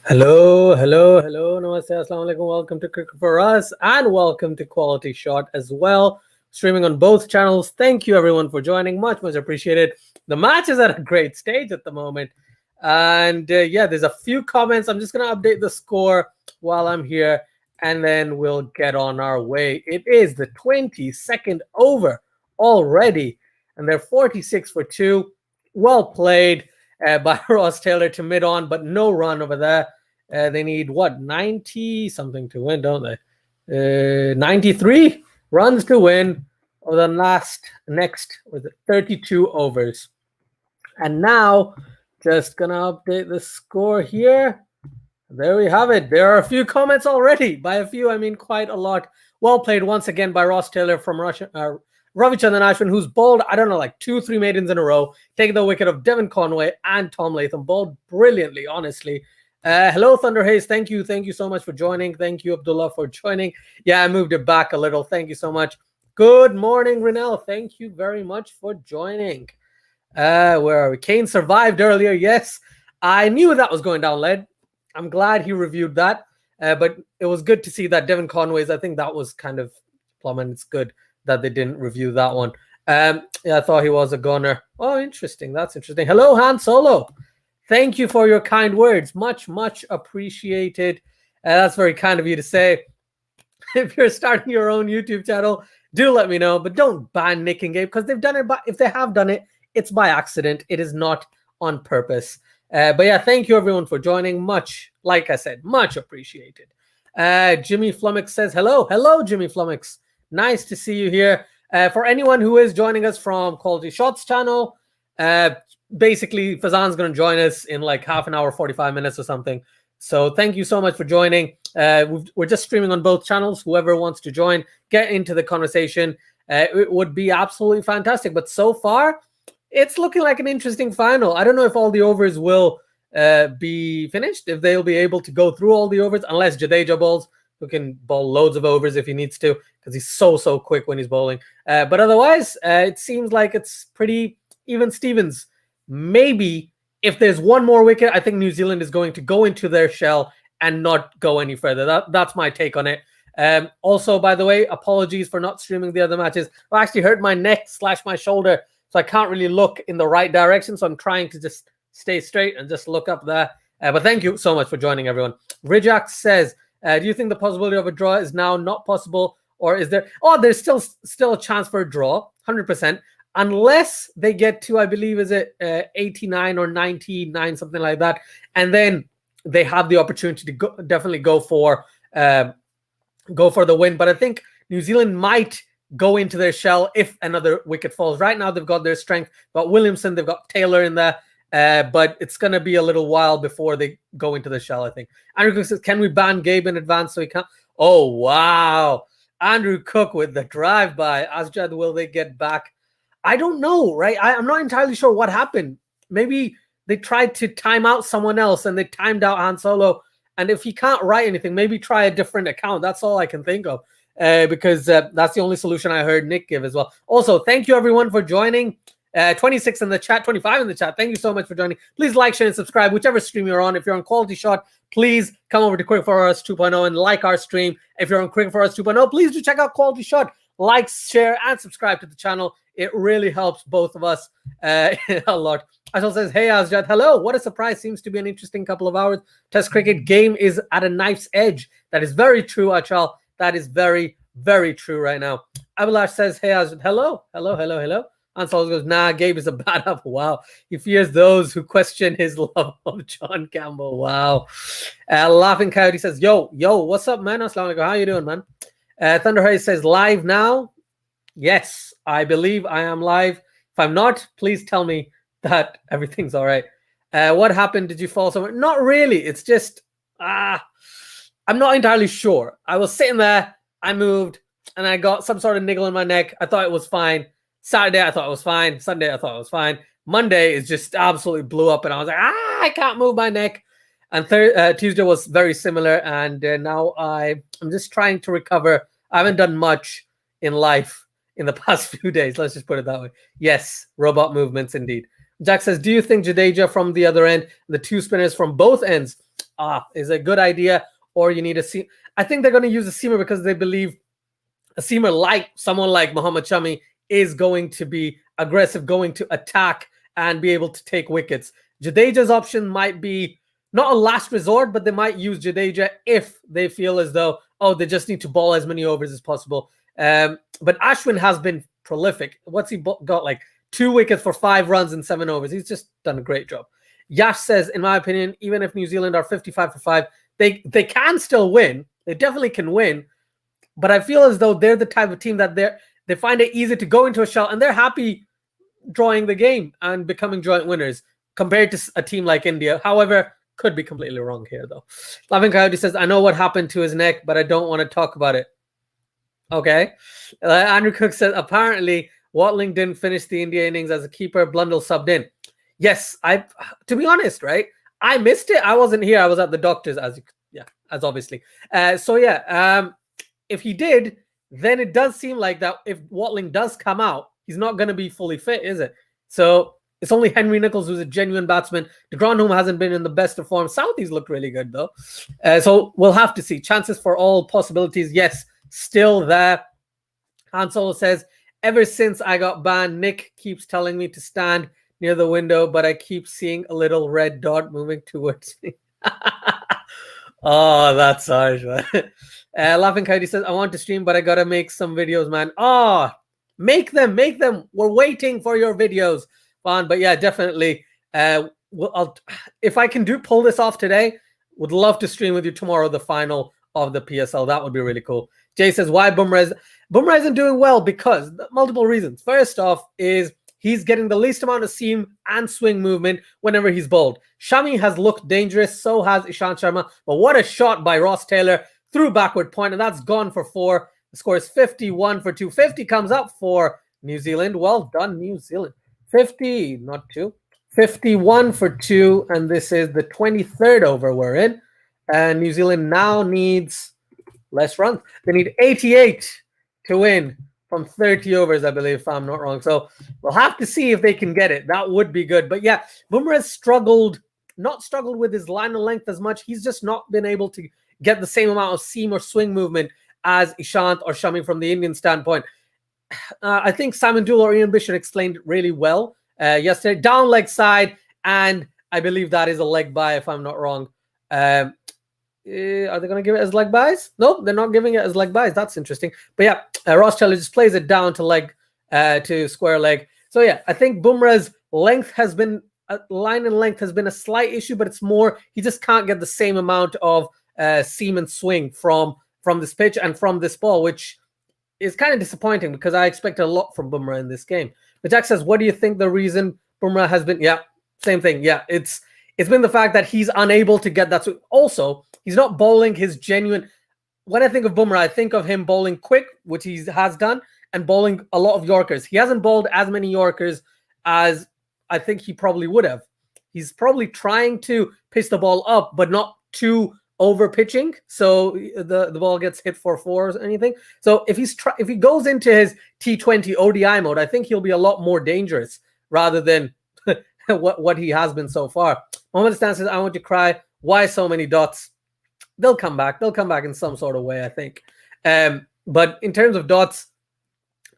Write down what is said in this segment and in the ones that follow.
Hello. Namaste, assalamu alaikum. Welcome to Cricket for Us and welcome to Quality Shot as well. Streaming on both channels. Thank you everyone for joining. Much appreciated. The match is at a great stage at the moment. And yeah, there's a few comments. I'm just going to update the score while I'm here and then we'll get on our way. It is the 22nd over already and they're 46 for 2. Well played by Ross Taylor to mid-on, but no run over there. They need, what, 90-something to win, don't they? 93 runs to win over the next 32 overs. And now, just going to update the score here. There we have it. There are a few comments already. By a few, I mean quite a lot. Well played once again by Ross Taylor from Russia. Ravichandran Ashwin, who's bowled, I don't know, like 2-3 maidens in a row, taking the wicket of Devon Conway and Tom Latham. Bowled brilliantly, honestly. Hello, Thunder Haze. Thank you so much for joining. Thank you, Abdullah, for joining. Yeah, I moved it back a little. Thank you so much. Good morning, Rinel. Thank you very much for joining. Where are we? Kane survived earlier. Yes, I knew that was going down lead. I'm glad he reviewed that. But it was good to see that Devon Conway's, I think that was kind of plum, and it's good that they didn't review that one. Yeah, I thought he was a gunner. Oh, interesting. That's interesting. Hello, Han Solo. Thank you for your kind words. Much appreciated. That's very kind of you to say. If you're starting your own YouTube channel, do let me know. But don't ban Nick and Gabe because they've done it. But if they have done it, it's by accident. It is not on purpose. But yeah, thank you everyone for joining. Like I said, much appreciated. Jimmy Flummox says hello. Hello, Jimmy Flummox. Nice to see you here. For anyone who is joining us from Quality Shots channel, basically Fazan's going to join us in like half an hour, 45 minutes or something. So thank you so much for joining. We're just streaming on both channels. Whoever wants to join, get into the conversation. It would be absolutely fantastic. But so far, it's looking like an interesting final. I don't know if all the overs will be finished, if they'll be able to go through all the overs, unless Jadeja bowls, who can bowl loads of overs if he needs to, because he's so quick when he's bowling. But otherwise, it seems like it's pretty even Stevens. Maybe if there's one more wicket, I think New Zealand is going to go into their shell and not go any further. That's my take on it. Also, by the way, apologies for not streaming the other matches. I actually hurt my neck / my shoulder, so I can't really look in the right direction. So I'm trying to just stay straight and just look up there. But thank you so much for joining, everyone. Rijak says, do you think the possibility of a draw is now not possible? Or is there? Oh, there's still a chance for a draw, 100%. Unless they get to, I believe, is it 89 or 99, something like that. And then they have the opportunity to definitely go for the win. But I think New Zealand might go into their shell if another wicket falls. Right now, they've got their strength. They've got Williamson, they've got Taylor in there. But it's going to be a little while before they go into the shell, I think. Andrew Cook says, can we ban Gabe in advance so he can't? Oh, wow. Andrew Cook with the drive-by. Asjad, will they get back? I don't know, right? I'm not entirely sure what happened. Maybe they tried to time out someone else and they timed out Han Solo. And if he can't write anything, maybe try a different account. That's all I can think of. Because that's the only solution I heard Nick give as well. Also, thank you everyone for joining. 26 in the chat, 25 in the chat. Thank you so much for joining. Please like, share, and subscribe, whichever stream you're on. If you're on Quality Shot, please come over to Cricket for Us 2.0 and like our stream. If you're on Cricket for Us 2.0, please do check out Quality Shot. Like, share, and subscribe to the channel. It really helps both of us a lot. Ashal says, hey, Asjad, hello. What a surprise. Seems to be an interesting couple of hours. Test cricket game is at a knife's edge. That is very true, Ashal. That is very true right now. Abhilash says, hey, Asjad, hello. Ansel goes, nah, Gabe is a bad apple. Wow. He fears those who question his love of John Campbell. Wow. Laughing Coyote says, yo, what's up, man? Assalamu alaikum. How you doing, man? Thunder Haze says, live now. Yes, I believe I am live. If I'm not, please tell me that everything's all right. What happened? Did you fall somewhere? Not really. It's just, I'm not entirely sure. I was sitting there, I moved, and I got some sort of niggle in my neck. I thought it was fine. Saturday, I thought it was fine. Sunday, I thought it was fine. Monday, it just absolutely blew up, and I was like, I can't move my neck. And Tuesday was very similar, and now I'm just trying to recover. I haven't done much in life in the past few days. Let's just put it that way. Yes, robot movements indeed. Jack says, do you think Jadeja from the other end, the two spinners from both ends, is a good idea, or you need a seam. I think they're going to use a seamer because they believe a seamer like someone like Mohammad Shami is going to be aggressive, going to attack and be able to take wickets. Jadeja's option might be not a last resort, but they might use Jadeja if they feel as though, they just need to bowl as many overs as possible. But Ashwin has been prolific. What's he got? Like 2 wickets for 5 runs in 7 overs. He's just done a great job. Yash says, in my opinion, even if New Zealand are 55 for 5, they can still win. They definitely can win. But I feel as though they're the type of team that they find it easy to go into a shell and they're happy drawing the game and becoming joint winners compared to a team like India. However, could be completely wrong here though. Lavin Coyote says, I know what happened to his neck, but I don't want to talk about it. Okay. Andrew Cook says, apparently Watling didn't finish the India innings as a keeper. Blundell subbed in. Yes, to be honest, right? I missed it. I wasn't here. I was at the doctor's, as obviously. If he did, then it does seem like that if Watling does come out, he's not going to be fully fit, is it? So it's only Henry Nicholls who's a genuine batsman. De Grandhomme hasn't been in the best of form. Southees looked really good, though. So we'll have to see. Chances for all possibilities, yes, still there. Han Solo says, ever since I got banned, Nick keeps telling me to stand near the window, but I keep seeing a little red dot moving towards me. Oh, that's harsh, man. Laughing Coyote says, I want to stream, but I gotta make some videos, man. Make them. We're waiting for your videos, Vaughn. But yeah, definitely. If I can pull this off today, would love to stream with you tomorrow, the final of the PSL. That would be really cool. Jay says, why Bumrah isn't doing well? Because multiple reasons. First off is he's getting the least amount of seam and swing movement whenever he's bowled. Shami has looked dangerous, so has Ishant Sharma. But what a shot by Ross Taylor through backward point, and that's gone for 4. The score is 51 for 2. 50 comes up for New Zealand. Well done, New Zealand. 50, not 2. 51 for 2, and this is the 23rd over we're in. And New Zealand now needs less runs. They need 88 to win from 30 overs, I believe, if I'm not wrong. So we'll have to see if they can get it. That would be good. But yeah, Bumrah has not struggled with his line of length as much. He's just not been able to get the same amount of seam or swing movement as Ishant or Shami from the Indian standpoint. I think Simon Dool or Ian Bishop explained it really well yesterday. Down leg side, and I believe that is a leg bye, if I'm not wrong. Are they going to give it as leg buys? No, they're not giving it as leg buys. That's interesting. But yeah, Ross Taylor just plays it down to square leg. So yeah, I think Bumrah's line and length has been a slight issue, but it's more he just can't get the same amount of seam and swing from this pitch and from this ball, which is kind of disappointing because I expected a lot from Bumrah in this game. But Jack says, what do you think the reason Bumrah has been? Yeah, same thing. Yeah, it's been the fact that he's unable to get that. Also, he's not bowling his genuine. When I think of Bumrah, I think of him bowling quick, which he has done, and bowling a lot of Yorkers. He hasn't bowled as many Yorkers as I think he probably would have. He's probably trying to pitch the ball up, but not too over pitching, so the ball gets hit for 4 or anything. So if he goes into his T20 ODI mode, I think he'll be a lot more dangerous rather than what he has been so far. Mohammed Stan says, I want to cry. Why so many dots? They'll come back. They'll come back in some sort of way, I think. But in terms of dots,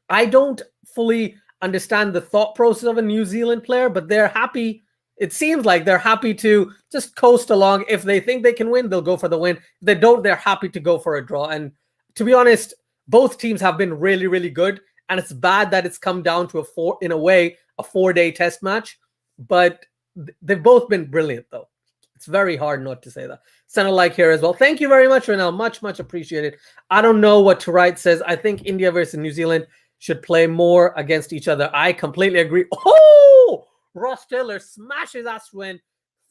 I don't fully understand the thought process of a New Zealand player, but they're happy. It seems like they're happy to just coast along. If they think they can win, they'll go for the win. If they don't, they're happy to go for a draw. And to be honest, both teams have been really, really good. And it's bad that it's come down to a 4-day test match. But they've both been brilliant, though. It's very hard not to say that. Send a like here as well. Thank you very much, Renal. Much, much appreciated. I don't know what to write says. I think India versus New Zealand should play more against each other. I completely agree. Oh! Ross Taylor smashes Ashwin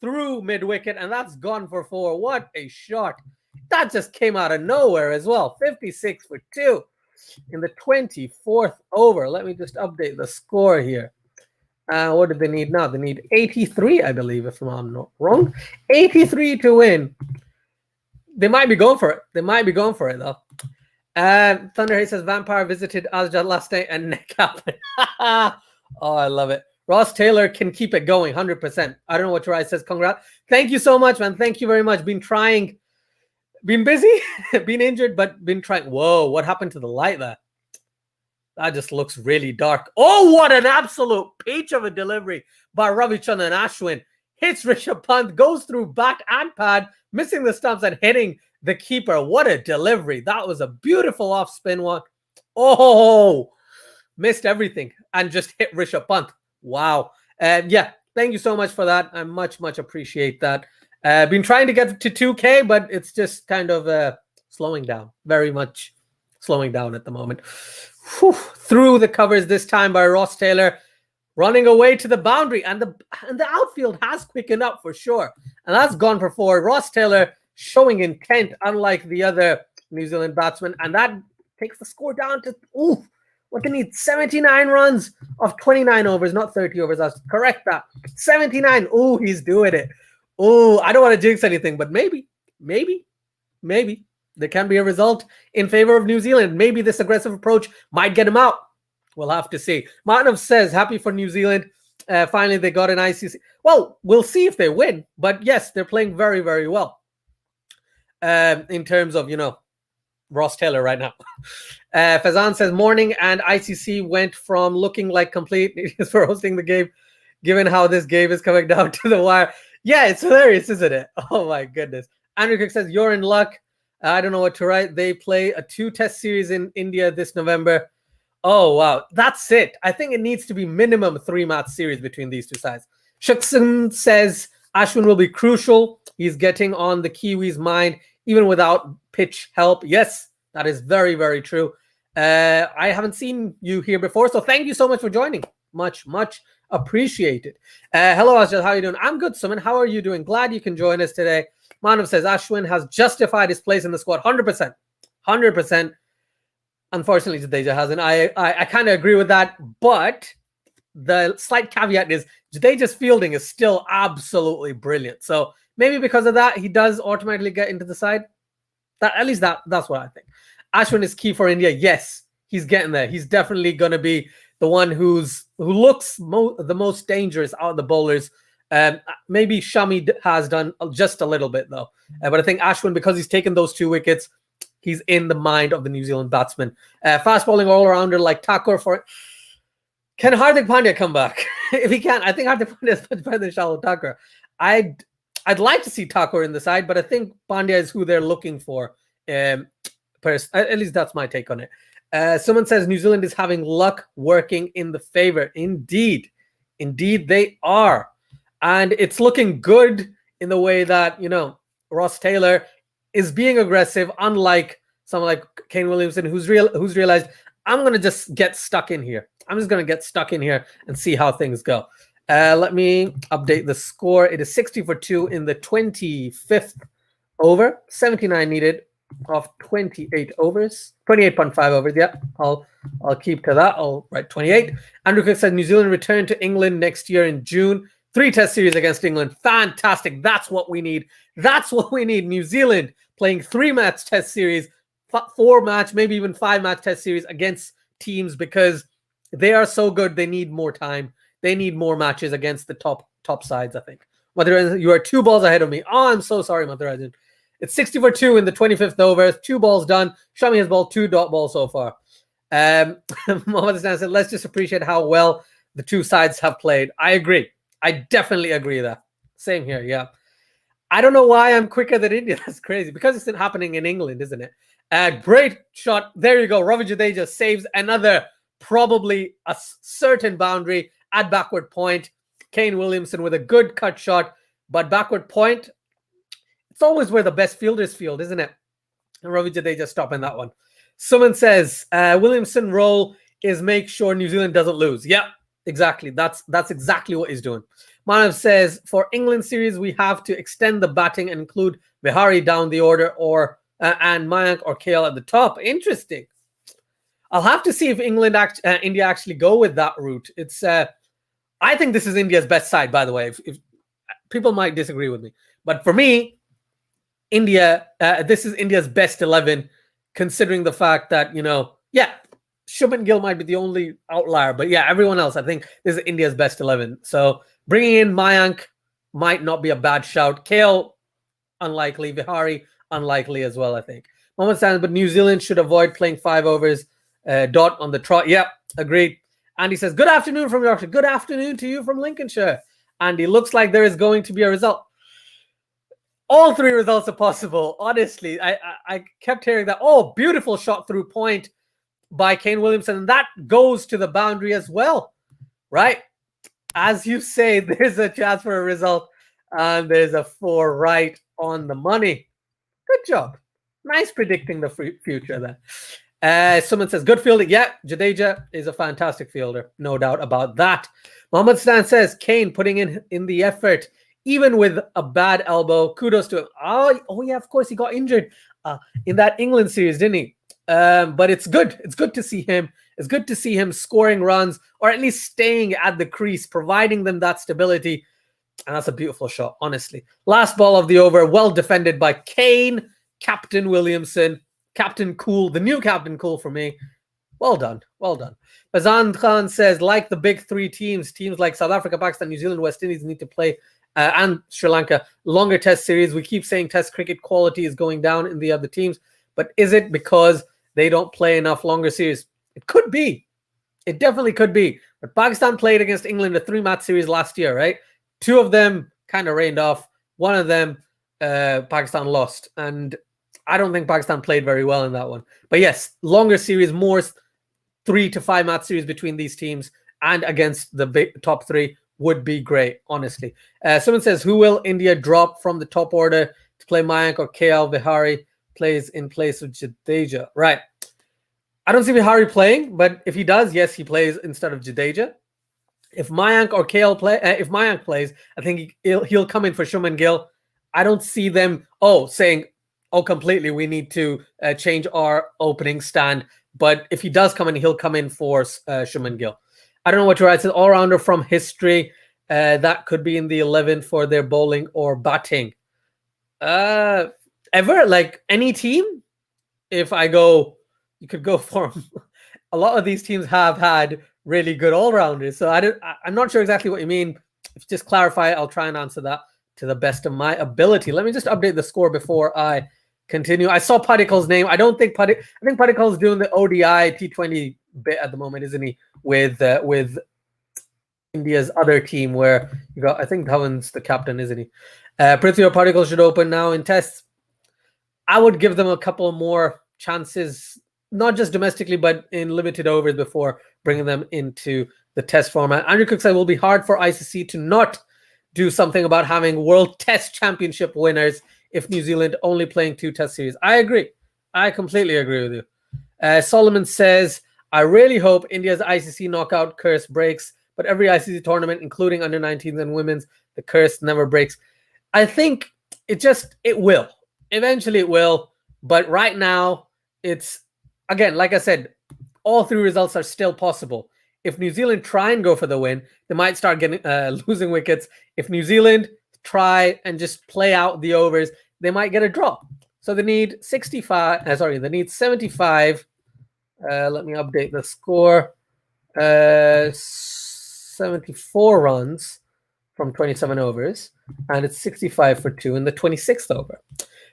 through mid-wicket, and that's gone for 4. What a shot. That just came out of nowhere as well. 56 for 2 in the 24th over. Let me just update the score here. What do they need now? They need 83, I believe, if I'm not wrong. 83 to win. They might be going for it. Though. Thunderhead says, Vampire visited Asjad last night and neck happened. Oh, I love it. Ross Taylor can keep it going, 100%. I don't know what Rai says. Congrats. Thank you so much, man. Thank you very much. Been trying, been busy, been injured, but been trying. Whoa, what happened to the light there? That just looks really dark. Oh, what an absolute peach of a delivery by Ravichandran Ashwin. Hits Rishabh Pant, goes through bat and pad, missing the stumps and hitting the keeper. What a delivery. That was a beautiful off-spin one. Oh, missed everything and just hit Rishabh Pant. Wow. Yeah, thank you so much for that. I much appreciate that. Been trying to get to 2K, but it's just kind of slowing down. Very much slowing down at the moment. Whew. Through the covers this time by Ross Taylor, running away to the boundary, and the outfield has quickened up for sure, and that's gone for 4. Ross Taylor showing intent, unlike the other New Zealand batsman, and that takes the score down to what they need, 79 runs of 29 overs, not 30 overs. I'll correct that. 79. Oh, he's doing it. Oh, I don't want to jinx anything, but maybe there can be a result in favor of New Zealand. Maybe this aggressive approach might get him out. We'll have to see. Martinov says, happy for New Zealand. Finally, they got an ICC. Well, we'll see if they win. But yes, they're playing very, very well. In terms of, Ross Taylor right now. Fazan says, morning, and ICC went from looking like complete for hosting the game, given how this game is coming down to the wire. Yeah, it's hilarious, isn't it? Oh, my goodness. Andrew Cook says, you're in luck. I don't know what to write. They play a 2-test series in India this November. Oh, wow. That's it. I think it needs to be minimum 3-match series between these two sides. Shuksan says Ashwin will be crucial. He's getting on the Kiwis' mind, even without pitch help. Yes, that is very, very true. I haven't seen you here before, so thank you so much for joining. Much appreciated. Hello, Asjad. How are you doing? I'm good, Suman. How are you doing? Glad you can join us today. Manav says Ashwin has justified his place in the squad. 100%. 100%. Unfortunately, Jadeja hasn't. I kind of agree with that, but the slight caveat is Jadeja's fielding is still absolutely brilliant. So maybe because of that, he does automatically get into the side. At least that's what I think. Ashwin is key for India. Yes, he's getting there. He's definitely going to be the one who looks the most dangerous out of the bowlers. Maybe Shami has done just a little bit though. But I think Ashwin, because he's taken those 2 wickets, he's in the mind of the New Zealand batsman. Fast bowling all-rounder like Thakur for... Can Hardik Pandya come back? If he can, I think Hardik Pandya is much better than Shalom Thakur. I'd like to see Thakur in the side, but I think Pandya is who they're looking for. At least that's my take on it. Someone says New Zealand is having luck working in the favor. Indeed, they are. And it's looking good in the way that, Ross Taylor is being aggressive, unlike someone like Kane Williamson, who's realized, I'm going to just get stuck in here. I'm just going to get stuck in here and see how things go. Let me update the score. It is 60 for 2 in the 25th over. 79 needed of 28 overs. 28.5 overs, yeah. I'll keep to that. I'll write 28. Andrew Cook said New Zealand return to England next year in June. 3-test series against England. Fantastic. That's what we need. That's what we need. New Zealand playing 3-match test series, 4-match, maybe even 5-match test series against teams, because they are so good. They need more time. They need more matches against the top sides, I think. Mathurajan, you are 2 balls ahead of me. Oh, I'm so sorry, Mathurajan. It's 60 for 2 in the 25th over. 2 balls done. Shami has bowled 2 dot balls so far. Mohammad Hassan said, let's just appreciate how well the 2 sides have played. I agree. I definitely agree with that. Same here, yeah. I don't know why I'm quicker than India. That's crazy. Because it's happening in England, isn't it? Great shot. There you go. Ravi Jadeja saves another, probably a certain boundary at backward point. Kane Williamson with a good cut shot. But backward point, it's always where the best fielders field, isn't it? And Ravi Jadeja stopping that one. Someone says, Williamson's role is make sure New Zealand doesn't lose. Yeah. Exactly. That's exactly what he's doing. Manav says, for England series, we have to extend the batting and include Bihari down the order and Mayank or KL at the top. Interesting. I'll have to see if India actually go with that route. It's I think this is India's best side, by the way. If people might disagree with me. But for me, this is India's best 11, considering the fact that, Shubman Gill might be the only outlier, but yeah, everyone else, I think this is India's best 11. So bringing in Mayank might not be a bad shout. KL, unlikely. Vihari, unlikely as well, I think. Mohammed Stan, but New Zealand should avoid playing 5 overs. Dot on the trot. Yeah, agreed. Andy says, good afternoon from Yorkshire. Good afternoon to you from Lincolnshire. Andy, looks like there is going to be a result. All 3 results are possible. Honestly, I kept hearing that. Oh, beautiful shot through point by Kane Williamson. And that goes to the boundary as well, right? As you say, there's a chance for a result. And there's a 4 right on the money. Good job. Nice predicting the future there. Someone says, good fielding. Yeah, Jadeja is a fantastic fielder. No doubt about that. Mohammed Stan says, Kane putting in the effort, even with a bad elbow. Kudos to him. Oh yeah, of course, he got injured in that England series, didn't he? But it's good. It's good to see him. It's good to see him scoring runs, or at least staying at the crease, providing them that stability. And that's a beautiful shot, honestly. Last ball of the over, well defended by Kane, Captain Williamson. Captain Cool, the new Captain Cool for me. Well done. Well done. Bazan Khan says, like the big 3 teams like South Africa, Pakistan, New Zealand, West Indies need to play, and Sri Lanka, longer test series. We keep saying test cricket quality is going down in the other teams, but is it because they don't play enough longer series? It could be. It definitely could be. But Pakistan played against England a 3-match series last year, right? 2 of them kind of rained off. 1 of them, Pakistan lost. And I don't think Pakistan played very well in that one. But yes, longer series, more 3 to 5 match series between these teams and against the top 3 would be great, honestly. Someone says, who will India drop from the top order to play Mayank or KL? Vihari plays in place of Jadeja. Right. I don't see Vihari playing, but if he does, yes, he plays instead of Jadeja. If Mayank or KL if Mayank plays, I think he'll come in for Shubman Gill. I don't see them saying, completely, we need to change our opening stand. But if he does come in, he'll come in for Shubman Gill. I don't know what to write. It's an all-rounder from history. That could be in the 11 for their bowling or batting. Ever, like any team, if I go, you could go for a lot of these teams have had really good all-rounders. So I'm not sure exactly what you mean. If you just clarify, I'll try and answer that to the best of my ability. Let me just update the score before I continue. I saw Padikal's name. I think Padikal's doing the ODI T20 bit at the moment, isn't he? With India's other team, where you got, I think Dhawan's the captain, isn't he? Prithvi or Padikal should open now in tests. I would give them a couple more chances, not just domestically, but in limited overs before bringing them into the test format. Andrew Cook said it will be hard for ICC to not do something about having World Test Championship winners if New Zealand only playing 2 test series. I agree. I completely agree with you. Solomon says, I really hope India's ICC knockout curse breaks, but every ICC tournament, including under 19s and women's, the curse never breaks. I think it will. Eventually it will. But right now, it's, again, like I said, all 3 results are still possible. If New Zealand try and go for the win, they might start getting losing wickets. If New Zealand try and just play out the overs, they might get a draw. So they need 75. They need 75. Let me update the score. 74 runs from 27 overs, and it's 65 for 2 in the 26th over.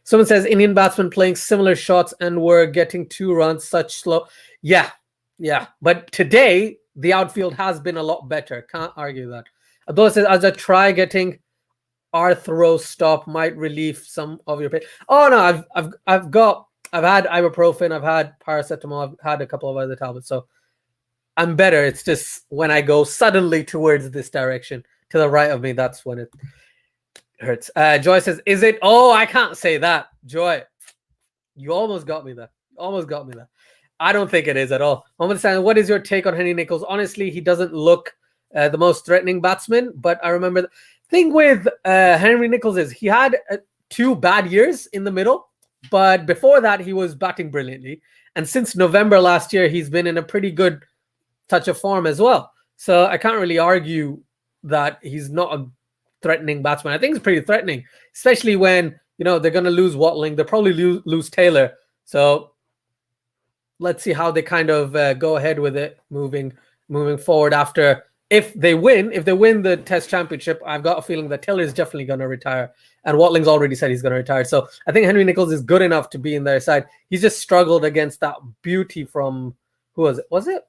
Someone says Indian batsmen playing similar shots and were getting 2 runs, such slow. Yeah. But today, the outfield has been a lot better. Can't argue that. Abdullah says, as a try getting our throw stop might relieve some of your pain. Oh no, I've had ibuprofen, I've had paracetamol, I've had a couple of other tablets, so I'm better. It's just when I go suddenly towards this direction to the right of me, that's when it hurts. Joy says, is it? Oh, I can't say that. Joy, you almost got me there. I don't think it is at all. Mohammed San, what is your take on Henry Nicholls? Honestly, he doesn't look the most threatening batsman, but I remember the thing with Henry Nicholls is he had 2 bad years in the middle, but before that, he was batting brilliantly. And since November last year, he's been in a pretty good touch of form as well. So I can't really argue that he's not a threatening batsman. I think he's pretty threatening, especially when, they're going to lose Watling. They'll probably lose Taylor. So let's see how they kind of go ahead with it moving forward after. If they win the Test Championship, I've got a feeling that Taylor is definitely going to retire, and Watling's already said he's going to retire. So I think Henry Nicholls is good enough to be in their side. He's just struggled against that beauty from, who was it? Was it?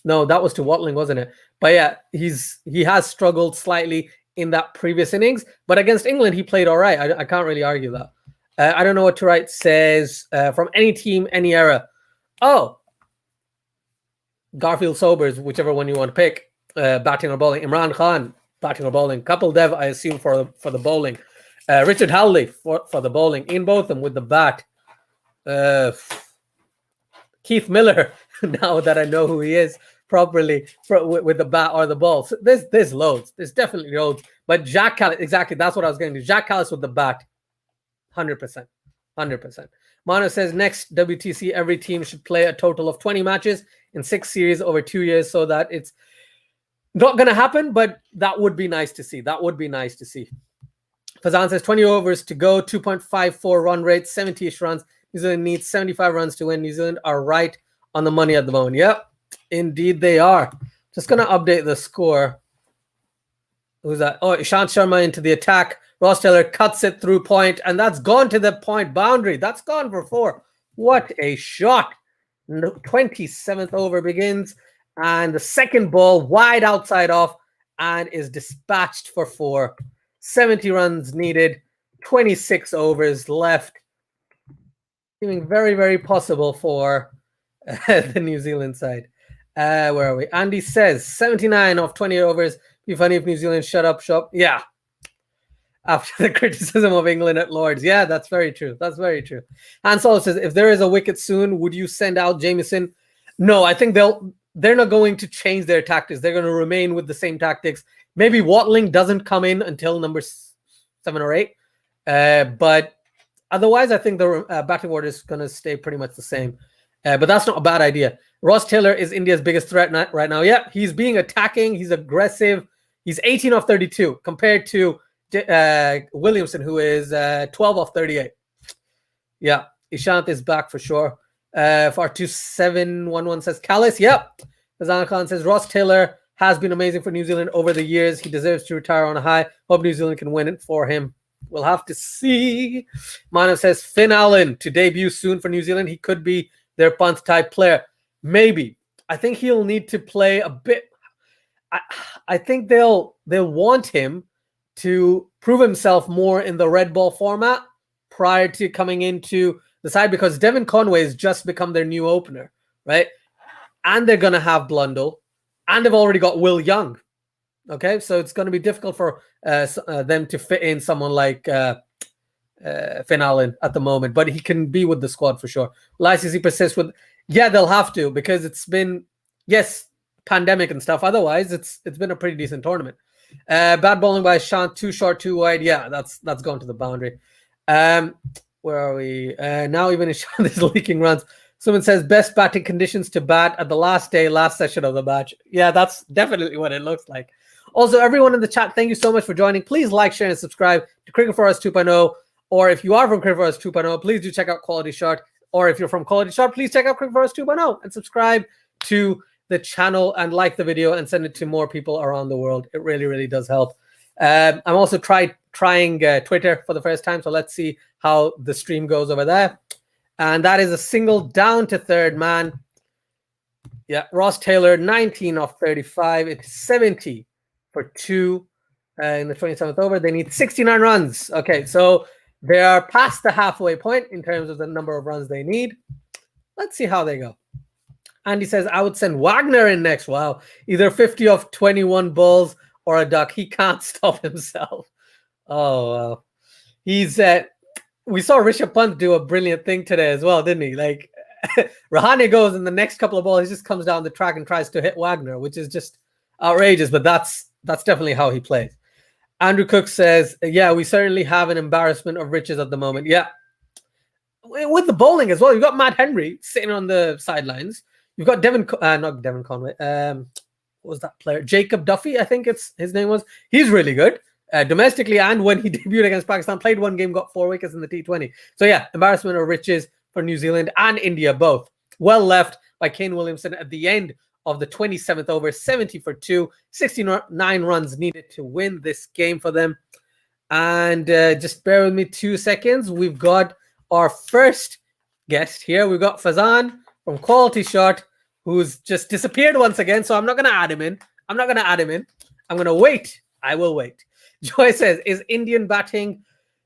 No, that was to Watling, wasn't it? But yeah, he has struggled slightly in that previous innings, but against England he played all right. I can't really argue that. I don't know what to write. Says from any team, any era. Oh, Garfield Sobers, whichever one you want to pick. Batting or bowling. Imran Khan, batting or bowling. Kapil Dev, I assume, for the bowling. Richard Howley for the bowling. Ian Botham with the bat. Keith Miller, now that I know who he is properly, with the bat or the ball. So there's loads. There's definitely loads. But Jack Callis, exactly, that's what I was getting to. Jack Callis with the bat. 100%. 100%. Mano says next WTC, every team should play a total of 20 matches in 6 series over 2 years, so that it's not going to happen, but that would be nice to see. That would be nice to see. Fazan says 20 overs to go, 2.54 run rate, 70-ish runs. New Zealand needs 75 runs to win. New Zealand are right on the money at the moment. Yep, indeed they are. Just going to update the score. Who's that? Oh, Ishant Sharma into the attack. Ross Taylor cuts it through point, and that's gone to the point boundary. That's gone for 4. What a shot. 27th over begins, and the second ball wide outside off and is dispatched for 4. 70 runs needed, 26 overs left. Seeming very, very possible for the New Zealand side. Where are we? Andy says 79 off 20 overs. Be funny if New Zealand shut up shop. Yeah. After the criticism of England at Lords. Yeah, that's very true. That's very true. Hans Solo says, if there is a wicket soon, would you send out Jamieson? No, I think they're not going to change their tactics. They're going to remain with the same tactics. Maybe Watling doesn't come in until number 7 or 8. But otherwise, I think the batting order is going to stay pretty much the same. But that's not a bad idea. Ross Taylor is India's biggest threat right now. Yeah, he's being attacking. He's aggressive. He's 18 off 32 compared to Williamson, who is 12 off 38. Yeah, Ishant is back for sure. 42711 says Callis. Yep. Azana Khan says Ross Taylor has been amazing for New Zealand over the years. He deserves to retire on a high. Hope New Zealand can win it for him. We'll have to see. Mano says Finn Allen to debut soon for New Zealand. He could be their punt type player. Maybe. I think he'll need to play a bit. I think they'll want him to prove himself more in the red ball format prior to coming into the side, because Devin Conway has just become their new opener, right? And they're going to have Blundell, and they've already got Will Young. Okay, so it's going to be difficult for them to fit in someone like Finn Allen at the moment, but he can be with the squad for sure. Lycus persists with, yeah, they'll have to, because it's been, yes, pandemic and stuff. Otherwise, it's been a pretty decent tournament. Bad bowling by Shant, too short, too wide. Yeah, that's gone to the boundary. Where are we? Now even Ishant is leaking runs. Someone says best batting conditions to bat at the last session of the match. Yeah, that's definitely what it looks like. Also, everyone in the chat, thank you so much for joining. Please like, share, and subscribe to Cricket for Us 2.0. Or if you are from Cricket for Us 2.0, please do check out QualityShot. Or if you're from QualityShot, please check out Cricket for Us 2.0 and subscribe to the channel and like the video and send it to more people around the world. It really, really does help. I'm also trying Twitter for the first time, so let's see how the stream goes over there. And that is a single down to third man. Yeah, Ross Taylor, 19 off 35. It's 70 for 2 in the 27th over. They need 69 runs. Okay, so they are past the halfway point in terms of the number of runs they need. Let's see how they go. Andy says, I would send Wagner in next. Wow. Either 50 off 21 balls or a duck. He can't stop himself. Oh, wow. He's we saw Rishabh Pant do a brilliant thing today as well, didn't he? Like, Rahane goes and the next couple of balls, he just comes down the track and tries to hit Wagner, which is just outrageous, but that's definitely how he plays. Andrew Cook says, yeah, we certainly have an embarrassment of riches at the moment. Yeah. With the bowling as well. You've got Matt Henry sitting on the sidelines. You've got not Devin Conway. What was that player? Jacob Duffy, I think his name was. He's really good domestically, and when he debuted against Pakistan, played 1 game, got 4 wickets in the T20. So yeah, embarrassment of riches for New Zealand and India both. well left by Kane Williamson at the end of the 27th over, 70 for 2, 69 runs needed to win this game for them. And just bear with me 2 seconds. We've got our first guest here. We've got Fazan from QualityShot, who's just disappeared once again. So I'm not going to add him in. I'm going to wait. I will wait. Joy says, is Indian batting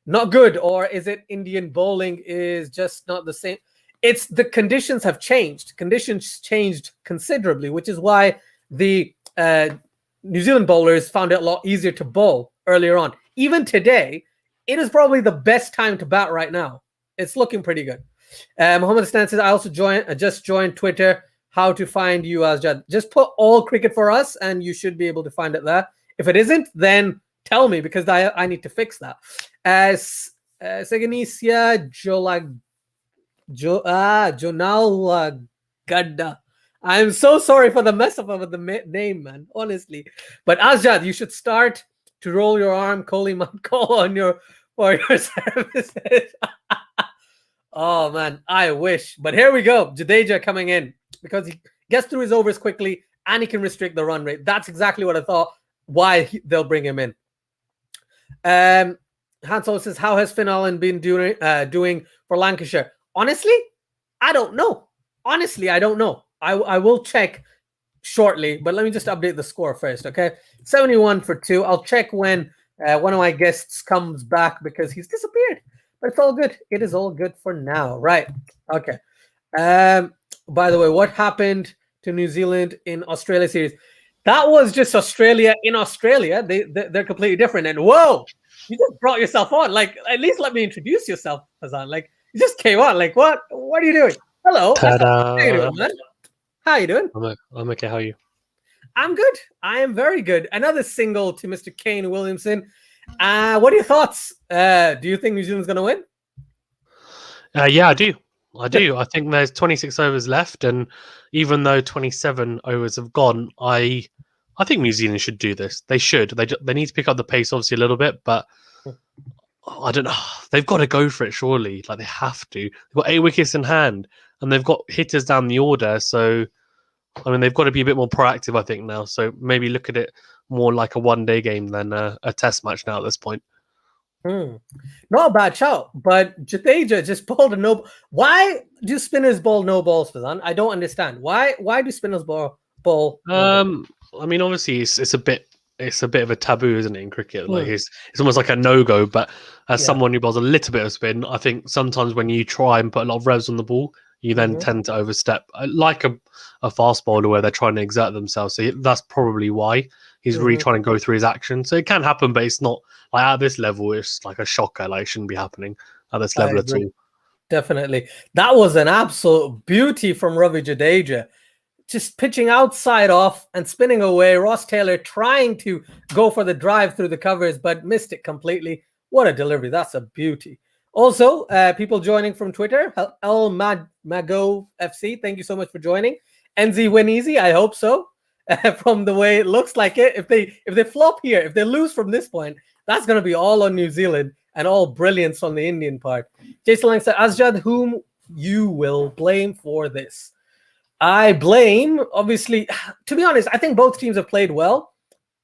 not good, or is it Indian bowling is just not the same? It's the conditions have changed. Conditions changed considerably, which is why the New Zealand bowlers found it a lot easier to bowl earlier on. Even today, it is probably the best time to bat right now. It's looking pretty good. Mohammed Stan says, I also just joined Twitter. How to find you, Azjad? Just put all cricket for us, and you should be able to find it there. If it isn't, then tell me, because I need to fix that. Seganisia Jonal Gadda. I'm so sorry for the mess up of the name, man, honestly. But Azjad, you should start to roll your arm, Kohli man, call on for your services. Oh, man, I wish. But here we go. Jadeja coming in because he gets through his overs quickly and he can restrict the run rate. That's exactly what I thought, why they'll bring him in. Hansel says, how has Finn Allen been doing for Lancashire? Honestly, I don't know. I will check shortly, but let me just update the score first, okay? 71 for 2. I'll check when one of my guests comes back because he's disappeared. But it's all good. It is all good for now. Right. Okay. By the way, what happened to New Zealand in Australia series? That was just Australia in Australia. They're completely different. And whoa, you just brought yourself on. Like, at least let me introduce yourself, Hazan. Like, you just came on. Like, what are you doing? Hello. Ta-da. How you doing, man? How you doing? I'm okay. How are you? I'm good. I am very good. Another single to Mr. Kane Williamson. What are your thoughts? Do you think New Zealand's going to win? Yeah, I do. I think there's 26 overs left, and even though 27 overs have gone, I think New Zealand should do this. They should. They need to pick up the pace, obviously, a little bit, but I don't know. They've got to go for it, surely. Like, they have to. They've got 8 wickets in hand, and they've got hitters down the order, so I mean, they've got to be a bit more proactive, I think, now. So maybe look at it more like a one-day game than a test match now at this point. Not a bad shout, but Jadeja just bowled a no. Why do spinners bowl no balls, Fazan? I don't understand. Why do spinners bowl? I mean, obviously, it's a bit of a taboo, isn't it, in cricket? Like it's almost like a no-go. But as someone who bowls a little bit of spin, I think sometimes when you try and put a lot of revs on the ball, you then tend to overstep, like a fast bowler where they're trying to exert themselves. So that's probably why he's really trying to go through his action. So it can happen, but it's not like at this level. It's like a shocker. Like, it shouldn't be happening at this level at all. Definitely, that was an absolute beauty from Ravi Jadeja, just pitching outside off and spinning away. Ross Taylor trying to go for the drive through the covers, but missed it completely. What a delivery! That's a beauty. Also, people joining from Twitter, El Mago FC, thank you so much for joining. NZ win easy, I hope so. From the way it looks like it, if they flop here, if they lose from this point, that's going to be all on New Zealand and all brilliance on the Indian part. Jason Lang said, Azjad, whom you will blame for this? I blame, obviously, to be honest, I think both teams have played well.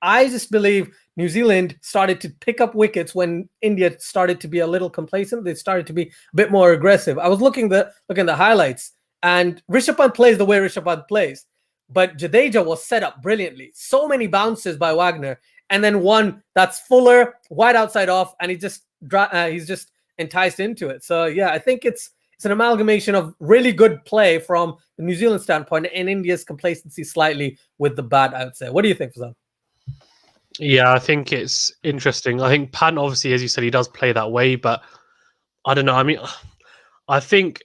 I just believe New Zealand started to pick up wickets when India started to be a little complacent. They started to be a bit more aggressive. I was looking at the highlights, and Rishabh Pant plays the way Rishabh Pant plays, but Jadeja was set up brilliantly. So many bounces by Wagner, and then one that's Fuller, wide outside off, and he's just enticed into it. So yeah, I think it's an amalgamation of really good play from the New Zealand standpoint and India's complacency slightly with the bat, I would say. What do you think, Fazal? Yeah, I think it's interesting. I think Pant, obviously, as you said, he does play that way, but I don't know. I mean, I think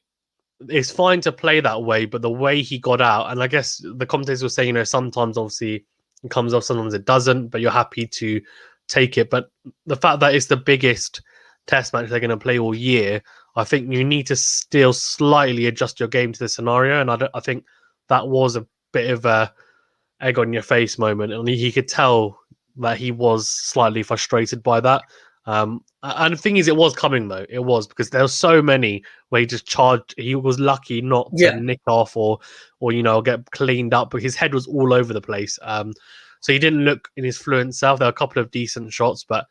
it's fine to play that way, but the way he got out, and I guess the commentators were saying, sometimes obviously it comes off, sometimes it doesn't, but you're happy to take it. But the fact that it's the biggest test match they're going to play all year, I think you need to still slightly adjust your game to the scenario, and I think that was a bit of a egg on your face moment, and he could tell that he was slightly frustrated by that. And the thing is, it was coming though. It was, because there were so many where he just charged. He was lucky not to nick off or get cleaned up, but his head was all over the place. So he didn't look in his fluent self. There were a couple of decent shots, but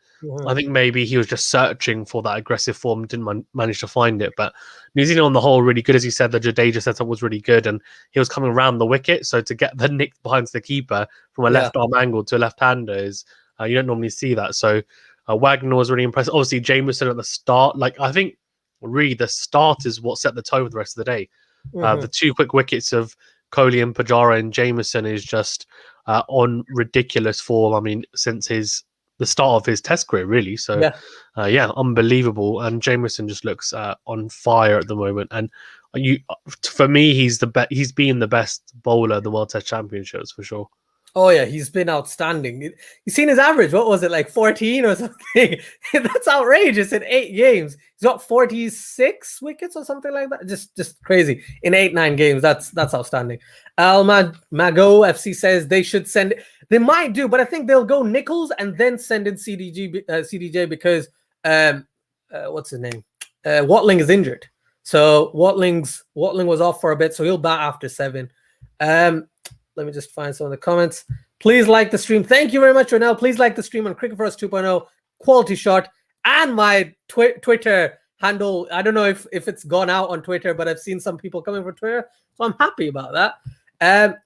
I think maybe he was just searching for that aggressive form, didn't manage to find it. But New Zealand on the whole really good, as you said. The Jadeja setup was really good, and he was coming around the wicket. So to get the nick behind the keeper from a left arm angle to a left-hander is you don't normally see that. So Wagner was really impressive. Obviously, Jameson at the start. Like, I think really the start is what set the tone for the rest of the day. The 2 quick wickets of Kohli and Pujara and Jameson is just on ridiculous form. I mean, since the start of his Test career, really. So, unbelievable. And Jameson just looks on fire at the moment. And for me, he's been the best bowler of the World Test Championships for sure. Oh yeah, he's been outstanding. You seen his average? What was it, like 14 or something? That's outrageous in 8 games. He's got 46 wickets or something like that. Just crazy in 8-9 games. That's outstanding. Mago FC says they should send. They might do, but I think they'll go Nichols and then send in CDJ because what's his name? Watling is injured. So Watling was off for a bit, so he'll bat after 7. Let me just find some of the comments. Please like the stream. Thank you very much, Ronell. Please like the stream on Cricket For Us 2.0, Quality Shot, and my Twitter handle. I don't know if it's gone out on Twitter, but I've seen some people coming for Twitter, so I'm happy about that.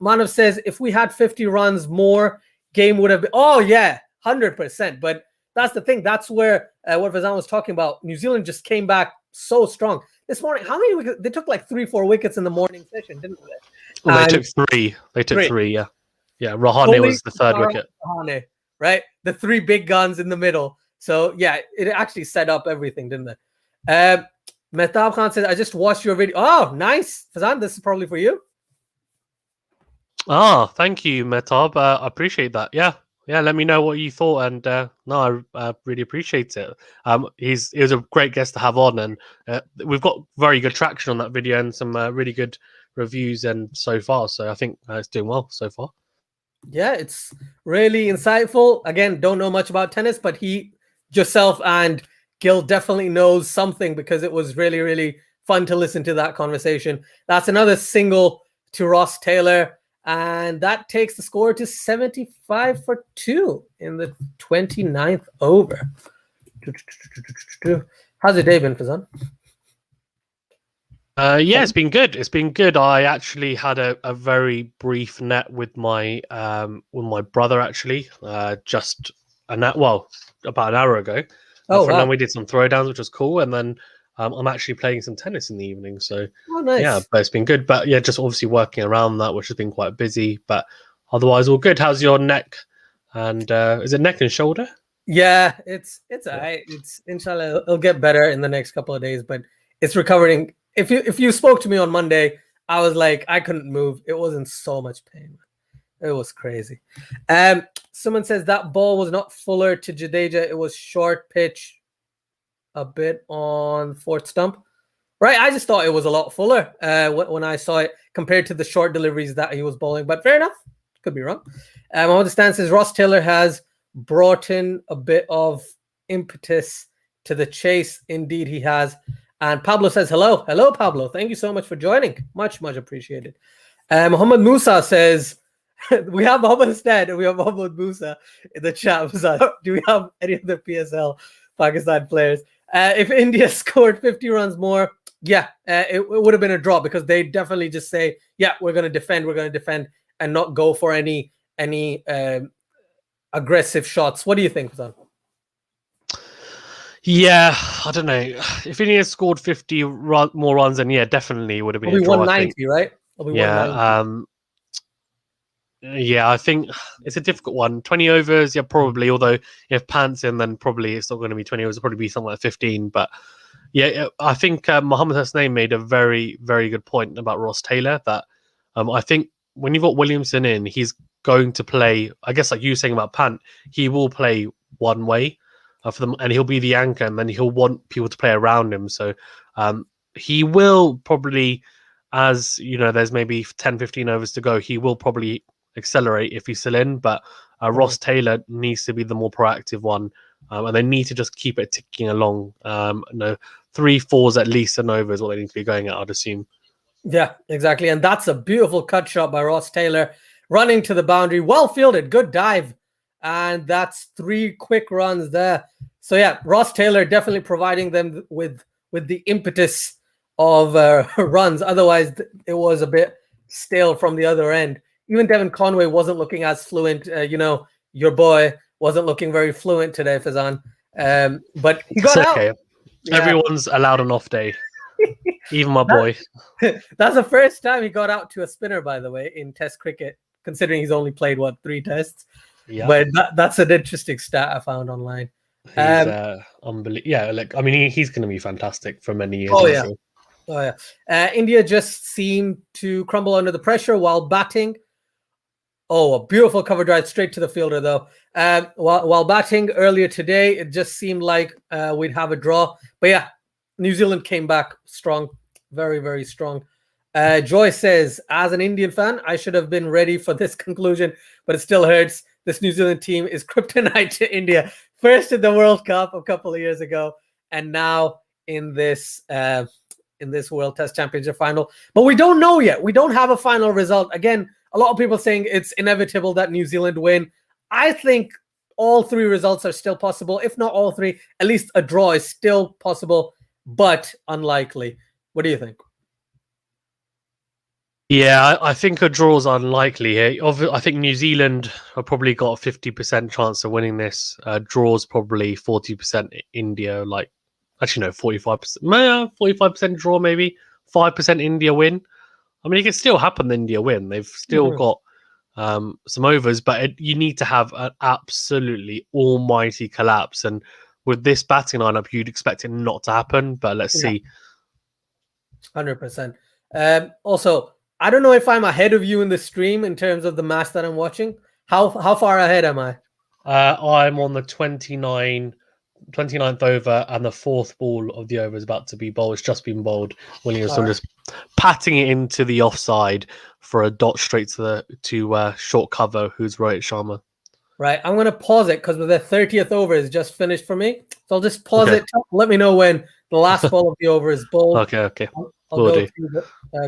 Manav says, if we had 50 runs more, game would have been... Oh, yeah, 100%. But that's the thing. That's where what Fazan was talking about. New Zealand just came back so strong. This morning, how many wickets? They took like 3-4 wickets in the morning session, didn't they? Well, they took 3. They took 3, yeah. Yeah, Rahane was the 3rd wicket. Rahane, right? The 3 big guns in the middle. So, yeah, it actually set up everything, didn't it? Mehtab Khan says, I just watched your video. Oh, nice. Fazan, this is probably for you. Thank you, Mehtab. I appreciate that. Yeah, let me know what you thought. And no, I really appreciate it. He was a great guest to have on. And we've got very good traction on that video and some really good reviews and so far. So I think it's doing well so far. Yeah, it's really insightful. Again, don't know much about tennis, but yourself and Gil definitely knows something, because it was really, really fun to listen to that conversation. That's another single to Ross Taylor, and that takes the score to 75 for 2 in the 29th over. How's your day been, Fazan? Yeah, it's been good. It's been good. I actually had a very brief net with my brother, actually, just about an hour ago. Oh, wow. Then we did some throwdowns, which was cool, and then I'm actually playing some tennis in the evening. So nice. Yeah, but it's been good. But yeah, just obviously working around that, which has been quite busy. But otherwise, all good. How's your neck? And is it neck and shoulder? Yeah, it's all right. It's inshallah it'll get better in the next couple of days, but it's recovering. If you spoke to me on Monday, I was like, I couldn't move. It was in so much pain. It was crazy. Someone says that ball was not fuller to Jadeja. It was short pitch, a bit on 4th stump. Right, I just thought it was a lot fuller when I saw it compared to the short deliveries that he was bowling. But fair enough. Could be wrong. Mohammed Stan says Ross Taylor has brought in a bit of impetus to the chase. Indeed, he has. And Pablo says, hello. Hello, Pablo. Thank you so much for joining. Much, much appreciated. Muhammad Musa says, we have Muhammad Stan and we have Muhammad Musa in the chat. Do we have any other PSL Pakistan players? If India scored 50 runs more, it would have been a draw, because they definitely just say, we're going to defend and not go for any aggressive shots. What do you think, Zan? Yeah, I don't know. If India scored 50 more runs, then definitely would have been a draw. 190, right? I think it's a difficult one. 20 overs, probably. Although if Pant's in, then probably it's not going to be 20 overs. It'll probably be somewhere like 15. But I think Mohammed Hasnain made a very, very good point about Ross Taylor. That I think when you've got Williamson in, he's going to play. I guess like you were saying about Pant, he will play one way for them, and he'll be the anchor, and then he'll want people to play around him. So he will probably, as you know, there's maybe 10, 15 overs to go. He will probably accelerate if he's still in, but Ross Taylor needs to be the more proactive one and they need to just keep it ticking along. No, 3-4s at least and over is what they need to be going at, I'd assume. Yeah, exactly. And that's a beautiful cut shot by Ross Taylor, running to the boundary. Well fielded, good dive. And that's 3 quick runs there. So yeah, Ross Taylor definitely providing them with the impetus of runs. Otherwise, it was a bit stale from the other end. Even Devin Conway wasn't looking as fluent. Your boy wasn't looking very fluent today, Fazan. But he got okay. out. Yeah. Everyone's allowed an off day. Even my boy. That's the first time he got out to a spinner, by the way, in Test cricket, considering he's only played, 3 tests? Yeah. But that's an interesting stat I found online. He's unbelievable. Yeah, he's going to be fantastic for many years. Oh, yeah. India just seemed to crumble under the pressure while batting. Oh, a beautiful cover drive straight to the fielder, though. While batting earlier today, it just seemed like we'd have a draw. But yeah, New Zealand came back strong. Very, very strong. Joy says, as an Indian fan, I should have been ready for this conclusion, but it still hurts. This New Zealand team is kryptonite to India. First in the World Cup a couple of years ago, and now in this World Test Championship final. But we don't know yet. We don't have a final result. Again, a lot of people saying it's inevitable that New Zealand win. I think all 3 results are still possible. If not all 3, at least a draw is still possible, but unlikely. What do you think? Yeah, I think a draw is unlikely here. I think New Zealand have probably got a 50% chance of winning this. Draw's probably 40% India, 45%. 45% draw, maybe 5% India win. I mean, it can still happen. India win. They've still got some overs, but you need to have an absolutely almighty collapse. And with this batting lineup, you'd expect it not to happen. But let's see. 100%. Also, I don't know if I'm ahead of you in the stream in terms of the match that I'm watching. How far ahead am I? I'm on the 29th over, and the 4th ball of the over is about to be bowled. It's just been bowled. Williamson just patting it into the offside for a dot straight to short cover, who's Rohit Sharma. Right. I'm going to pause it because the 30th over is just finished for me. So I'll just pause it. Let me know when the last ball of the over is bowled. Okay. I'll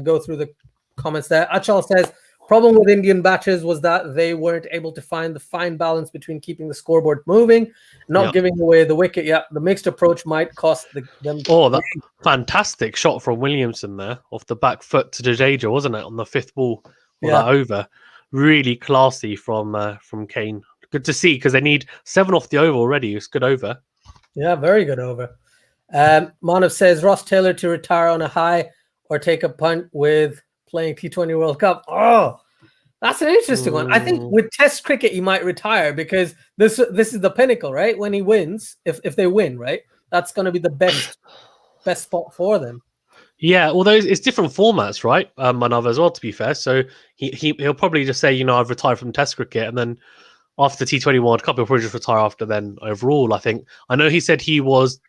go through the comments there. Achal says, problem with Indian batters was that they weren't able to find the fine balance between keeping the scoreboard moving, not giving away the wicket. Yeah, the mixed approach might cost them. Oh, that fantastic shot from Williamson there off the back foot to Jadeja, wasn't it, on the 5th ball of that over? Really classy from Kane. Good to see, because they need 7 off the over already. It's good over. Yeah, very good over. Manav says Ross Taylor to retire on a high or take a punt with playing T20 World Cup. Oh, that's an interesting one. I think with Test cricket, he might retire because this is the pinnacle, right? When he wins, if they win, right? That's going to be the best spot for them. Yeah, although it's different formats, right? Manav as well, to be fair. So he'll probably just say, I've retired from Test cricket, and then after the T20 World Cup, he'll probably just retire after then overall, I think. I know he said he was...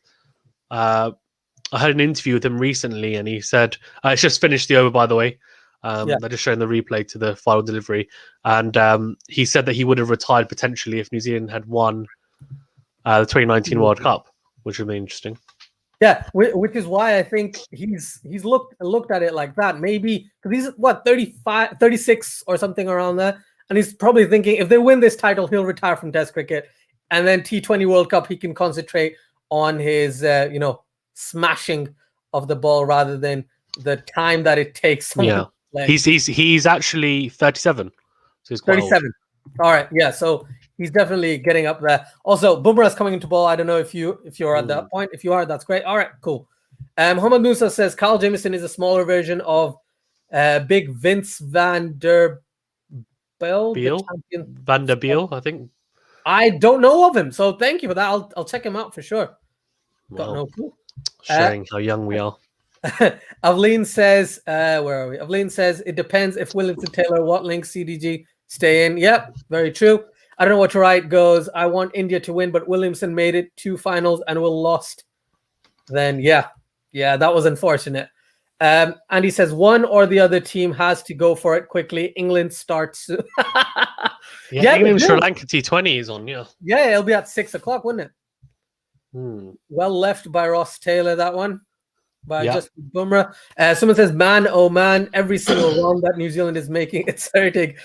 I had an interview with him recently, and he said... it's just finished the over, by the way. They're just showing the replay to the final delivery. And he said that he would have retired potentially if New Zealand had won the 2019 World Cup, which would be interesting. Yeah, which is why I think he's looked at it like that. Maybe because he's 35, 36 or something around there. And he's probably thinking if they win this title, he'll retire from Test cricket. And then T20 World Cup, he can concentrate on his, smashing of the ball rather than the time that it takes. He's actually 37. So he's 37. All right. Yeah. So he's definitely getting up there. Also, Bumrah's coming into ball. I don't know if you're at that point. If you are, that's great. All right, cool. Mohammad Musa says Kyle Jamieson is a smaller version of big Vince Van Der Beal, I think. I don't know of him, so thank you for that. I'll check him out for sure. Got no clue. Showing how young we are. Avleen says, where are we? Avleen says it depends if Williamson, Taylor, Watling, CDG stay in. Yep, very true. I don't know what to write. Goes, I want India to win, but Williamson made it 2 finals and will lost. Then yeah, that was unfortunate. And he says one or the other team has to go for it quickly. England starts. England Sri Lanka T20 is on. Yeah, it'll be at 6 o'clock, wouldn't it? Well left by Ross Taylor, that one. By Yeah. just Bumrah. Someone says, man, oh man, every single run that New Zealand is making, it's hurting.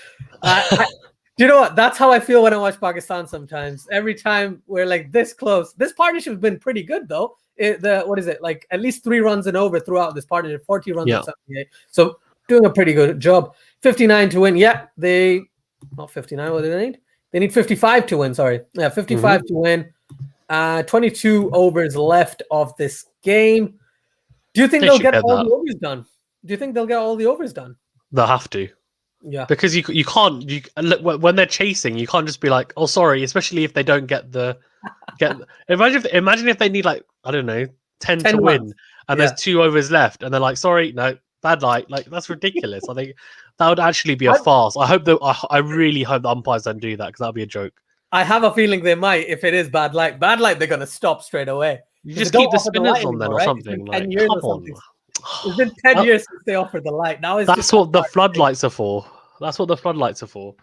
Do you know what? That's how I feel when I watch Pakistan sometimes. Every time we're like this close. This partnership has been pretty good, though. What is it? Like at least 3 runs and over throughout this partnership, 40 runs and 78. So doing a pretty good job. 59 to win. Yeah, not 59. What do they need? They need 55 to win. Sorry. Yeah, 55 to win. 22 overs left of this game. Do you think they'll get all the overs done? Do you think they'll get all the overs done? They'll have to. Yeah. Because you can't when they're chasing, you can't just be like, oh sorry, especially if they don't get imagine if they need like, I don't know, 10 to win and there's 2 overs left and they're like, sorry, no, bad light. Like that's ridiculous. I think that would actually be a farce. I really hope the umpires don't do that because that'd be a joke. I have a feeling they might. If it is bad light, they're gonna stop straight away. You just keep the spinners on then or something. Like, come on. It's been 10 years since they offered the light. Now that's what the floodlights are for. That's what the floodlights are for.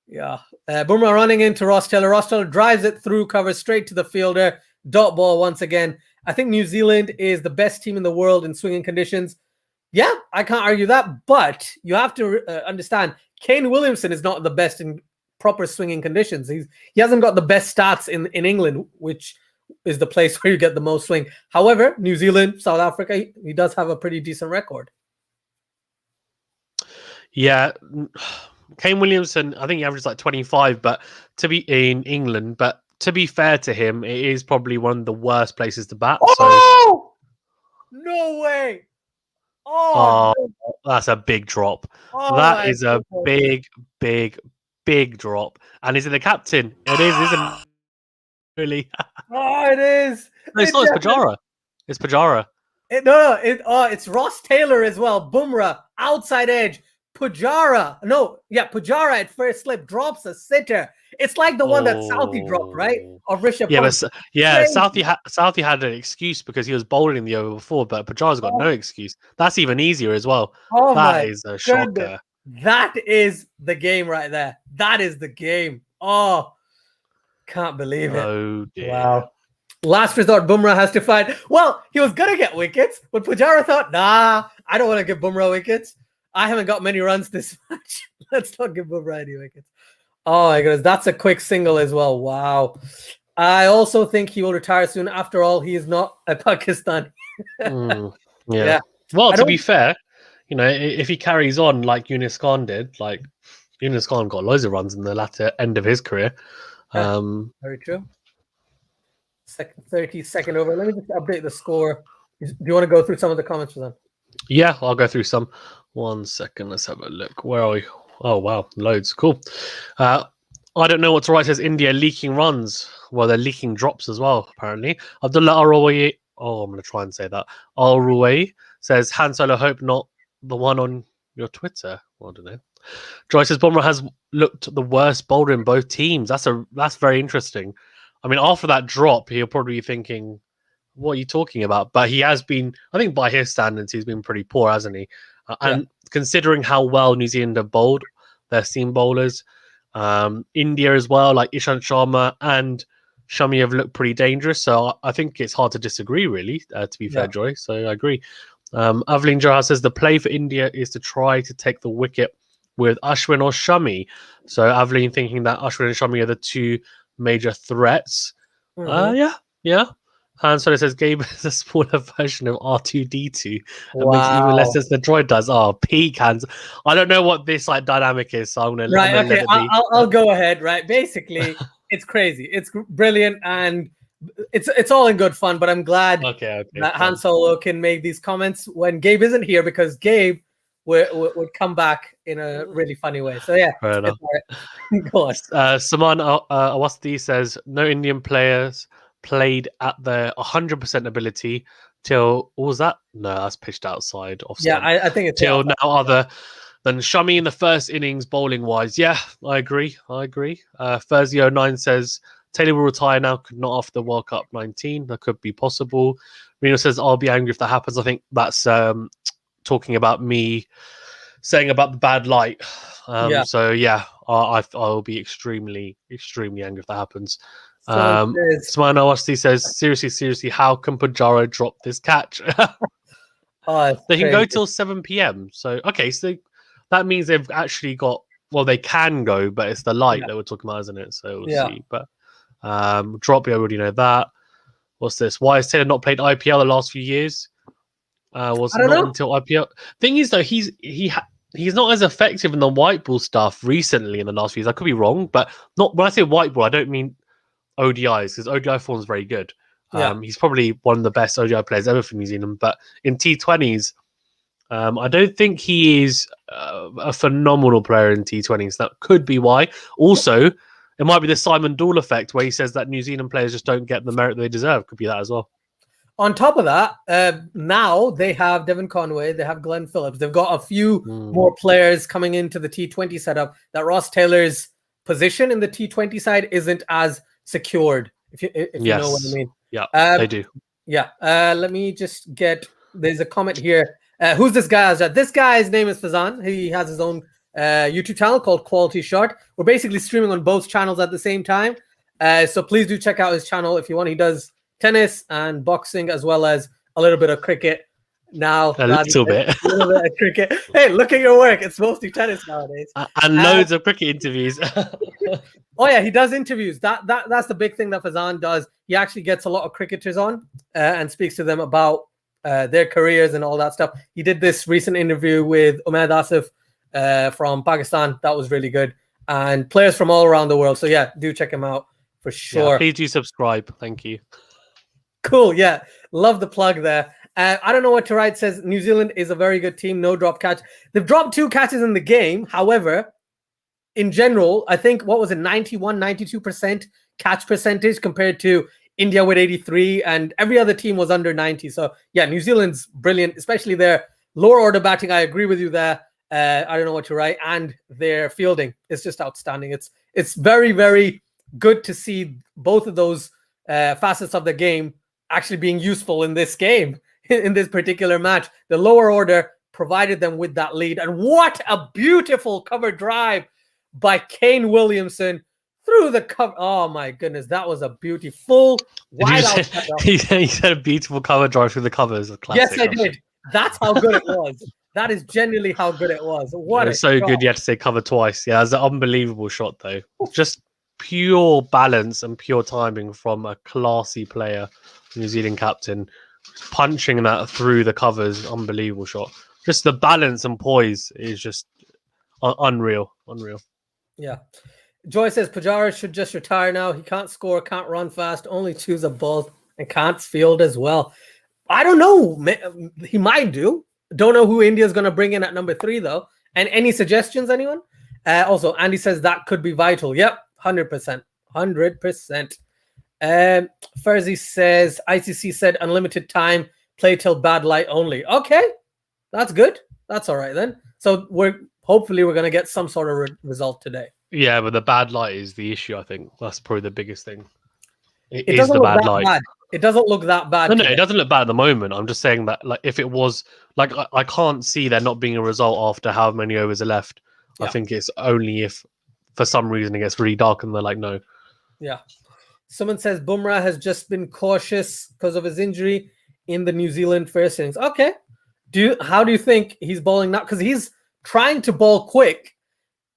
Yeah. Bumrah running into Ross Taylor. Ross Taylor drives it through, covers straight to the fielder. Dot ball once again. I think New Zealand is the best team in the world in swinging conditions. Yeah, I can't argue that. But you have to understand, Kane Williamson is not the best in proper swinging conditions. He hasn't got the best stats in England, which is the place where you get the most swing. However, New Zealand, South Africa, he does have a pretty decent record. Yeah, Kane Williamson, I think he averages like 25, but to be in England, but to be fair to him, it is probably one of the worst places to bat. Oh! No way! Oh, that's a big drop. That is a big drop. And is it the captain? It is, isn't it? Really? Oh, it is. No, it's not. It's Pujara. It's Pujara. It's Ross Taylor as well. Bumrah, outside edge. Pujara. Pujara at first slip drops a sitter. It's like the one that Southee dropped, right? Of Rishabh Pant. Southee had an excuse because he was bowling in the over before, but Pujara's got no excuse. That's even easier as well. That is a shocker. That is the game right there. That is the game. Oh, can't believe it. Oh, dear. Wow. Last resort, Bumrah has to find. Well, he was going to get wickets, but Pujara thought, nah, I don't want to give Bumrah wickets. I haven't got many runs this match. Let's not give Bumrah any wickets. Oh, my goodness. That's a quick single as well. Wow. I also think he will retire soon. After all, he is not a Pakistani. Yeah. Well, to be fair, if he carries on like Yunus Khan did, like Yunus Khan got loads of runs in the latter end of his career. Very true. 32nd over. Let me just update the score. Do you want to go through some of the comments for them? Yeah, I'll go through some. 1 second. Let's have a look. Where are we? Oh, wow. Loads. Cool. I don't know what to write. Says India leaking runs. Well, they're leaking drops as well, apparently. Abdullah Arway. Oh, I'm going to try and say that. Arway says, Han Solo, hope not the one on your Twitter. Well, I don't know. Joy says Bumrah has looked the worst bowler in both teams. That's very interesting. I mean, after that drop, he'll probably be thinking, what are you talking about? But he has been, I think by his standards, he's been pretty poor, hasn't he? And considering how well New Zealand have bowled, their seam bowlers, India as well, like Ishant Sharma and Shami have looked pretty dangerous. So I think it's hard to disagree, really, to be fair, Joy. So I agree. Aveline Johar says the play for India is to try to take the wicket with Ashwin or Shami. So Aveline thinking that Ashwin and Shami are the two major threats. Yeah. Han Solo says Gabe is a smaller version of R2D2 and makes even less sense than droid does. Oh, peak hands. I don't know what this dynamic is, so I'm gonna let it be. I'll go ahead. Right, basically, it's crazy. It's brilliant, and it's all in good fun. But I'm glad that Han Solo can make these comments when Gabe isn't here, because Gabe would come back in a really funny way. So yeah, fair enough. Go on. Saman Awasti says no Indian players played at their 100% ability till, what was that? No, that's pitched outside. Yeah, I think it's till now other than Shami in the first innings bowling wise. Yeah, I agree. Thursday09 says Taylor will retire now, could not after the World Cup 19. That could be possible. Reno says I'll be angry if that happens. I think that's talking about me saying about the bad light. So yeah, I'll be extremely angry if that happens. Smile Nawasti says, seriously, how can Pajaro drop this catch? They can go till 7 p.m. So, okay, so that means they've actually got, well, they can go, but it's the light that we're talking about, isn't it? So we'll see. But drop, we already know that. What's this? Why has Taylor not played IPL the last few years? Was I don't not know. until IPL. Thing is, though, he's not as effective in the white ball stuff recently in the last few years. I could be wrong, but not when I say white ball, I don't mean ODIs, because ODI form is very good. He's probably one of the best ODI players ever for New Zealand. But in T20s, I don't think he is a phenomenal player in T20s. That could be why. Also, it might be the Simon Dool effect, where he says that New Zealand players just don't get the merit they deserve. Could be that as well. On top of that, now they have Devon Conway, they have Glenn Phillips. They've got a few more players coming into the T20 setup. That Ross Taylor's position in the T20 side isn't as secured, if you know what I mean. Yeah, they do. Yeah. Let me just get, there's a comment here. Who's this guy? This guy's name is Fazan. He has his own YouTube channel called QualityShot. We're basically streaming on both channels at the same time. So please do check out his channel if you want. He does tennis and boxing, as well as a little bit of cricket. Now a little bit of cricket. Hey, look at your work. It's mostly tennis nowadays, and loads of cricket interviews. Oh yeah, he does interviews. That's the big thing that Fazan does. He actually gets a lot of cricketers on and speaks to them about their careers and all that stuff. He did this recent interview with Umaid Asif from Pakistan. That was really good, and players from all around the world. So yeah, do check him out for sure. Yeah, please do subscribe. Thank you. Cool. Yeah. Love the plug there. I don't know what to write. Says New Zealand is a very good team. No drop catch. They've dropped 2 catches in the game. However, in general, I think, what was it? 91, 92% catch percentage compared to India with 83, and every other team was under 90. So yeah, New Zealand's brilliant, especially their lower order batting. I agree with you there. I don't know what to write. And their fielding is just outstanding. It's very, very good to see both of those facets of the game actually being useful in this game, in this particular match. The lower order provided them with that lead. And what a beautiful cover drive by Kane Williamson through the cover. Oh my goodness, that was a beautiful wide out. He said a beautiful cover drive through the covers. Yes, I did. That's how good it was. That is genuinely how good it was. What it's so good you had to say cover twice. Yeah, it was an unbelievable shot though. Just pure balance and pure timing from a classy player, New Zealand captain, punching that through the covers. Unbelievable shot. Just the balance and poise is just unreal. Yeah. Joy says Pujara should just retire now. He can't score, can't run fast, only choose a ball, and can't field as well. I don't know. He might do. Don't know who India's going to bring in at number 3 though. And any suggestions, anyone? Also, Andy says that could be vital. Yep, 100%. 100%. Ferzi says ICC said unlimited time, play till bad light only. Okay, that's good. That's all right then. So hopefully we're going to get some sort of result today. Yeah, but the bad light is the issue. I think that's probably the biggest thing. It is the bad light. Bad. It doesn't look that bad. No, it doesn't look bad at the moment. I'm just saying that, like, if it was, like, I can't see there not being a result after how many overs are left. Yeah. I think it's only if, for some reason, it gets really dark and they're like, no. Yeah. Someone says Bumrah has just been cautious because of his injury in the New Zealand first innings. Okay. How do you think he's bowling now? Because he's trying to bowl quick.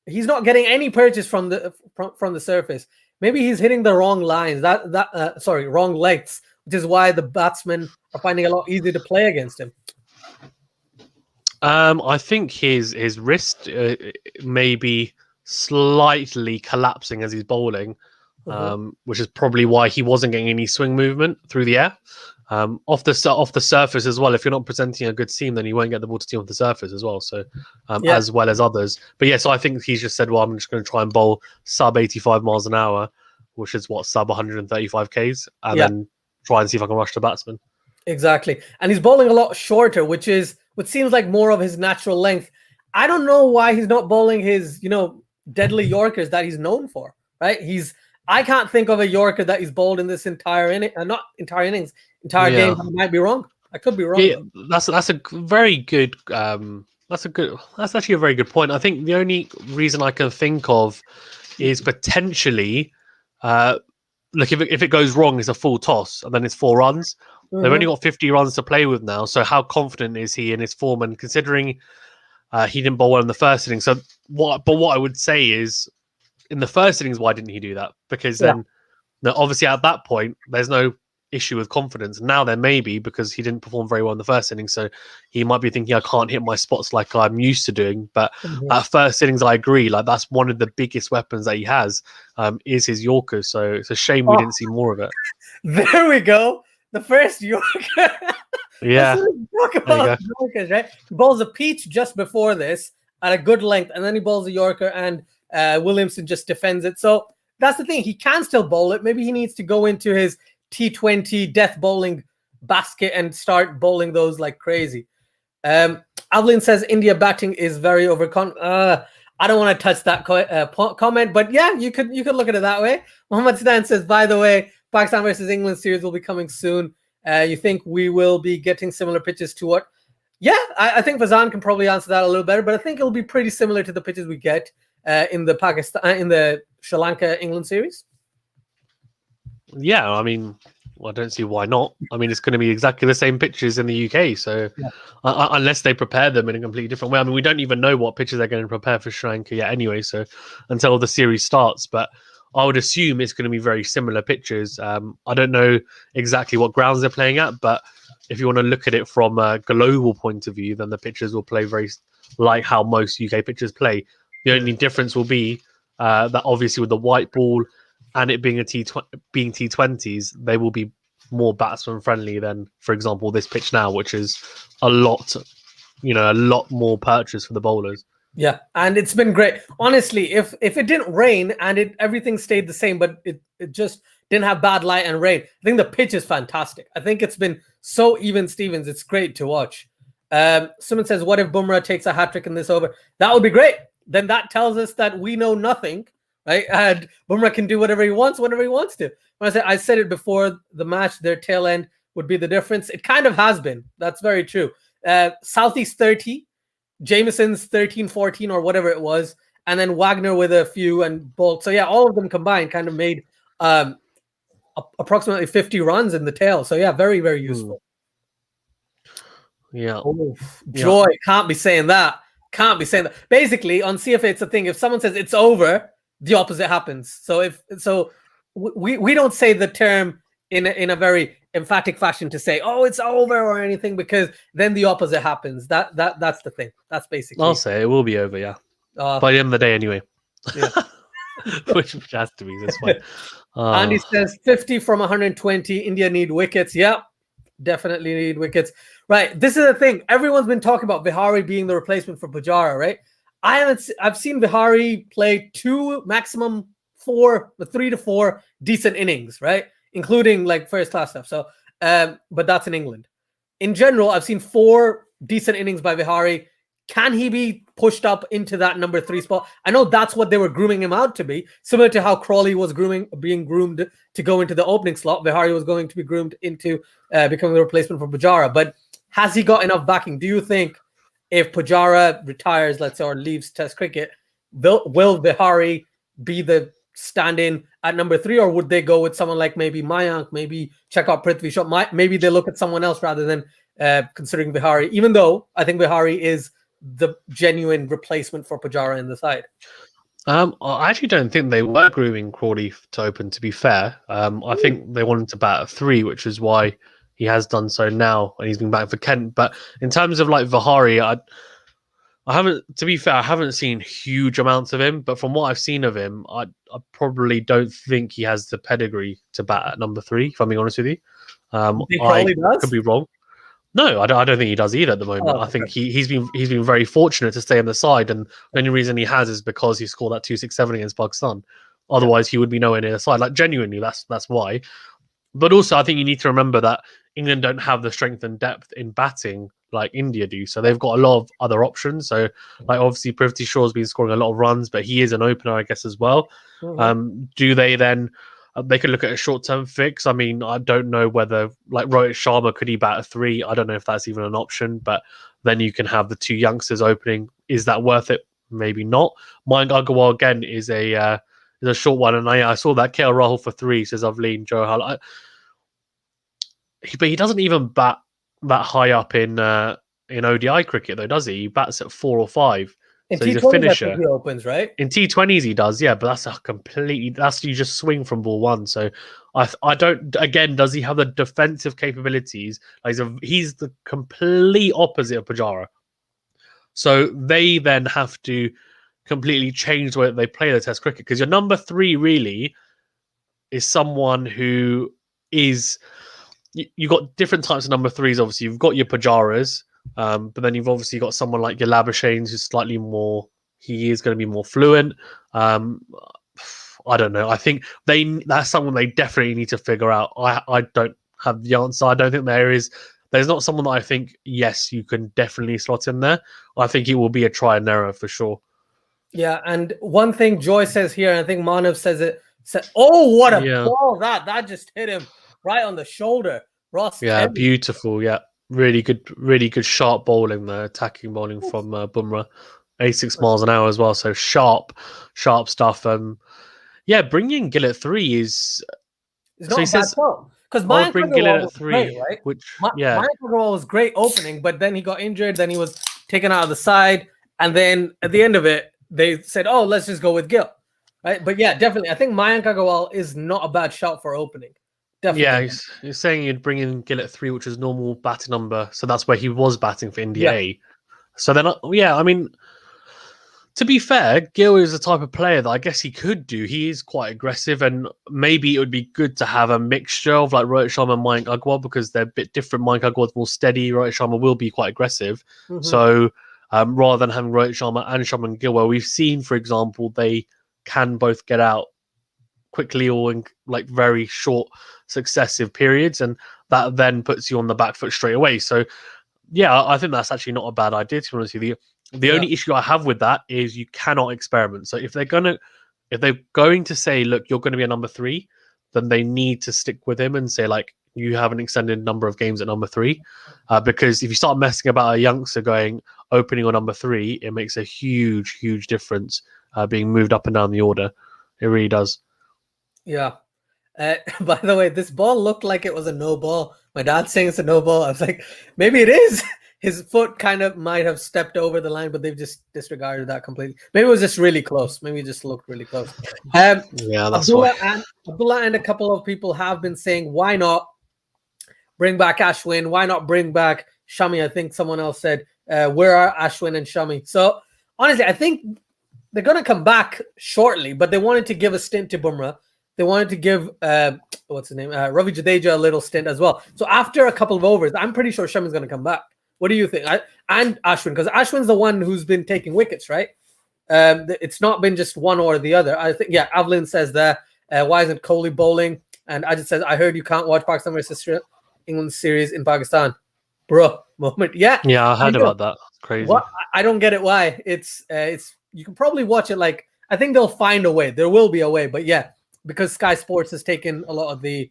He's not getting any purchase from the surface. Maybe he's hitting the wrong lines. Wrong lengths, which is why the batsmen are finding it a lot easier to play against him. I think his wrist may be slightly collapsing as he's bowling, which is probably why he wasn't getting any swing movement through the air. Off the surface as well. If you're not presenting a good seam, then you won't get the ball to team off the surface as well. So, as well as others. But yeah, so I think he's just said, well, I'm just going to try and bowl sub 85 miles an hour, which is sub 135 Ks, and then try and see if I can rush the batsman. Exactly. And he's bowling a lot shorter, which seems like more of his natural length. I don't know why he's not bowling his, deadly Yorkers that he's known for, right? I can't think of a Yorker that he's bowled in this entire inning, entire game. I might be wrong. I could be wrong. Yeah, that's a very good. That's actually a very good point. I think the only reason I can think of is potentially look, if it goes wrong, it's a full toss, and then it's 4 runs. They've only got 50 runs to play with now. So how confident is he in his form? And considering he didn't bowl well in the first innings, what I would say is, in the first innings, why didn't he do that? Because then, obviously, at that point, there's no issue with confidence. Now there may be, because he didn't perform very well in the first innings, so he might be thinking, I can't hit my spots like I'm used to doing. But at first innings, I agree, like that's one of the biggest weapons that he has, is his Yorkers. So it's a shame we didn't see more of it. There we go, the first Yorker. Yeah, talk about Yorkers, right? He bowls a peach just before this at a good length, and then he bowls a Yorker, and Williamson just defends it. So that's the thing, he can still bowl it. Maybe he needs to go into his T20 death bowling basket and start bowling those like crazy. Avlin says India batting is very I don't want to touch that comment, but yeah, you could look at it that way. Muhammad Sidan says, by the way, Pakistan versus England series will be coming soon. You think we will be getting similar pitches to what? Yeah, I think Fazan can probably answer that a little better, but I think it'll be pretty similar to the pitches we get in the Sri Lanka England series. Yeah, I mean, I don't see why not. I mean, it's going to be exactly the same pitches in the UK. So unless they prepare them in a completely different way, I mean, we don't even know what pitches they're going to prepare for Sri Lanka yet anyway. So until the series starts, but I would assume it's going to be very similar pitches. I don't know exactly what grounds they're playing at, but if you want to look at it from a global point of view, then the pitches will play very like how most UK pitches play. The only difference will be that obviously with the white ball and it being being T20s, they will be more batsman friendly than, for example, this pitch now, which is a lot more purchase for the bowlers. Yeah, and it's been great. Honestly, if it didn't rain and everything stayed the same, but it just didn't have bad light and rain, I think the pitch is fantastic. I think it's been so even Stevens. It's great to watch. Someone says, what if Bumrah takes a hat-trick in this over? That would be great. Then that tells us that we know nothing, right? And Bumrah can do whatever he wants whenever he wants to. When I said it before the match, their tail end would be the difference. It kind of has been. That's very true. Southeast 30, Jameson's 13-14 or whatever it was, and then Wagner with a few and Bolt. So yeah, all of them combined kind of made approximately 50 runs in the tail. So yeah, very, very useful. Yeah. Oh, joy. Can't be saying that. Can't be saying that. Basically, on CFA, it's a thing. If someone says it's over, the opposite happens. So we don't say the term in a very emphatic fashion to say, oh, it's over or anything, because then the opposite happens. That's the thing. That's basically. I'll say it will be over, yeah. By the end of the day, anyway. Yeah. which has to be this way. Andy says 50 from 120. India need wickets. Yep, definitely need wickets. Right. This is the thing. Everyone's been talking about Vihari being the replacement for Pujara, right? I've seen Vihari play 2, maximum 4, 3 to 4 decent innings, right? Including like first class stuff. So, but that's in England. In general, I've seen 4 decent innings by Vihari. Can he be pushed up into that number 3 spot? I know that's what they were grooming him out to be, similar to how Crawley was being groomed to go into the opening slot. Vihari was going to be groomed into becoming the replacement for Pujara. But has he got enough backing? Do you think if Pujara retires, let's say, or leaves Test cricket, will Vihari be the stand-in at number 3, or would they go with someone like maybe Mayank, maybe check out Prithvi Shaw? Maybe they look at someone else rather than considering Vihari, even though I think Vihari is the genuine replacement for Pujara in the side. I actually don't think they were grooming Crawley to open, to be fair. I think they wanted to bat at 3, which is why he has done so now, and he's been back for Kent. But in terms of like Vihari, I haven't, to be fair, I haven't seen huge amounts of him, but from what I've seen of him, I probably don't think he has the pedigree to bat at number 3, if I'm being honest with you. I could be wrong. No, I don't think he does either at the moment. I think he's been very fortunate to stay on the side, and the only reason he has is because he scored that 267 against Pakistan. Otherwise, he would be nowhere near the side. Like, genuinely, that's why. But also, I think you need to remember that England don't have the strength and depth in batting like India do. So they've got a lot of other options. So, like, obviously, Prithvi Shaw's been scoring a lot of runs, but he is an opener, I guess, as well. Mm-hmm. Do they then... they could look at a short-term fix. I mean, I don't know whether, like, Rohit Sharma, could he bat a 3? I don't know if that's even an option, but then you can have the 2 youngsters opening. Is that worth it? Maybe not. Mayank Agarwal, again, is is a short one. And I saw that KL Rahul for 3 says I've leaned Joe Hall. But he doesn't even bat that high up in ODI cricket, though, does he? He bats at 4 or 5. In So he's a T20s, I finisher. think he opens, right? In T20s he does, yeah, but that's you just swing from ball 1. So I don't, again, does he have the defensive capabilities? He's the complete opposite of Pujara. So they then have to completely change the way that they play the Test cricket, because your number 3 really is someone who is, you've got different types of number 3s. Obviously you've got your Pujaras, but then you've obviously got someone like your Labuschagne who's slightly more, he is going to be more fluent. I don't know. I think that's someone they definitely need to figure out. I don't have the answer. I don't think there's not someone that I think, yes, you can definitely slot in there. I think it will be a try and error for sure. Yeah, and one thing Joy says here, and I think Manav says it, oh, what a ball that just hit him right on the shoulder. Ross. Yeah, Kelly. Beautiful. Yeah, really good sharp bowling there, attacking bowling from Bumrah. 86 miles an hour as well, so sharp stuff. Yeah, bringing Gill at 3 is. It's not bad call. Because Mayank bring Gill at 3, great, right? Which Mayank Agarwal was great opening, but then he got injured. Then he was taken out of the side, and then at the end of it, they said, "Oh, let's just go with Gill." Right? But yeah, definitely, I think Mayank Agarwal is not a bad shout for opening. Definitely. Yeah, he's saying you'd bring in Gill at 3, which is normal batting number, so that's where he was batting for India A. So then, I mean, to be fair, Gill is the type of player that I guess he could do. He is quite aggressive, and maybe it would be good to have a mixture of like Rohit Sharma and Mayank Agarwal, because they're a bit different. Mayank Agarwal's more steady. Rohit Sharma will be quite aggressive. Mm-hmm. So rather than having Rohit Sharma and Shubman Gill, where we've seen, for example, they can both get out quickly or in like very short successive periods, and that then puts you on the back foot straight away. So yeah, I think that's actually not a bad idea, to be honest with you. The only issue I have with that is you cannot experiment. So if they're going to say, look, you're going to be a number 3, then they need to stick with him and say, like, you have an extended number of games at number 3. Because if you start messing about a youngster going opening on number 3, it makes a huge, huge difference being moved up and down the order. It really does. Yeah. By the way, this ball looked like it was a no ball. My dad's saying it's a no ball. I was like, maybe it is. His foot kind of might have stepped over the line, but they've just disregarded that completely. Maybe it was just really close. Maybe it just looked really close. Yeah, that's Abdullah and a couple of people have been saying, why not bring back Ashwin? Why not bring back Shami? I think someone else said, where are Ashwin and Shami? So honestly, I think they're going to come back shortly, but they wanted to give a stint to Bumrah. They wanted to give, what's his name? Ravi Jadeja a little stint as well. So after a couple of overs, I'm pretty sure Shami's going to come back. What do you think? And Ashwin, because Ashwin's the one who's been taking wickets, right? It's not been just one or the other. I think, Avlin says that. Why isn't Kohli bowling? And Ajit says, I heard you can't watch Pakistan versus England series in Pakistan. Bro, moment. Yeah, I heard about that. That's crazy. What? I don't get it. Why? It's you can probably watch it. Like, I think they'll find a way. There will be a way. But yeah, because Sky Sports has taken a lot of the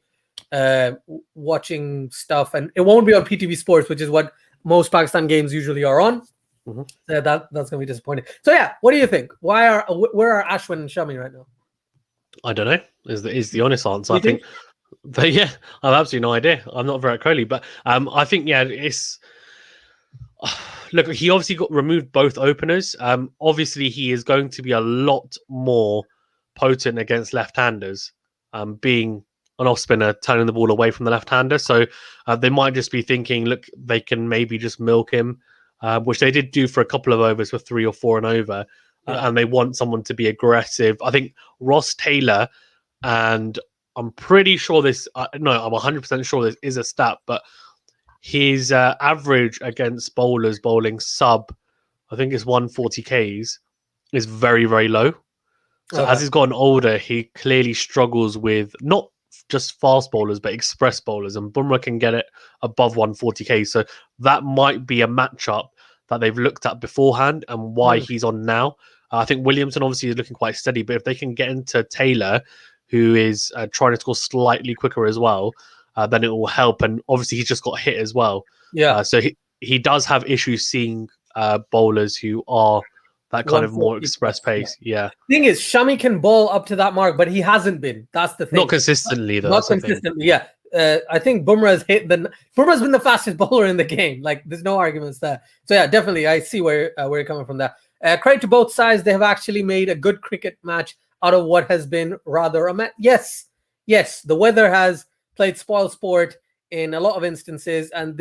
watching stuff, and it won't be on PTV Sports, which is what most Pakistan games usually are on. Mm-hmm. So that's gonna be disappointing. So yeah, what do you think? Where are Ashwin and Shami right now? I don't know. Is the honest answer? I think I have absolutely no idea. I'm not Virat Kohli, but I think it's. Look, he obviously got removed both openers. Obviously, he is going to be a lot more potent against left-handers, being an off spinner, turning the ball away from the left-hander. So they might just be thinking, look, they can maybe just milk him, which they did do for a couple of overs with 3 or 4 and over. And they want someone to be aggressive. I think Ross Taylor, and I'm pretty sure I'm 100% sure this is a stat, but his average against bowlers bowling sub, I think it's 140 Ks, is very, very low. So as he's gotten older, he clearly struggles with not just fast bowlers, but express bowlers, and Bumrah can get it above 140k. So that might be a matchup that they've looked at beforehand and why he's on now. I think Williamson obviously is looking quite steady, but if they can get into Taylor, who is trying to score slightly quicker as well, then it will help. And obviously he's just got hit as well. Yeah. So he does have issues seeing bowlers who are that kind of more 140 express plus, pace. Yeah. Thing is, Shami can bowl up to that mark, but he hasn't been. That's the thing. Not consistently, though. Not consistently, yeah. I think Bumrah's Bumrah's been the fastest bowler in the game. Like, there's no arguments there. So yeah, definitely, I see where you're coming from there. Credit to both sides; they have actually made a good cricket match out of what has been rather a match. Yes, the weather has played spoil sport in a lot of instances, and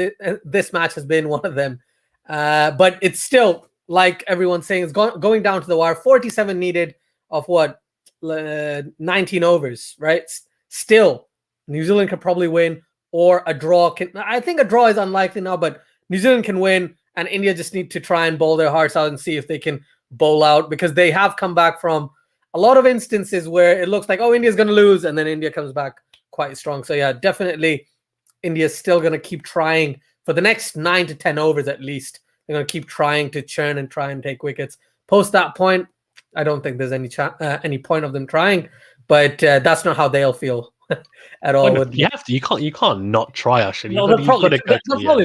this match has been one of them. But it's still, like everyone's saying, it's going down to the wire. 47 needed of what 19 overs, right? Still, New Zealand could probably win, or a draw can. I think a draw is unlikely now, but New Zealand can win, and India just need to try and bowl their hearts out and see if they can bowl out, because they have come back from a lot of instances where it looks like, oh, India's going to lose, and then India comes back quite strong. So yeah, definitely India's still going to keep trying for the next 9 to 10 overs at least. They're going to keep trying to churn and try and take wickets. Post that point, I don't think there's any point of them trying, but that's not how they'll feel at all. You have to. You can't not try, Ashton. They'll probably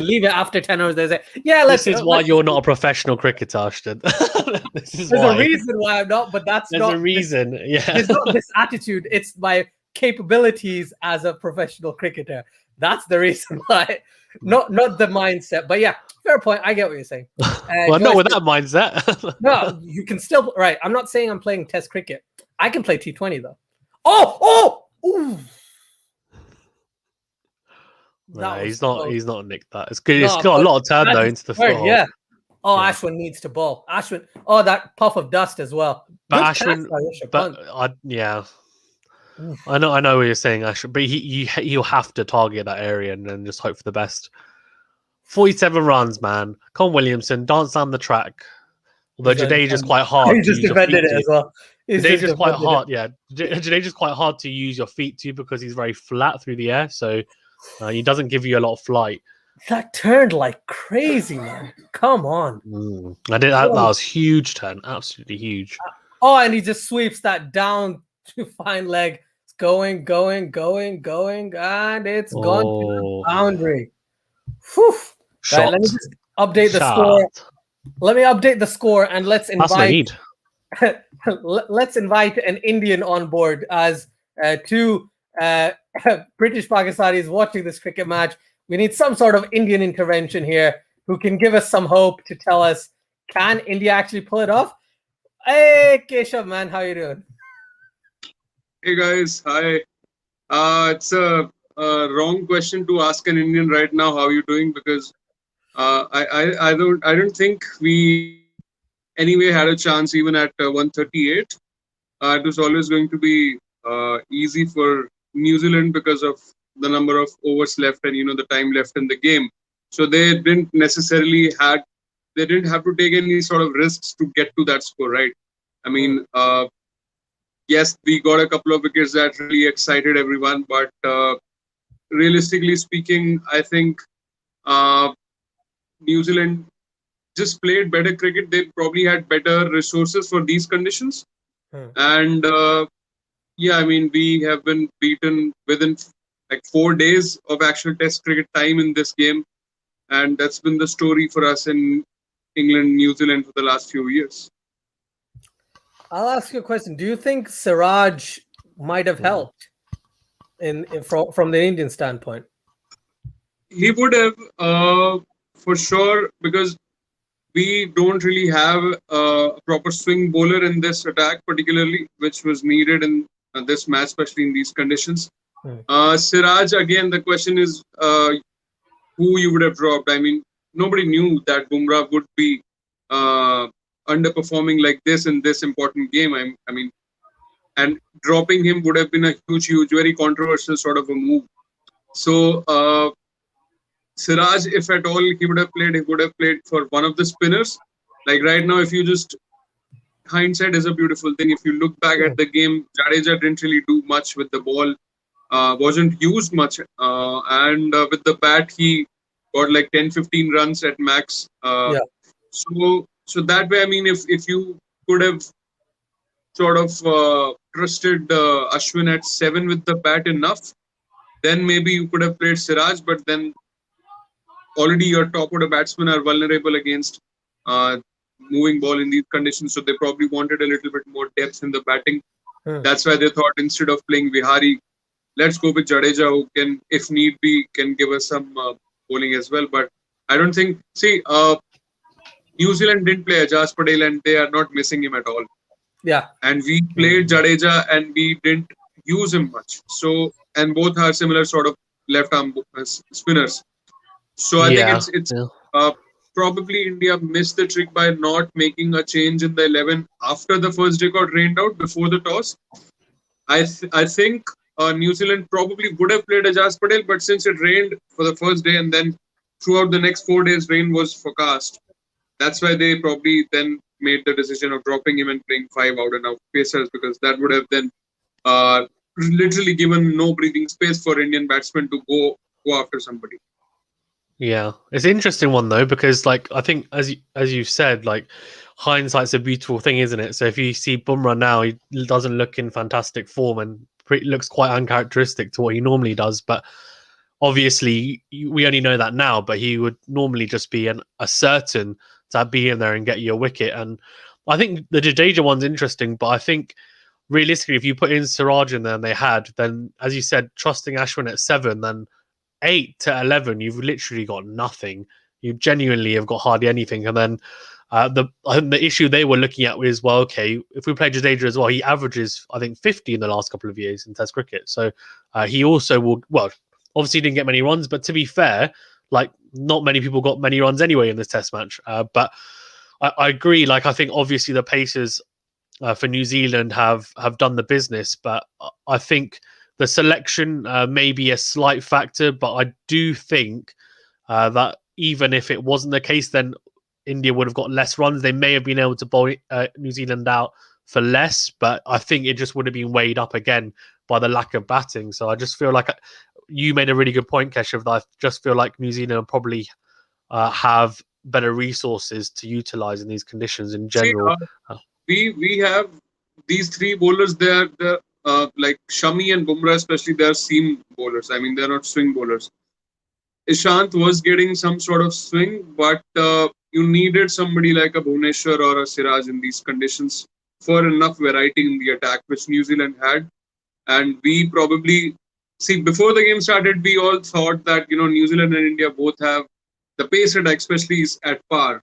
leave it after 10 overs. They say, yeah, this is why you're not a professional cricketer, Ashton. There's a reason why I'm not, but there's a reason. It's not this attitude. It's my capabilities as a professional cricketer. That's the reason why. Not the mindset. But yeah, fair point. I get what you're saying. Well, not with that mindset. No, you can still, right. I'm not saying I'm playing test cricket. I can play T20 though. Ooh. No, he's not nicked that. It's good. It's got a lot of turn though into the floor. Yeah. Oh, yeah. Ashwin needs to bowl. Ashwin. Oh, that puff of dust as well. But Ashwin. Yeah. I know what you're saying, Ashwin. But he'll have to target that area and then just hope for the best. 47 runs, man. Con Williamson, dance down the track. Although Jadeja's quite hard. He just defended it as well. Jadeja's quite hard. Yeah, Jadeja's quite hard to use your feet to because he's very flat through the air. So he doesn't give you a lot of flight. That turned like crazy, man. Come on. That was huge turn. Absolutely huge. Oh, and he just sweeps that down to fine leg. It's going, and it's gone to the boundary. Whew. Right, let me just update the score. Let me update the score, and let's invite an Indian on board as two British Pakistanis watching this cricket match. We need some sort of Indian intervention here who can give us some hope to tell us, can India actually pull it off? Hey, Keshav, man, how you doing? Hey, guys. Hi. It's a wrong question to ask an Indian right now. How are you doing? Because I don't think we anyway had a chance even at 138. It was always going to be easy for New Zealand because of the number of overs left and the time left in the game. So they didn't necessarily have to take any sort of risks to get to that score, right? I mean, yes, we got a couple of wickets that really excited everyone, but realistically speaking, I think New Zealand just played better cricket. They probably had better resources for these conditions. And yeah, I mean, we have been beaten within like 4 days of actual test cricket time in this game. And that's been the story for us in England, New Zealand for the last few years. I'll ask you a question. Do you think Siraj might have helped from the Indian standpoint? He would have, for sure, because we don't really have a proper swing bowler in this attack, particularly, which was needed in this match, especially in these conditions. Siraj, again, the question is who you would have dropped. I mean, nobody knew that Bumrah would be underperforming like this in this important game. I mean, and dropping him would have been a huge, very controversial sort of a move. So Siraj, if at all he would have played for one of the spinners. Like right now, if you just, hindsight is a beautiful thing. If you look back at the game, Jadeja didn't really do much with the ball, wasn't used much, and with the bat he got like 10-15 runs at max. So that way, I mean, if you could have sort of trusted Ashwin at 7 with the bat enough, then maybe you could have played Siraj, but then already your top order batsmen are vulnerable against moving ball in these conditions, so they probably wanted a little bit more depth in the batting. That's why they thought instead of playing Vihari, let's go with Jadeja, who can, if need be, can give us some bowling as well. But I don't think. See, New Zealand didn't play Ajaz Patel, and they are not missing him at all. Yeah. And we played Jadeja, and we didn't use him much. So, and both are similar sort of left-arm spinners. So I think it's probably India missed the trick by not making a change in the 11 after the first day got rained out before the toss. I think New Zealand probably would have played Ajaz Patel, but since it rained for the first day and then throughout the next 4 days rain was forecast, that's why they probably then made the decision of dropping him and playing 5 out and out pacers, because that would have then literally given no breathing space for Indian batsmen to go after somebody. Yeah, it's an interesting one though, because like I think as you said, like hindsight's a beautiful thing, isn't it? So if you see Bumrah now, he doesn't look in fantastic form and looks quite uncharacteristic to what he normally does. But obviously, we only know that now. But he would normally just be a certain to be in there and get you a wicket. And I think the Jadeja one's interesting, but I think realistically, if you put in Siraj in there and they had, then as you said, trusting Ashwin at 7, then 8 to 11, you've literally got nothing. You genuinely have got hardly anything. And then I think the issue they were looking at was, well, okay, if we play Jadeja as well, he averages, I think, 50 in the last couple of years in Test cricket. So he also will, well, obviously didn't get many runs, but to be fair, like not many people got many runs anyway in this Test match. But I agree. Like I think obviously the Pacers for New Zealand have done the business, but I think the selection may be a slight factor, but I do think that even if it wasn't the case, then India would have got less runs. They may have been able to bowl New Zealand out for less, but I think it just would have been weighed up again by the lack of batting. So I just feel like you made a really good point, Keshav, that I just feel like New Zealand probably have better resources to utilise in these conditions in general. See, we have these 3 bowlers. They're like Shami and Bumrah, especially, they're seam bowlers. I mean, they're not swing bowlers. Ishant was getting some sort of swing, but you needed somebody like a Bhuvneshwar or a Siraj in these conditions for enough variety in the attack, which New Zealand had. And we probably, see, before the game started, we all thought that, New Zealand and India both have the pace attack, especially, is at par.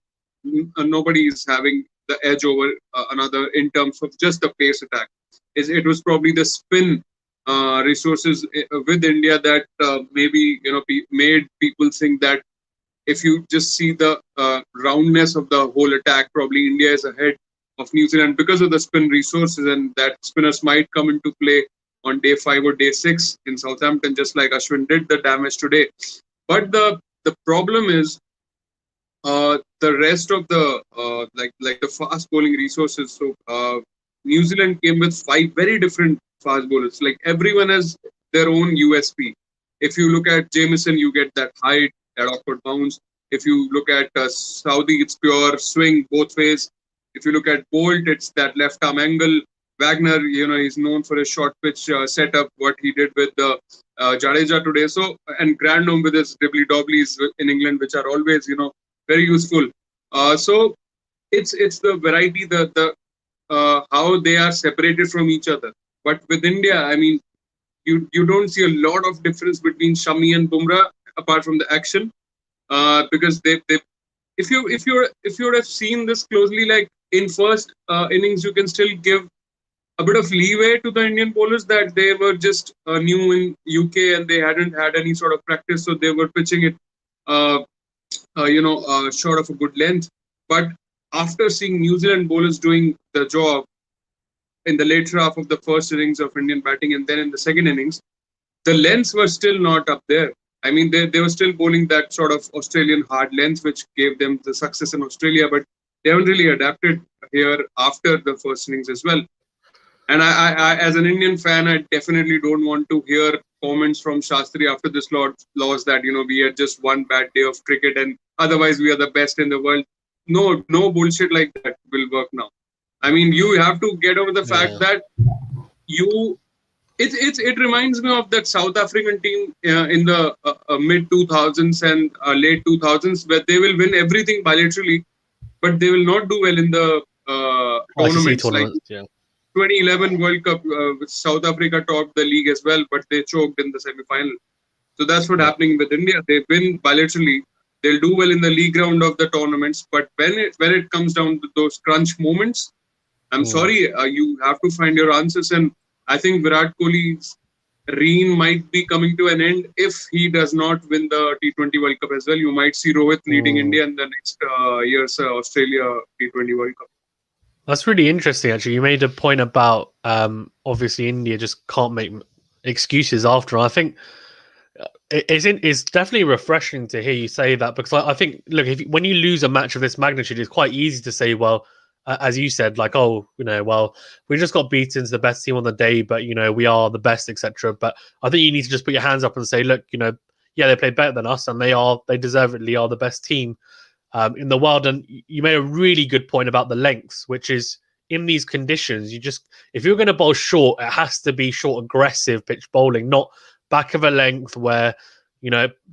Nobody is having the edge over another in terms of just the pace attack. It was probably the spin resources with India that maybe made people think that if you just see the roundness of the whole attack, probably India is ahead of New Zealand because of the spin resources, and that spinners might come into play on day 5 or day 6 in Southampton, just like Ashwin did the damage today. But the problem is the rest of the like the fast bowling resources. So New Zealand came with 5 very different fast bowlers. Like everyone has their own USP. If you look at Jamieson, you get that height, that awkward bounce. If you look at Saudi, it's pure swing both ways. If you look at Bolt, it's that left arm angle. Wagner, he's known for his short pitch setup, what he did with the Jadeja today. So, and Grandham with his dibbly-dobblies in England, which are always, very useful. So it's the variety, the how they are separated from each other. But with India, I mean, you don't see a lot of difference between Shami and Bumrah apart from the action, because they if you would have seen this closely, like in first innings, you can still give a bit of leeway to the Indian bowlers that they were just new in UK and they hadn't had any sort of practice, so they were pitching it short of a good length. But after seeing New Zealand bowlers doing the job in the later half of the first innings of Indian batting and then in the second innings, the lengths were still not up there. I mean, they were still bowling that sort of Australian hard length, which gave them the success in Australia, but they haven't really adapted here after the first innings as well. And I as an Indian fan, I definitely don't want to hear comments from Shastri after this loss that, we had just one bad day of cricket and otherwise we are the best in the world. No bullshit like that will work now. I mean, you have to get over the fact that it reminds me of that South African team in the mid 2000s and late 2000s, where they will win everything bilaterally but they will not do well in the ICC tournaments. Like tournaments, yeah. 2011 World Cup, South Africa topped the league as well, but they choked in the semi-final. So that's what's happening with India. They win bilaterally. They'll do well in the league round of the tournaments, but when it comes down to those crunch moments, I'm sorry, you have to find your answers. And I think Virat Kohli's reign might be coming to an end if he does not win the T20 World Cup as well. You might see Rohit leading India in the next year's Australia T20 World Cup. That's really interesting, actually. You made a point about obviously India just can't make excuses after. I think it's definitely refreshing to hear you say that, because I think, look, when you lose a match of this magnitude, it's quite easy to say, well, as you said, like, oh, well, we just got beaten to the best team on the day, but we are the best, etc. But I think you need to just put your hands up and say, look, yeah, they played better than us, and they deservedly are the best team in the world. And you made a really good point about the lengths, which is, in these conditions, if you're going to bowl short, it has to be short, aggressive pitch bowling, not back of a length where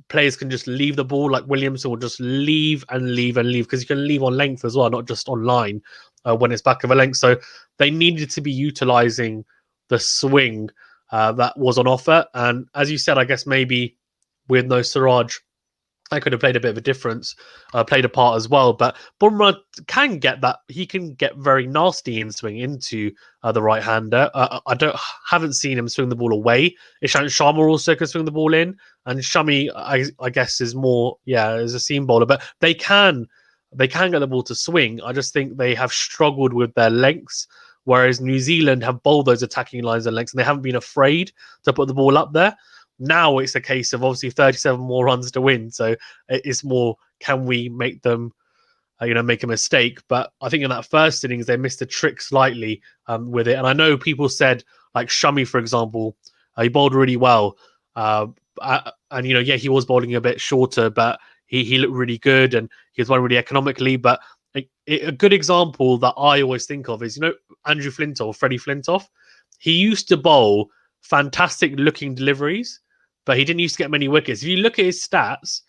players can just leave the ball, like Williamson will just leave and leave and leave, because you can leave on length as well, not just on line when it's back of a length. So they needed to be utilizing the swing that was on offer. And as you said, I guess maybe with no Siraj, that could have played a bit of a difference, played a part as well. But Bumrah can get that. He can get very nasty in swing into the right-hander. Haven't seen him swing the ball away. Ishant Sharma also can swing the ball in. And Shami, I guess, is more, as a seam bowler. But they can get the ball to swing. I just think they have struggled with their lengths, whereas New Zealand have bowled those attacking lines and lengths, and they haven't been afraid to put the ball up there. Now it's a case of obviously 37 more runs to win. So it's more, can we make them, make a mistake? But I think in that first innings, they missed a trick slightly with it. And I know people said, like Shami, for example, he bowled really well. And, he was bowling a bit shorter, but he looked really good and he was bowling really economically. But a good example that I always think of is, Andrew Flintoff, Freddie Flintoff. He used to bowl fantastic looking deliveries, but he didn't used to get many wickets. If you look at his stats,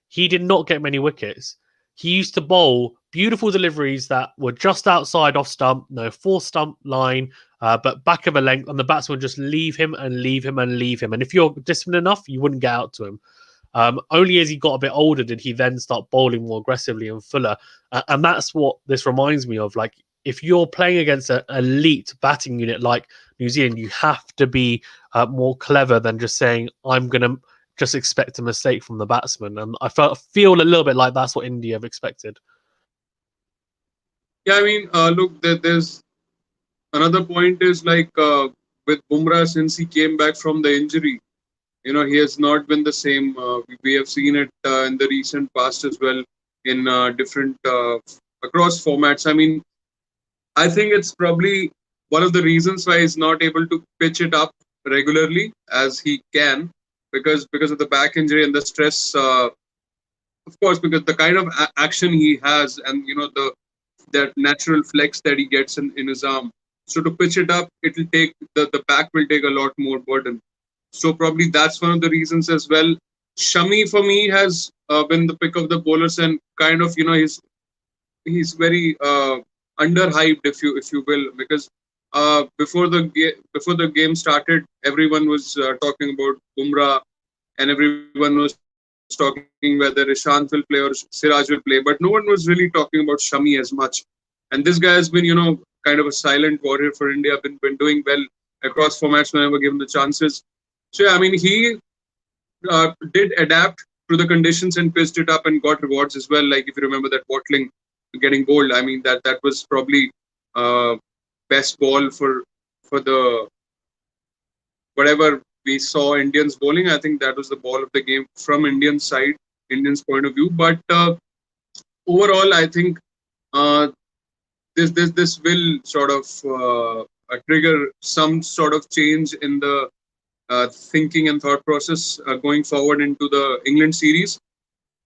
he did not get many wickets. He used to bowl beautiful deliveries that were just outside off stump, four stump line, but back of a length, and the batsman would just leave him and leave him and leave him. And if you're disciplined enough, you wouldn't get out to him. Only as he got a bit older did he then start bowling more aggressively and fuller. And that's what this reminds me of. Like, if you're playing against an elite batting unit like New Zealand, you have to be more clever than just saying, I'm going to just expect a mistake from the batsman. And I feel a little bit like that's what India have expected. Yeah, I mean, look, there's another point is like with Bumrah, since he came back from the injury, he has not been the same. We have seen it in the recent past as well in different across formats. I mean, I think it's probably one of the reasons why he's not able to pitch it up regularly as he can, because of the back injury and the stress. Of course, because the kind of action he has, and that natural flex that he gets in his arm. So to pitch it up, it'll take the back will take a lot more burden. So probably that's one of the reasons as well. Shami for me has been the pick of the bowlers, and kind of he's very underhyped, if you will, because before the game started, everyone was talking about Bumrah, and everyone was talking whether Ishant will play or Siraj will play, but no one was really talking about Shami as much. And this guy has been, kind of a silent warrior for India, been doing well across formats whenever given the chances. So yeah, I mean, he did adapt to the conditions and pitched it up and got rewards as well. Like if you remember that Watling getting bowled, I mean that was probably best ball for the whatever we saw Indians bowling. I think that was the ball of the game from Indian side, Indians point of view. But overall, I think this will sort of trigger some sort of change in the thinking and thought process going forward into the England series.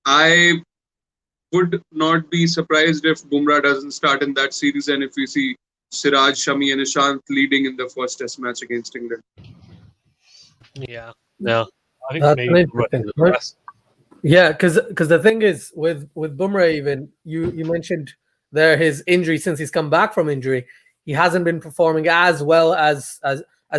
I would not be surprised if Bumrah doesn't start in that series, and if we see Siraj, Shami and Ishant leading in the first test match against England. Yeah. I think That's maybe yeah, because the thing is with Bumrah, even you mentioned his injury, since he's come back from injury, he hasn't been performing as well as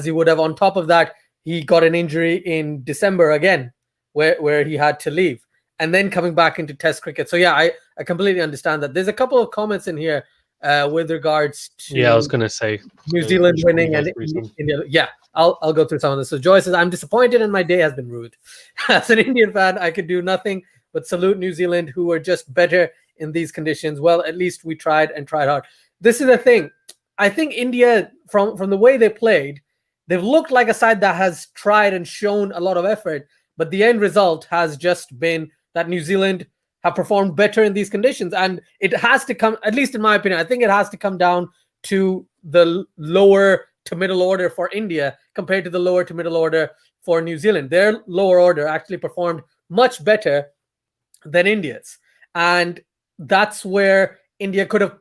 he would have. On top of that, he got an injury in December again, where he had to leave, and then coming back into Test cricket. So yeah, I completely understand that. There's a couple of comments in here with regards to Yeah, I was going to say New Zealand winning and India. Yeah, I'll go through some of this. So Joy says, I'm disappointed and my day has been ruined. As an Indian fan, I could do nothing but salute New Zealand, who were just better in these conditions. Well, at least we tried hard. This is the thing. I think India, from the way they played, they've looked like a side that has tried and shown a lot of effort, but the end result has just been that New Zealand have performed better in these conditions. And it has to come, at least in my opinion, I think it has to come down to the lower to middle order for India compared to the lower to middle order for New Zealand. Their lower order actually performed much better than India's. And that's where India could have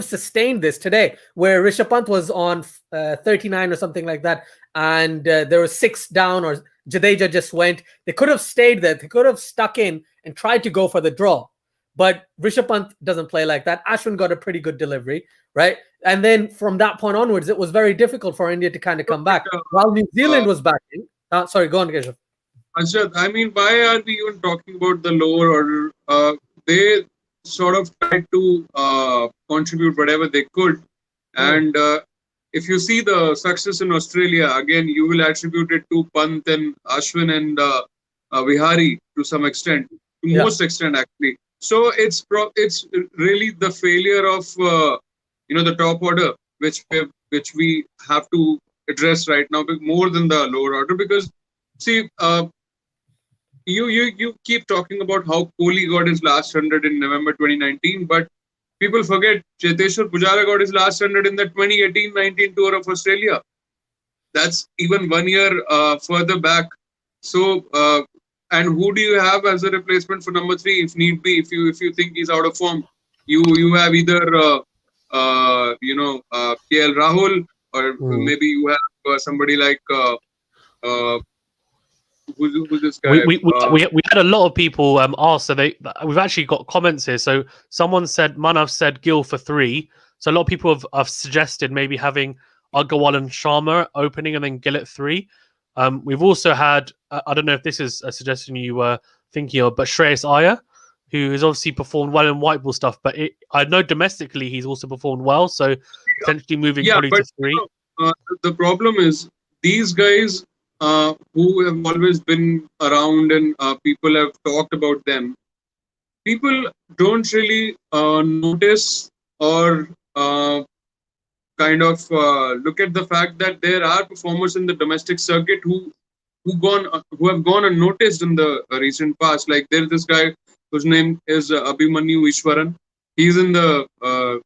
sustained this today, where Rishabh Pant was on 39 or something like that, and there was 6 down, or Jadeja just went. They could have stayed there. They could have stuck in and tried to go for the draw. But Rishabh Pant doesn't play like that. Ashwin got a pretty good delivery, right? And then from that point onwards, it was very difficult for India to kind of come back. While New Zealand was backing. Sorry, go on, Keshav. Ashad, I mean, why are we even talking about the lower order? They sort of tried to contribute whatever they could. And if you see the success in Australia, again, you will attribute it to Pant and Ashwin and Vihari to some extent, to most extent actually. So it's really the failure of the top order, which we have to address right now, more than the lower order. Because see, you keep talking about how Kohli got his last 100 in November 2019, but people forget Cheteshwar Pujara got his last 100 in the 2018-19 tour of Australia. That's even 1 year further back. So, and who do you have as a replacement for number 3 if need be? If you think he's out of form, you have either KL Rahul, or maybe you have somebody like who's this guy? We had a lot of people ask. So we've actually got comments here. So someone said, Manav said Gill for 3. So a lot of people have suggested maybe having Agarwal and Sharma opening and then Gill at 3. We've also had, I don't know if this is a suggestion you were thinking of, but Shreyas Iyer, who has obviously performed well in white ball stuff, but I know domestically he's also performed well. So potentially moving probably to 3. The problem is these guys who have always been around and people have talked about them, people don't really notice or kind of look at the fact that there are performers in the domestic circuit who have gone unnoticed in the recent past. Like there's this guy whose name is Abhimanyu Ishwaran. He's in the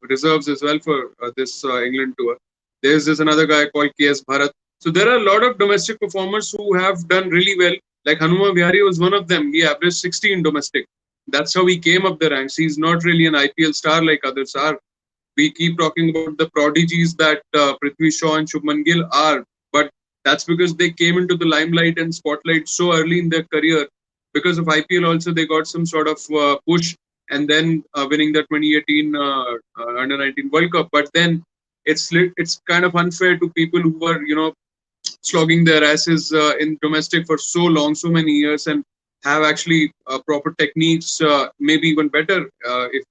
reserves as well for this England tour. There's this another guy called KS Bharat. So there are a lot of domestic performers who have done really well. Like Hanuma Vihari was one of them. He averaged 60 in domestic. That's how he came up the ranks. He's not really an IPL star like others are. We keep talking about the prodigies that Prithvi Shaw and Shubman Gill are, but that's because they came into the limelight and spotlight so early in their career. Because of IPL also, they got some sort of push, and then winning the 2018 Under-19 World Cup. But then it's kind of unfair to people who are, slogging their asses in domestic for so long, so many years, and have actually proper techniques, maybe even better, if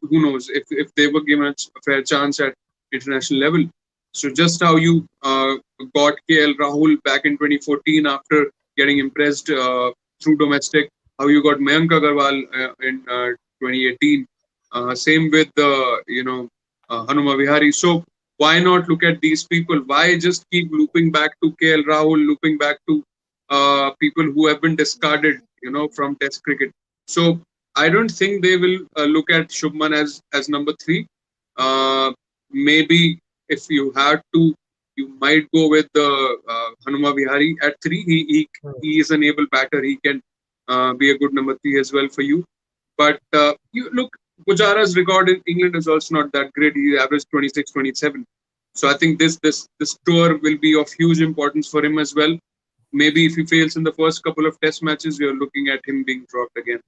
who knows, if they were given a fair chance at international level. So just how you got KL Rahul back in 2014 after getting impressed through domestic, how you got Mayank Agarwal in 2018, same with Hanuma Vihari. So why not look at these people? Why just keep looping back to KL Rahul, looping back to people who have been discarded, from Test cricket? So I don't think they will look at Shubman as number 3. Maybe if you had to, you might go with Hanuma Vihari at 3. He is an able batter. He can be a good number 3 as well for you. But you look, Pujara's record in England is also not that great. He averaged 26, 27. So I think this tour will be of huge importance for him as well. Maybe if he fails in the first couple of Test matches, you're looking at him being dropped again.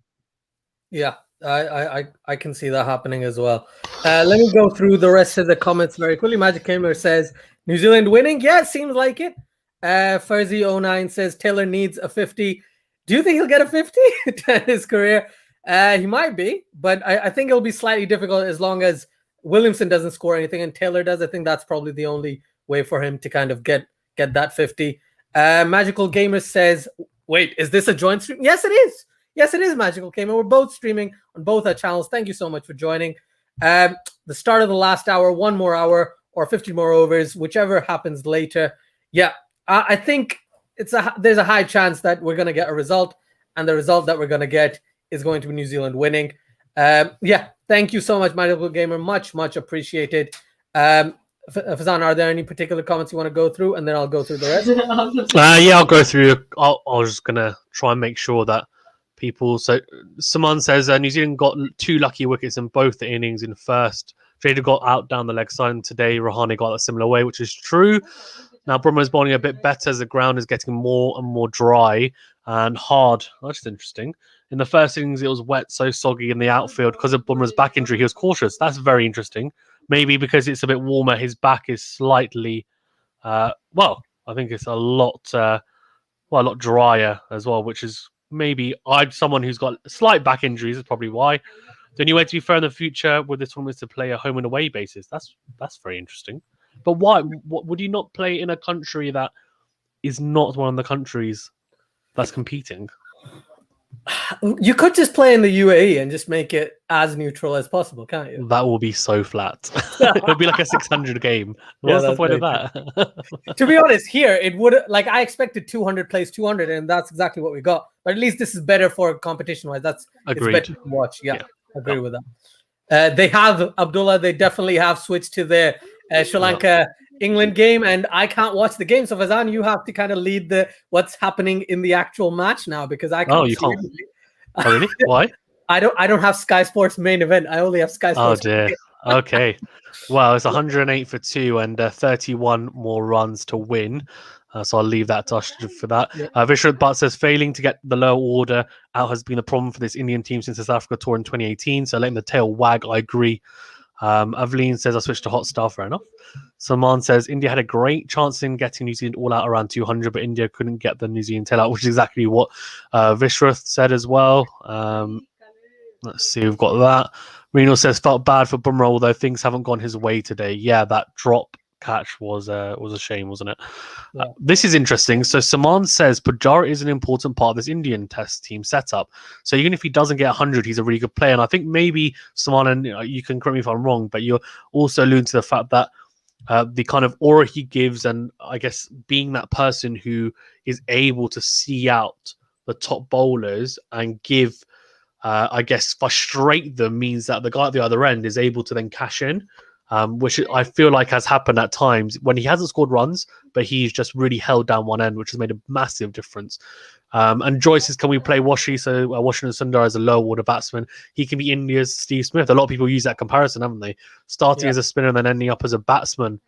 Yeah, I can see that happening as well. Let me go through the rest of the comments very quickly. Magic Gamer says New Zealand winning. Yeah, it seems like it. Fuzzy09 says Taylor needs a 50. Do you think he'll get a 50 to his career? He might be, but I think it'll be slightly difficult as long as Williamson doesn't score anything and Taylor does. I think that's probably the only way for him to kind of get that 50. Magical Gamer says, wait, is this a joint stream? Yes, it is. Yes, it is, Magical Gamer. We're both streaming on both our channels. Thank you so much for joining. The start of the last hour, 1 more hour, or 50 more overs, whichever happens later. Yeah, I think there's a high chance that we're going to get a result, and the result that we're going to get is going to be New Zealand winning. Yeah, thank you so much, Magical Gamer. Much, much appreciated. Fazan, are there any particular comments you want to go through, and then I'll go through the rest? Yeah, I'll go through. I was just gonna try and make sure that people. So Saman says New Zealand got 2 lucky wickets in both the innings. In first, Jada got out down the leg side, and today Rahane got a similar way, which is true. Now Brummer is bowling a bit better as the ground is getting more and more dry and hard. That's interesting. In the first innings, it was wet, so soggy in the outfield because of Bumrah's back injury. He was cautious. That's very interesting. Maybe because it's a bit warmer, his back is slightly, I think it's a lot drier as well, which is maybe someone who's got slight back injuries is probably why. The only way to be fair in the future with this tournament is to play a home and away basis. That's very interesting. But why? What, would you not play in a country that is not one of the countries that's competing? You could just play in the UAE and just make it as neutral as possible, can't you? That will be so flat. It'll be like a 600 game. What's the point of that? To be honest, here it would I expected 200 plays 200, and that's exactly what we got. But at least this is better for competition wise. It's better to watch. Yeah. Agree with that. They have Abdullah. They definitely have switched to their Sri Lanka England game, and I can't watch the game. So Fazan, you have to kind of lead what's happening in the actual match now because I can't. Oh, you can't. Oh, really? Why? I don't have Sky Sports main event. I only have Sky Sports. Oh dear. Okay. Well, it's 108 for 2 and 31 more runs to win. So I'll leave that to Ashton for that. Yeah. Vishrat Bhatt says failing to get the lower order out has been a problem for this Indian team since the South Africa tour in 2018. So letting the tail wag, I agree. Aveline says I switched to hot star. Fair enough. Saman says India had a great chance in getting New Zealand all out around 200, but India couldn't get the New Zealand tail out, which is exactly what Vishrath said as well. Let's see, we've got that. Reno says felt bad for Bumrah, although things haven't gone his way today. Yeah, that drop catch was a shame, wasn't it? Yeah. This is interesting. So Saman says Pujara is an important part of this Indian test team setup. So even if he doesn't get 100, he's a really good player. And I think maybe Saman, and you can correct me if I'm wrong, but you're also alluding to the fact that the kind of aura he gives, and I guess being that person who is able to see out the top bowlers and give, frustrate them, means that the guy at the other end is able to then cash in. Which I feel like has happened at times when he hasn't scored runs, but he's just really held down one end, which has made a massive difference. And Joyce says, can we play Washi? So Washington Sundar as a low order batsman. He can be India's Steve Smith. A lot of people use that comparison, haven't they? Starting as a spinner and then ending up as a batsman.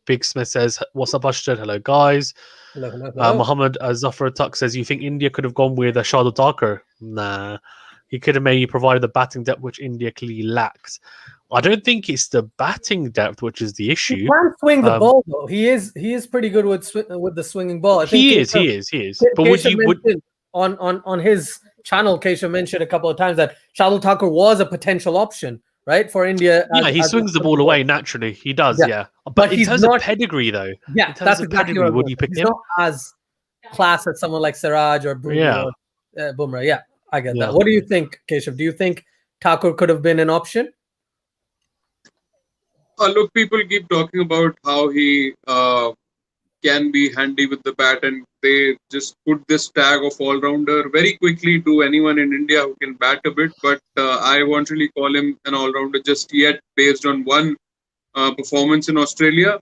Big Smith says, what's up, Ashton? Hello, guys. Hello. Muhammad Zafar Tuck says, you think India could have gone with Shardul Thakur? Nah. He could have maybe provided the batting depth which India clearly lacks. I don't think it's the batting depth which is the issue. He can swing the ball though. He is pretty good with the swinging ball. I think he is. But would on his channel, Keshav mentioned a couple of times that Shardul Thakur was a potential option, right, for India. He swings the ball away naturally. He does, yeah. But in terms of pedigree, though, that's exactly what would you pick him? Not as class as someone like Siraj or Bumrah. Yeah, I get that. What do you think, Keshav? Do you think Thakur could have been an option? Look, people keep talking about how he can be handy with the bat, and they just put this tag of all-rounder very quickly to anyone in India who can bat a bit. But I won't really call him an all-rounder just yet, based on one performance in Australia.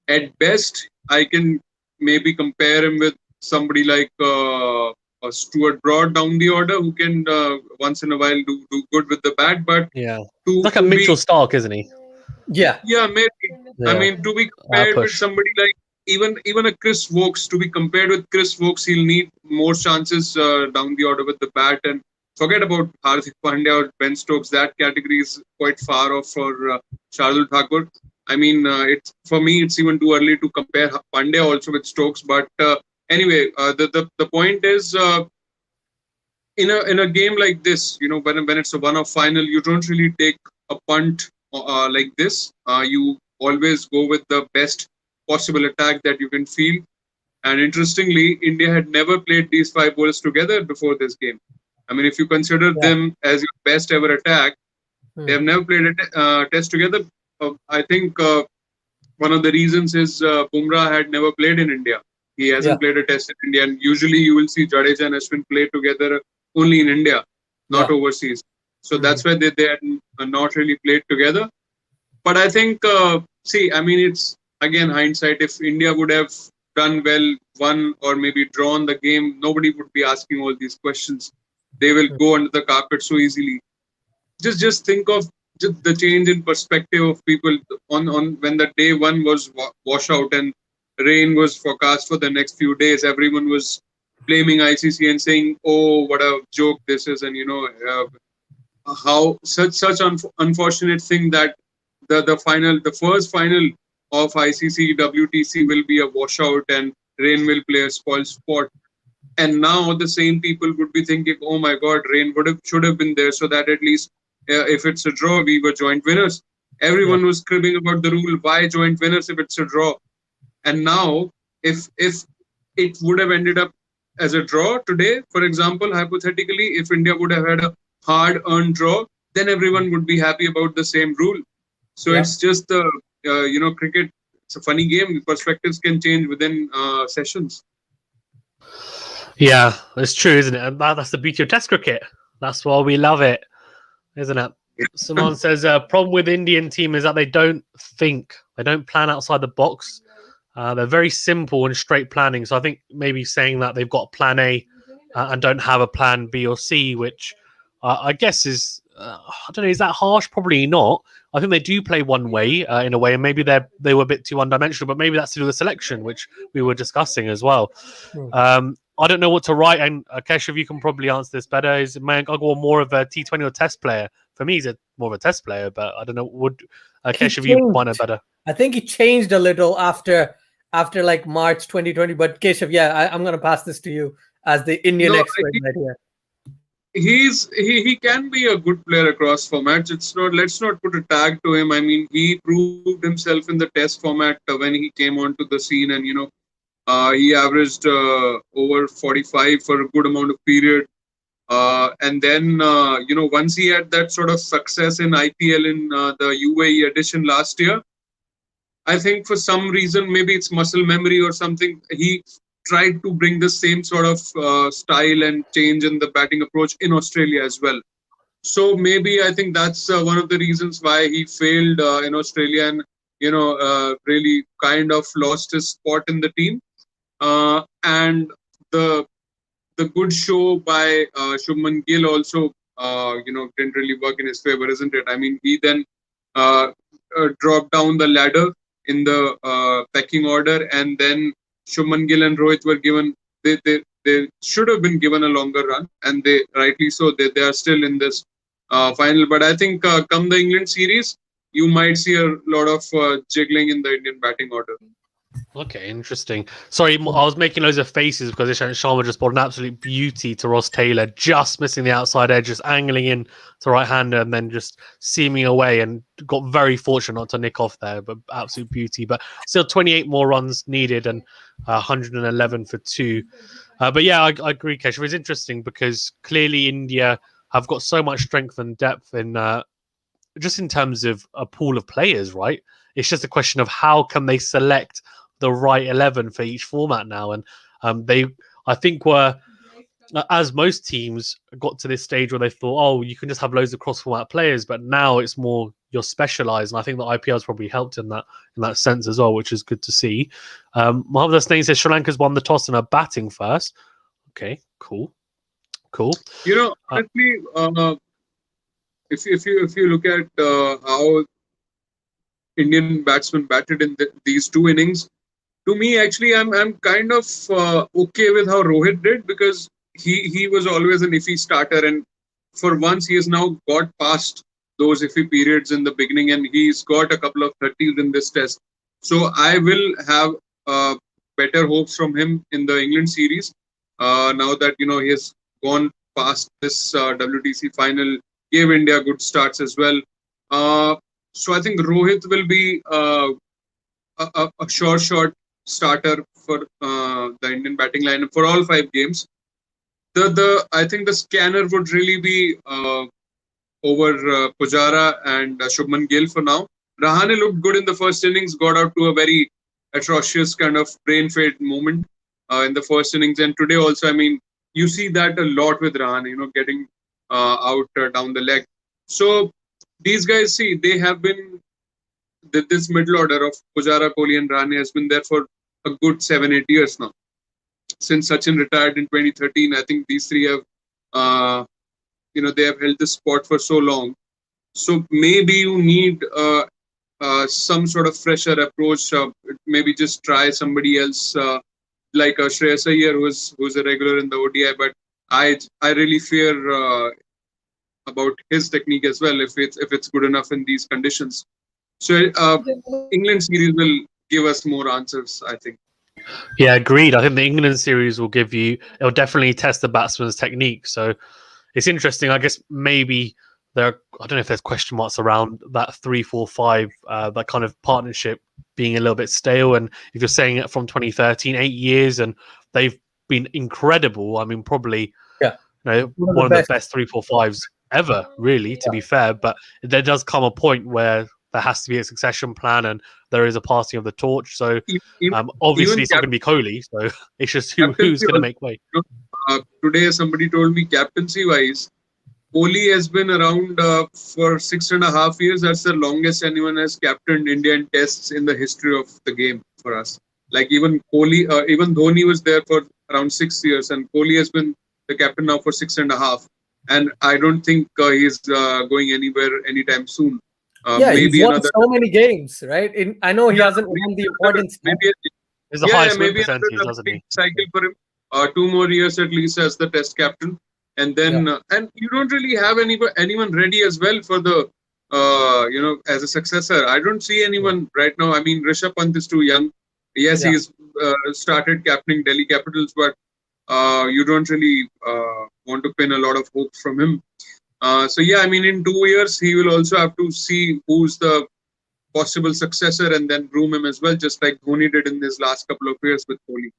At best, I can maybe compare him with somebody like Stuart Broad down the order, who can once in a while do good with the bat. But like a Mitchell Stark, isn't he? Yeah, maybe. Yeah. I mean, to be compared with somebody like even a Chris Vokes, to be compared with Chris Vokes, he'll need more chances down the order with the bat. And forget about Hardik Pandya or Ben Stokes. That category is quite far off for Shardul Thakur. I mean, it's for me, it's even too early to compare Pandya also with Stokes. But anyway, the point is, in a game like this, when it's a one-off final, you don't really take a punt like this. You always go with the best possible attack that you can feel. And interestingly, India had never played these 5 bowlers together before this game. I mean, if you consider them as your best ever attack, they have never played a test together. I think one of the reasons is Bumrah had never played in India. He hasn't played a test in India. And usually you will see Jadeja and Ashwin play together only in India, not overseas. So that's why they had not really played together. But I think, I mean, it's again hindsight. If India would have done well, won, or maybe drawn the game, nobody would be asking all these questions. They will go under the carpet so easily. Just think of just the change in perspective of people on when the day one was washout and rain was forecast for the next few days. Everyone was blaming ICC and saying, "Oh, what a joke this is," and how such unfortunate thing that the first final of ICC WTC will be a washout and rain will play a spoil sport. And now the same people would be thinking, "Oh my God, rain should have been there so that at least if it's a draw, we were joint winners." Everyone was cribbing about the rule. Why joint winners if it's a draw? And now, if it would have ended up as a draw today, for example, hypothetically, if India would have had a hard-earned draw, then everyone would be happy about the same rule. So it's just the cricket. It's a funny game. Perspectives can change within sessions. Yeah, it's true, isn't it? And that's the beauty of Test cricket. That's why we love it, isn't it? Simon says, problem with the Indian team is that they don't think. They don't plan outside the box. They're very simple and straight planning. So I think maybe saying that they've got plan A and don't have a plan B or C, which I guess is, I don't know, is that harsh? Probably not. I think they do play one way in a way, and maybe they were a bit too one-dimensional, but maybe that's to do with selection, which we were discussing as well. I don't know what to write, and Keshav, you can probably answer this better. Is Mayank Agarwal more of a T20 or Test player? For me, he's more of a Test player, but I don't know. Would Keshav, you might know better? I think he changed a little after like March 2020. But Keshav, I'm going to pass this to you as the Indian expert right here. He can be a good player across formats. Let's not put a tag to him. I mean, he proved himself in the Test format when he came onto the scene, and he averaged over 45 for a good amount of period. And then, once he had that sort of success in IPL in the UAE edition last year, I think for some reason, maybe it's muscle memory or something, he tried to bring the same sort of style and change in the batting approach in Australia as well. So maybe I think that's one of the reasons why he failed in Australia and, really kind of lost his spot in the team. And the good show by Shubman Gill also, didn't really work in his favor, isn't it? I mean, he then dropped down the ladder in the pecking order, and then Shubman Gill and Rohit were given, they should have been given a longer run, and they rightly so, they are still in this final. But I think come the England series, you might see a lot of jiggling in the Indian batting order. Okay, interesting. Sorry, I was making loads of faces because Ishant Sharma just brought an absolute beauty to Ross Taylor, just missing the outside edge, just angling in to right-hander and then just seaming away, and got very fortunate not to nick off there, but absolute beauty. But still 28 more runs needed and 111 for 2. But yeah, I agree, Keshav. It's interesting because clearly India have got so much strength and depth in just in terms of a pool of players, right? It's just a question of how can they select the right 11 for each format now. And I think were, as most teams got to this stage where they thought, oh, you can just have loads of cross-format players, but now it's more you're specialised. And I think the IPL has probably helped in that sense as well, which is good to see. Mohammed Hasnain says Sri Lanka's won the toss and are batting first. Okay, cool. Honestly, if you look at how Indian batsmen batted in these 2 innings, to me, actually, I'm kind of okay with how Rohit did, because he was always an iffy starter, and for once he has now got past those iffy periods in the beginning, and he's got a couple of 30s in this test. So I will have better hopes from him in the England series. Now that he has gone past this WTC final, gave India good starts as well. So I think Rohit will be a sure shot starter for the Indian batting lineup for all 5 games. I think the scanner would really be over Pujara and Shubman Gill for now. Rahane looked good in the first innings, got out to a very atrocious kind of brain fade moment in the first innings, and today also, I mean, you see that a lot with Rahane, getting out down the leg. So these guys, see, they have been, this middle order of Pujara, Kohli and Rahane has been there for a good 7-8 years now. Since Sachin retired in 2013, I think these three have, they have held this spot for so long. So maybe you need some sort of fresher approach. Maybe just try somebody else, like Shreyas Iyer, who's a regular in the ODI. But I really fear about his technique as well, if it's good enough in these conditions. So England series will give us more answers, I think. Yeah, agreed. I think the England series it'll definitely test the batsman's technique. So it's interesting. I guess maybe I don't know if there's question marks around that 3-4-5, that kind of partnership being a little bit stale. And if you're saying it from 2013, 8 years, and they've been incredible. I mean, probably one of the best 3-4-5s ever, really, to be fair. But there does come a point where there has to be a succession plan, and there is a passing of the torch. So obviously it's not going to be Kohli. So it's just who's going to make way. Today, somebody told me captaincy-wise, Kohli has been around for 6.5 years. That's the longest anyone has captained India in tests in the history of the game for us. Like even Kohli, even Dhoni was there for around 6 years, and Kohli has been the captain now for 6.5. And I don't think he's going anywhere anytime soon. Maybe he's won so many games, right? I know he hasn't won the importance. There's the highest win percentage, doesn't he? Cycle for him. 2 more years at least as the test captain. And then, and you don't really have anyone ready as well for the, as a successor. I don't see anyone right now. I mean, Rishabh Pant is too young. Yes, he's started captaining Delhi Capitals, but you don't really want to pin a lot of hopes from him. So yeah, I mean, in 2 years, he will also have to see who's the possible successor and then groom him as well, just like Dhoni did in his last couple of years with Kohli.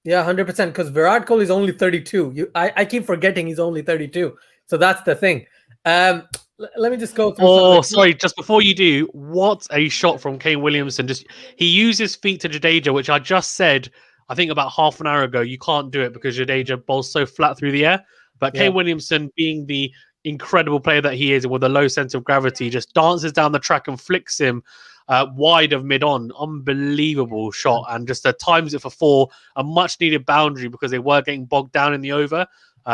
Yeah, 100%. Because Virat Kohli is only 32. I keep forgetting he's only 32. So that's the thing. Let me just go through. Oh, sorry. Just before you do, what a shot from Kane Williamson. He used his feet to Jadeja, which I just said, I think about half an hour ago, you can't do it because Jadeja bowls so flat through the air. But Kane Williamson, being the incredible player that he is, and with a low sense of gravity, just dances down the track and flicks him wide of mid-on. Unbelievable shot, and just times it for 4, a much-needed boundary because they were getting bogged down in the over.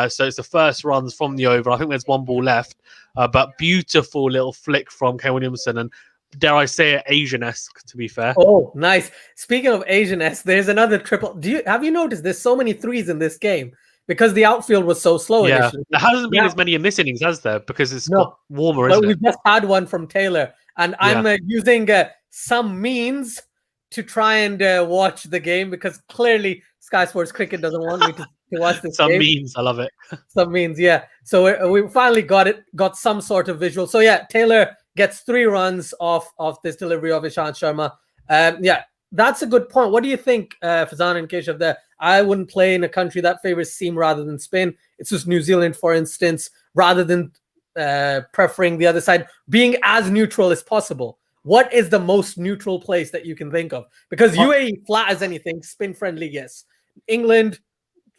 So it's the first runs from the over. I think there's 1 ball left, but beautiful little flick from Kane Williamson, and dare I say it, Asian-esque, to be fair. Oh, nice. Speaking of Asian-esque, there's another triple. Have you noticed there's so many threes in this game? Because the outfield was so slow initially. There hasn't been as many in this innings, has there? Because it's got warmer, isn't it? We just had one from Taylor. And I'm using some means to try and watch the game, because clearly Sky Sports Cricket doesn't want me to watch this game. Some means, I love it. Some means, yeah. So we finally got some sort of visual. So yeah, Taylor gets 3 runs off this delivery of Ishant Sharma. That's a good point. What do you think, Fazan and Keshav, there? I wouldn't play in a country that favors seam rather than spin. It's just New Zealand, for instance, rather than preferring the other side, being as neutral as possible. What is the most neutral place that you can think of? Because UAE, flat as anything, spin friendly, yes. England,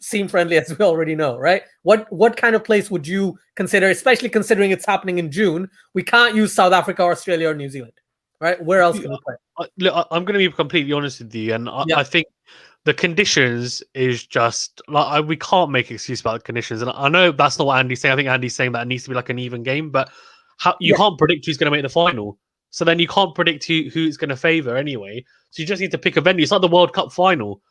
seam friendly, as we already know, right? What kind of place would you consider, especially considering it's happening in June? We can't use South Africa, Australia, or New Zealand, right? Where else can we play? Look, I'm going to be completely honest with you, and I think the conditions is just like we can't make excuse about the conditions. And I know that's not what Andy's saying. I think Andy's saying that it needs to be like an even game, but you can't predict who's going to make the final. So then you can't predict who it's going to favour anyway. So you just need to pick a venue. It's like the World Cup final.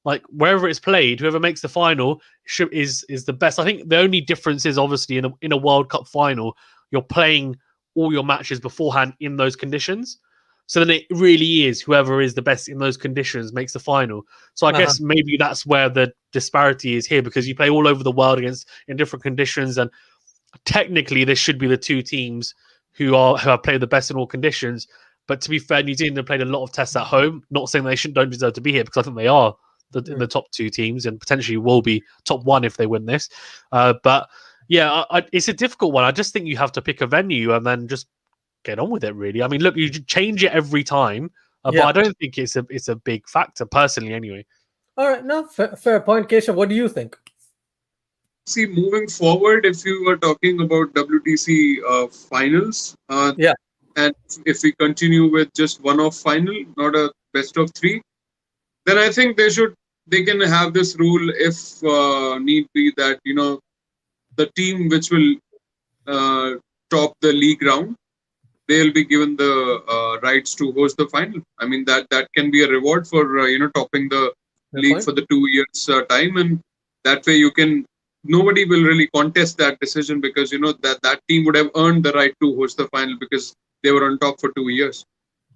like wherever it's played, whoever makes the final is the best. I think the only difference is obviously in a World Cup final, you're playing all your matches beforehand in those conditions. So then it really is whoever is the best in those conditions makes the final. So I guess maybe that's where the disparity is here, because you play all over the world in different conditions, and technically this should be the two teams who have played the best in all conditions. But to be fair, New Zealand have played a lot of tests at home. Not saying they don't deserve to be here, because I think they are the top two teams and potentially will be top one if they win this. But yeah, it's a difficult one. I just think you have to pick a venue and then just get on with it, really. I mean, look, you change it every time, but I don't think it's a big factor, personally, anyway. All right, no, fair point. Keshav, what do you think? See, moving forward, if you were talking about WTC finals, and if we continue with just one-off final, not a best of three, then I think they can have this rule if need be, that the team which will top the league round, they'll be given the rights to host the final. I mean, that can be a reward for topping the league for the 2 years time, and that way nobody will really contest that decision, because that team would have earned the right to host the final because they were on top for 2 years.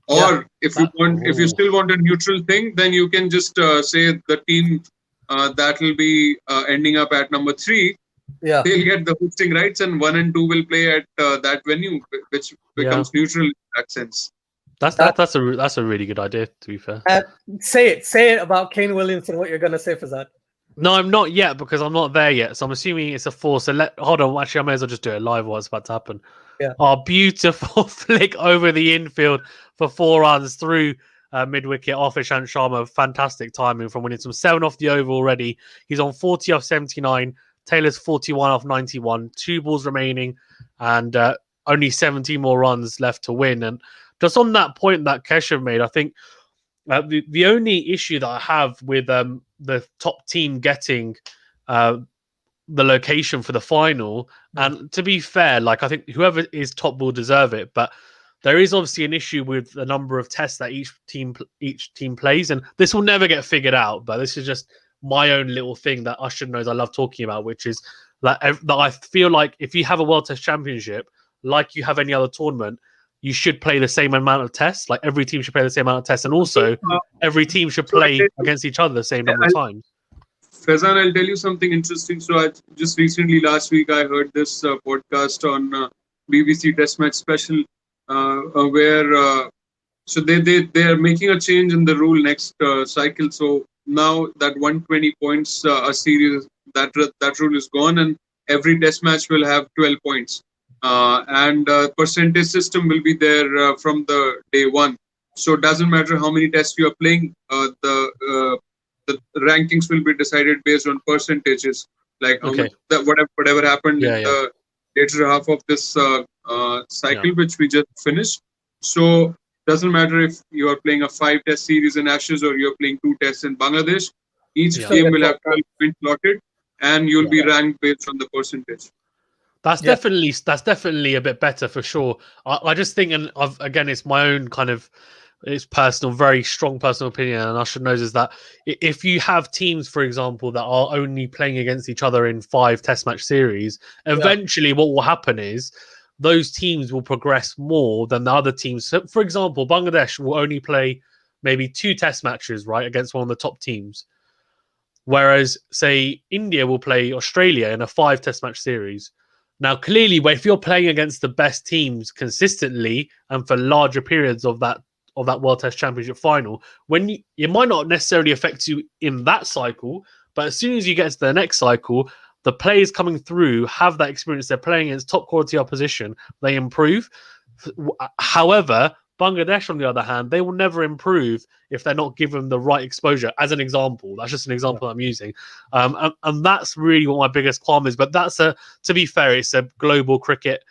Or if you still want a neutral thing, then you can just say the team that will be ending up at number 3, they'll get the hosting rights, and 1 and 2 will play at that venue, which becomes neutral in that sense. That's a really good idea, to be fair. Say it about Kane Williamson, what you're going to say for that. No, I'm not yet, because I'm not there yet. So I'm assuming it's a 4. So hold on. Actually, I may as well just do it live what's about to happen. Yeah. Our beautiful flick over the infield for 4 runs through mid-wicket off Ishant Sharma. Fantastic timing from Williamson. 7 off the over already. He's on 40 off 79. Taylor's 41 off 91. 2 balls remaining, and only 17 more runs left to win. And just on that point that Keshav made, I think the only issue that I have with the top team getting the location for the final, and to be fair, like, I think whoever is top will deserve it, but there is obviously an issue with the number of tests that each team plays, and this will never get figured out. But this is just my own little thing that Usher knows I love talking about, which is that I feel like if you have a World Test Championship, like you have any other tournament, you should play the same amount of tests. Like, every team should play the same amount of tests, and also every team should play against each other the same number of times. Faizan, I'll tell you something interesting. So I just recently, last week, I heard this podcast on BBC Test Match Special, where so they are making a change in the rule next cycle. So now that 120 points a series, that rule is gone, and every test match will have 12 points. And percentage system will be there from the day one. So it doesn't matter how many tests you are playing, the rankings will be decided based on percentages, like whatever happened in the later half of this cycle, which we just finished. So doesn't matter if you are playing a 5-test series in Ashes or you're playing 2 tests in Bangladesh. Each game will have 12 points slotted, and you'll be ranked based on the percentage. That's definitely a bit better for sure. I just think, and again, it's my own kind of, it's personal, very strong personal opinion, and Usher knows, is that if you have teams, for example, that are only playing against each other in 5 test match series, eventually what will happen is those teams will progress more than the other teams. So, for example, Bangladesh will only play maybe 2 test matches, right, against one of the top teams. Whereas, say, India will play Australia in a 5 test match series. Now, clearly, if you're playing against the best teams consistently and for larger periods of that World Test Championship final, it might not necessarily affect you in that cycle, but as soon as you get to the next cycle, the players coming through have that experience. They're playing against top quality opposition. They improve. However, Bangladesh, on the other hand, they will never improve if they're not given the right exposure. As an example, that's just an example I'm using, and that's really what my biggest qualm is. But to be fair, it's a global cricket,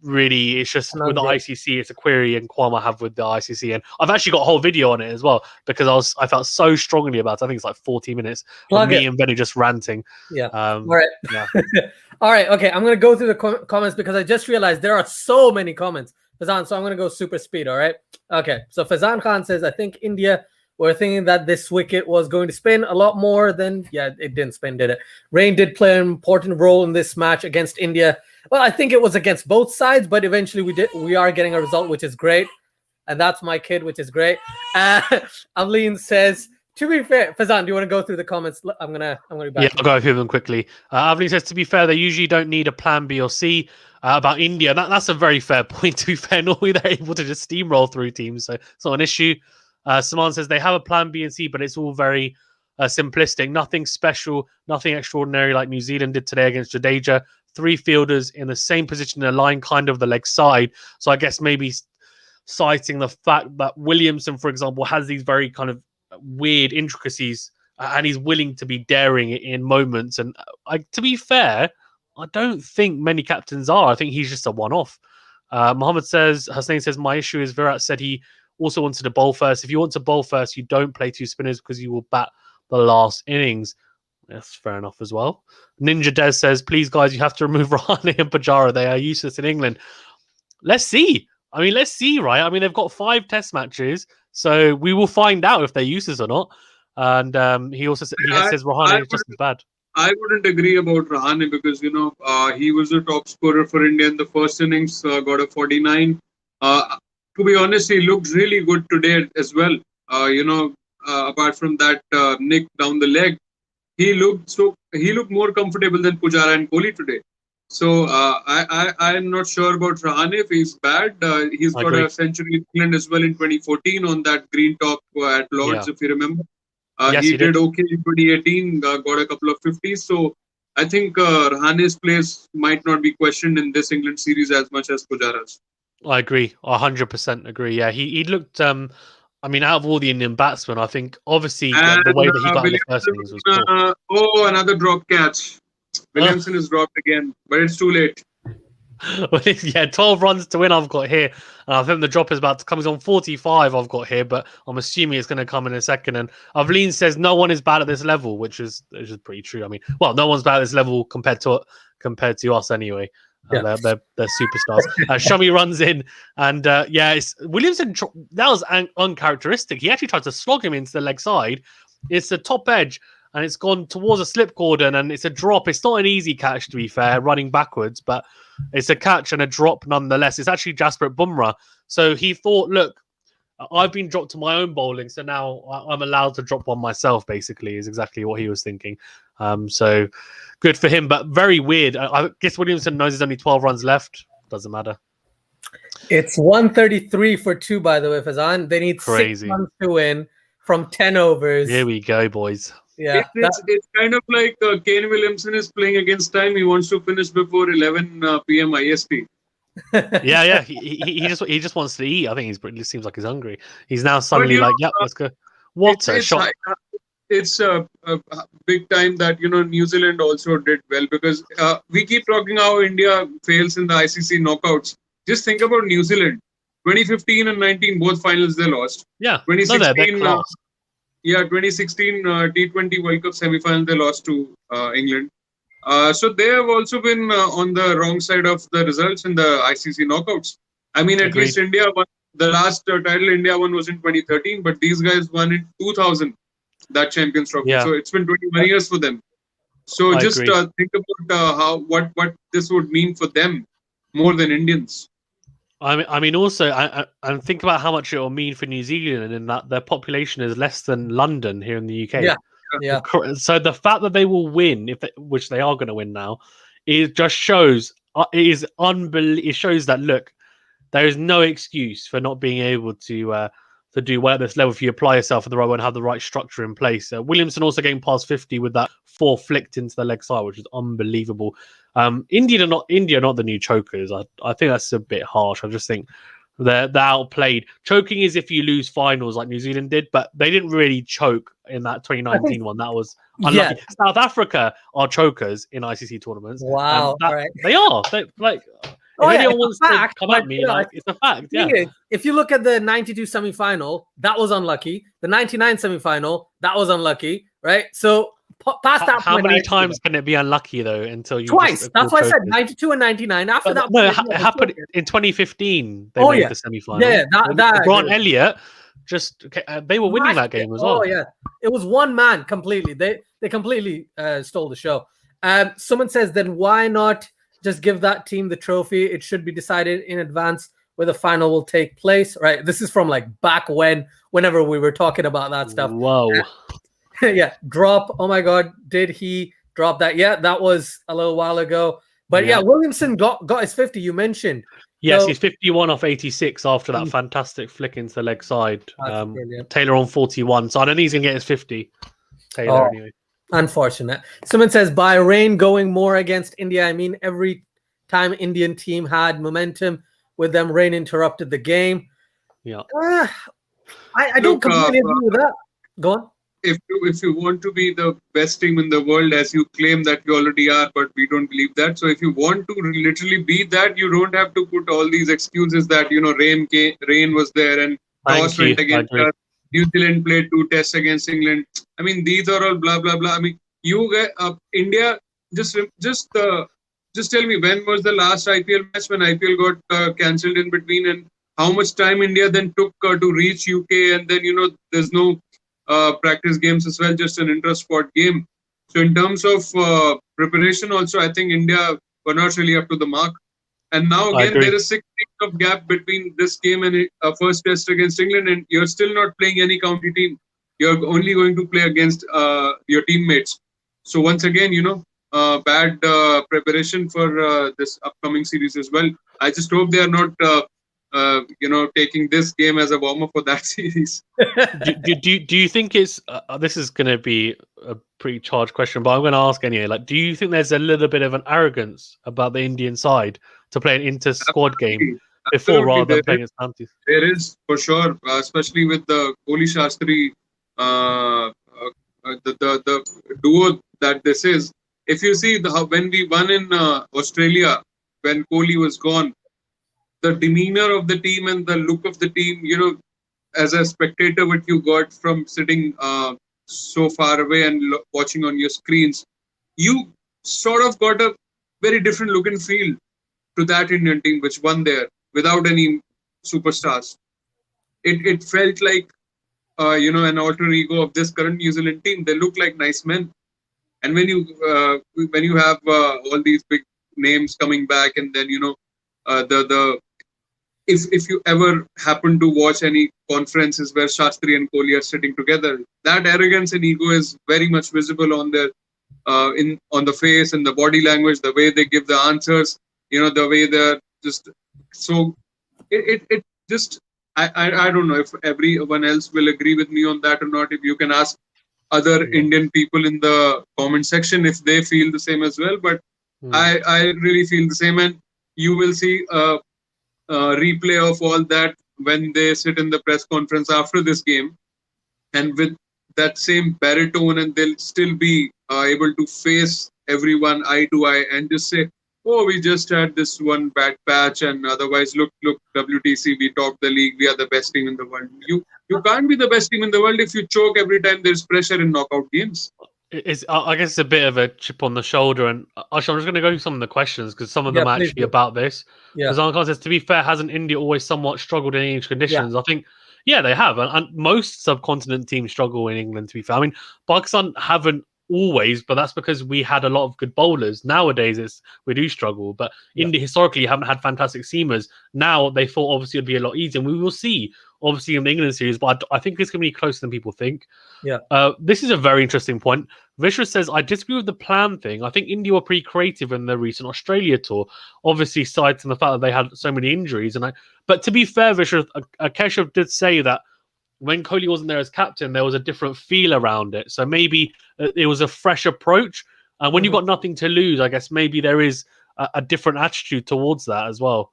really, it's just with the ICC, it's a query and qualm I have with the ICC, and I've actually got a whole video on it as well, because I felt so strongly about it. I think it's like 40 minutes of me and Benny just ranting. All right. All right. Okay, I'm gonna go through the comments, because I just realized there are so many comments, Fazan, so I'm gonna go super speed. All right. Okay. So Fazan Khan says, I think India were thinking that this wicket was going to spin a lot more than, it didn't spin, did it? Rain did play an important role in this match against India. Well, I think it was against both sides, but eventually we are getting a result, which is great. And that's my kid, which is great. Avleen says, to be fair, Fazan, do you want to go through the comments? I'm gonna be back. Yeah, I'll go through them quickly. Avleen says, to be fair, they usually don't need a plan B or C. About India, that's a very fair point. To be fair, normally they're able to just steamroll through teams, so it's not an issue. Saman says they have a plan B and C, but it's all very simplistic. Nothing special, nothing extraordinary like New Zealand did today against Jadeja. 3 fielders in the same position in a line, kind of the leg side. So I guess maybe citing the fact that Williamson, for example, has these very kind of weird intricacies and he's willing to be daring in moments. And to be fair, I don't think many captains are. I think he's just a one-off. Mohammed says, Hussein says, my issue is Virat said he also wanted to bowl first. If you want to bowl first, you don't play 2 spinners because you will bat the last innings. That's fair enough as well. Ninja Des says, please, guys, you have to remove Rahane and Pujara. They are useless in England. Let's see. Let's see, right? They've got 5 test matches, so we will find out if they're useless or not. And he also says Rahane is just as bad. I wouldn't agree about Rahane because, he was the top scorer for India in the first innings, got a 49. To be honest, he looked really good today as well. Apart from that nick down the leg, he looked more comfortable than Pujara and Kohli today. So I'm not sure about Rahane if he's bad. He's got a century in England as well in 2014 on that green top at Lords, if you remember. Yes, he did okay in 2018, got a couple of 50s. So I think Rahane's place might not be questioned in this England series as much as Pujara's. I agree. 100% agree. Yeah, he looked... out of all the Indian batsmen, I think obviously the way that he got in the first innings was poor. Another drop catch. Williamson is dropped again, but it's too late. 12 runs to win I've got here. I think the drop is about to come. He's on 45 I've got here, but I'm assuming it's going to come in a second. And Avleen says no one is bad at this level, which is pretty true. No one's bad at this level compared to us anyway. They're superstars. Shami runs in, and Williamson. That was uncharacteristic. He actually tried to slog him into the leg side. It's the top edge, and it's gone towards a slip cordon, and it's a drop. It's not an easy catch, to be fair, running backwards, but it's a catch and a drop nonetheless. It's actually Jasprit Bumrah. So he thought, look, I've been dropped to my own bowling, so now I'm allowed to drop one myself, basically, is exactly what he was thinking. So good for him, but very weird. I guess Williamson knows there's only 12 runs left. Doesn't matter. It's 133 for 2, by the way, Fazan. They need 6 runs to win from 10 overs. Here we go, boys. Yeah, it's kind of like Kane Williamson is playing against time. He wants to finish before 11 p.m. IST. Yeah. He just wants to eat. I think he seems like he's hungry. He's now suddenly let's go. What a shot! It's a big time that New Zealand also did well because we keep talking how India fails in the ICC knockouts. Just think about New Zealand. 2015 and 19, both finals they lost. Yeah, 2016. 2016 T20 World Cup semi-final they lost to England. So they have also been on the wrong side of the results in the ICC knockouts. At least India won. The last title India won was in 2013, but these guys won in 2000, that Champions Trophy. Yeah. So it's been 21 years for them. So I just think about what this would mean for them more than Indians. Also, and think about how much it will mean for New Zealand in that their population is less than London here in the UK. Yeah. So the fact that they will win, which they are going to win now, it just shows it shows that look, there is no excuse for not being able to do well at this level if you apply yourself in the right way and have the right structure in place. Williamson also getting past 50 with that 4 flicked into the leg side, which is unbelievable. India are not the new chokers. I think that's a bit harsh. I just think they're outplayed. Choking is if you lose finals like New Zealand did, but they didn't really choke in that 2019 one. That was unlucky. Yeah. South Africa are chokers in ICC tournaments. Wow, they are. If anyone wants to come at me, it's a fact. Yeah. If you look at the 92 semi-final, that was unlucky. The 99 semi-final, that was unlucky, right? So past that how many times can it be unlucky though until you twice? That's why I said 92 and 99. After that, it happened in 2015. They made the semi-final. Yeah, Grant Elliott just they were winning that game as well. Oh yeah, it was one man completely. They completely stole the show. Someone says, then why not just give that team the trophy? It should be decided in advance where the final will take place. Right. This is from like back whenever we were talking about that stuff. Whoa. Yeah. Drop. Oh my God. Did he drop that? Yeah, that was a little while ago. But yeah, Williamson got his 50. You mentioned. Yes, So, he's 51 off 86 after that fantastic flick into the leg side. Taylor on 41. So I don't think he's going to get his 50. Taylor, anyway. Unfortunate. Someone says, Bahrain going more against India. I mean, every time Indian team had momentum with them, rain interrupted the game. Yeah. I don't completely agree with that. Go on. If you want to be the best team in the world, as you claim that you already are, but we don't believe that. So if you want to literally be that, you don't have to put all these excuses that, rain was there and toss went against us. New Zealand played 2 tests against England. I mean, these are all blah blah blah. I mean, you get India. Just tell me, when was the last IPL match when IPL got cancelled in between, and how much time India then took to reach UK, and then there's no practice games as well, just an intra-sport game. So in terms of preparation also, I think India were not really up to the mark. And now again, there is 6 weeks of gap between this game and first test against England, and you're still not playing any county team. You're only going to play against your teammates. So once again, bad preparation for this upcoming series as well. I just hope they are not taking this game as a warm-up for that series. do you think it's this is going to be a pretty charged question, but I'm going to ask anyway. Like, do you think there's a little bit of an arrogance about the Indian side to play an inter-squad game before rather than playing as counties? There is, for sure, especially with the Kohli Shastri, the duo that this is. If you see when we won in Australia, when Kohli was gone, the demeanor of the team and the look of the team, as a spectator, what you got from sitting so far away and watching on your screens, you sort of got a very different look and feel to that Indian team which won there without any superstars. It felt like an alter ego of this current New Zealand team. They look like nice men, and when you have all these big names coming back, and then if you ever happen to watch any conferences where Shastri and Kohli are sitting together, that arrogance and ego is very much visible on their on the face and the body language, the way they give the answers, the way they're just so. It just I don't know if everyone else will agree with me on that or not. If you can ask other Indian people in the comment section if they feel the same as well, but I really feel the same, and you will see replay of all that when they sit in the press conference after this game, and with that same baritone, and they'll still be able to face everyone eye to eye and just say, oh, we just had this one bad patch, and otherwise look WTC, we topped the league, we are the best team in the world. You can't be the best team in the world if you choke every time there's pressure in knockout games. I guess it's a bit of a chip on the shoulder, and Ash, I'm just going to go through some of the questions because some of them are actually about this. Because Ankan says, to be fair, hasn't India always somewhat struggled in English conditions? I think, they have, and most subcontinent teams struggle in England. To be fair, I mean, Pakistan haven't always, but that's because we had a lot of good bowlers. Nowadays, we do struggle, but India historically haven't had fantastic seamers. Now they thought obviously it'd be a lot easier, and we will see. Obviously in the England series, but I think it's going to be closer than people think. This is a very interesting point. Vishwa says, I disagree with the plan thing. I think India were pretty creative in the recent Australia tour, obviously citing the fact that they had so many injuries. But to be fair, Vishwa, Keshav did say that when Kohli wasn't there as captain, there was a different feel around it. So maybe it was a fresh approach. When you've got nothing to lose, I guess maybe there is a different attitude towards that as well.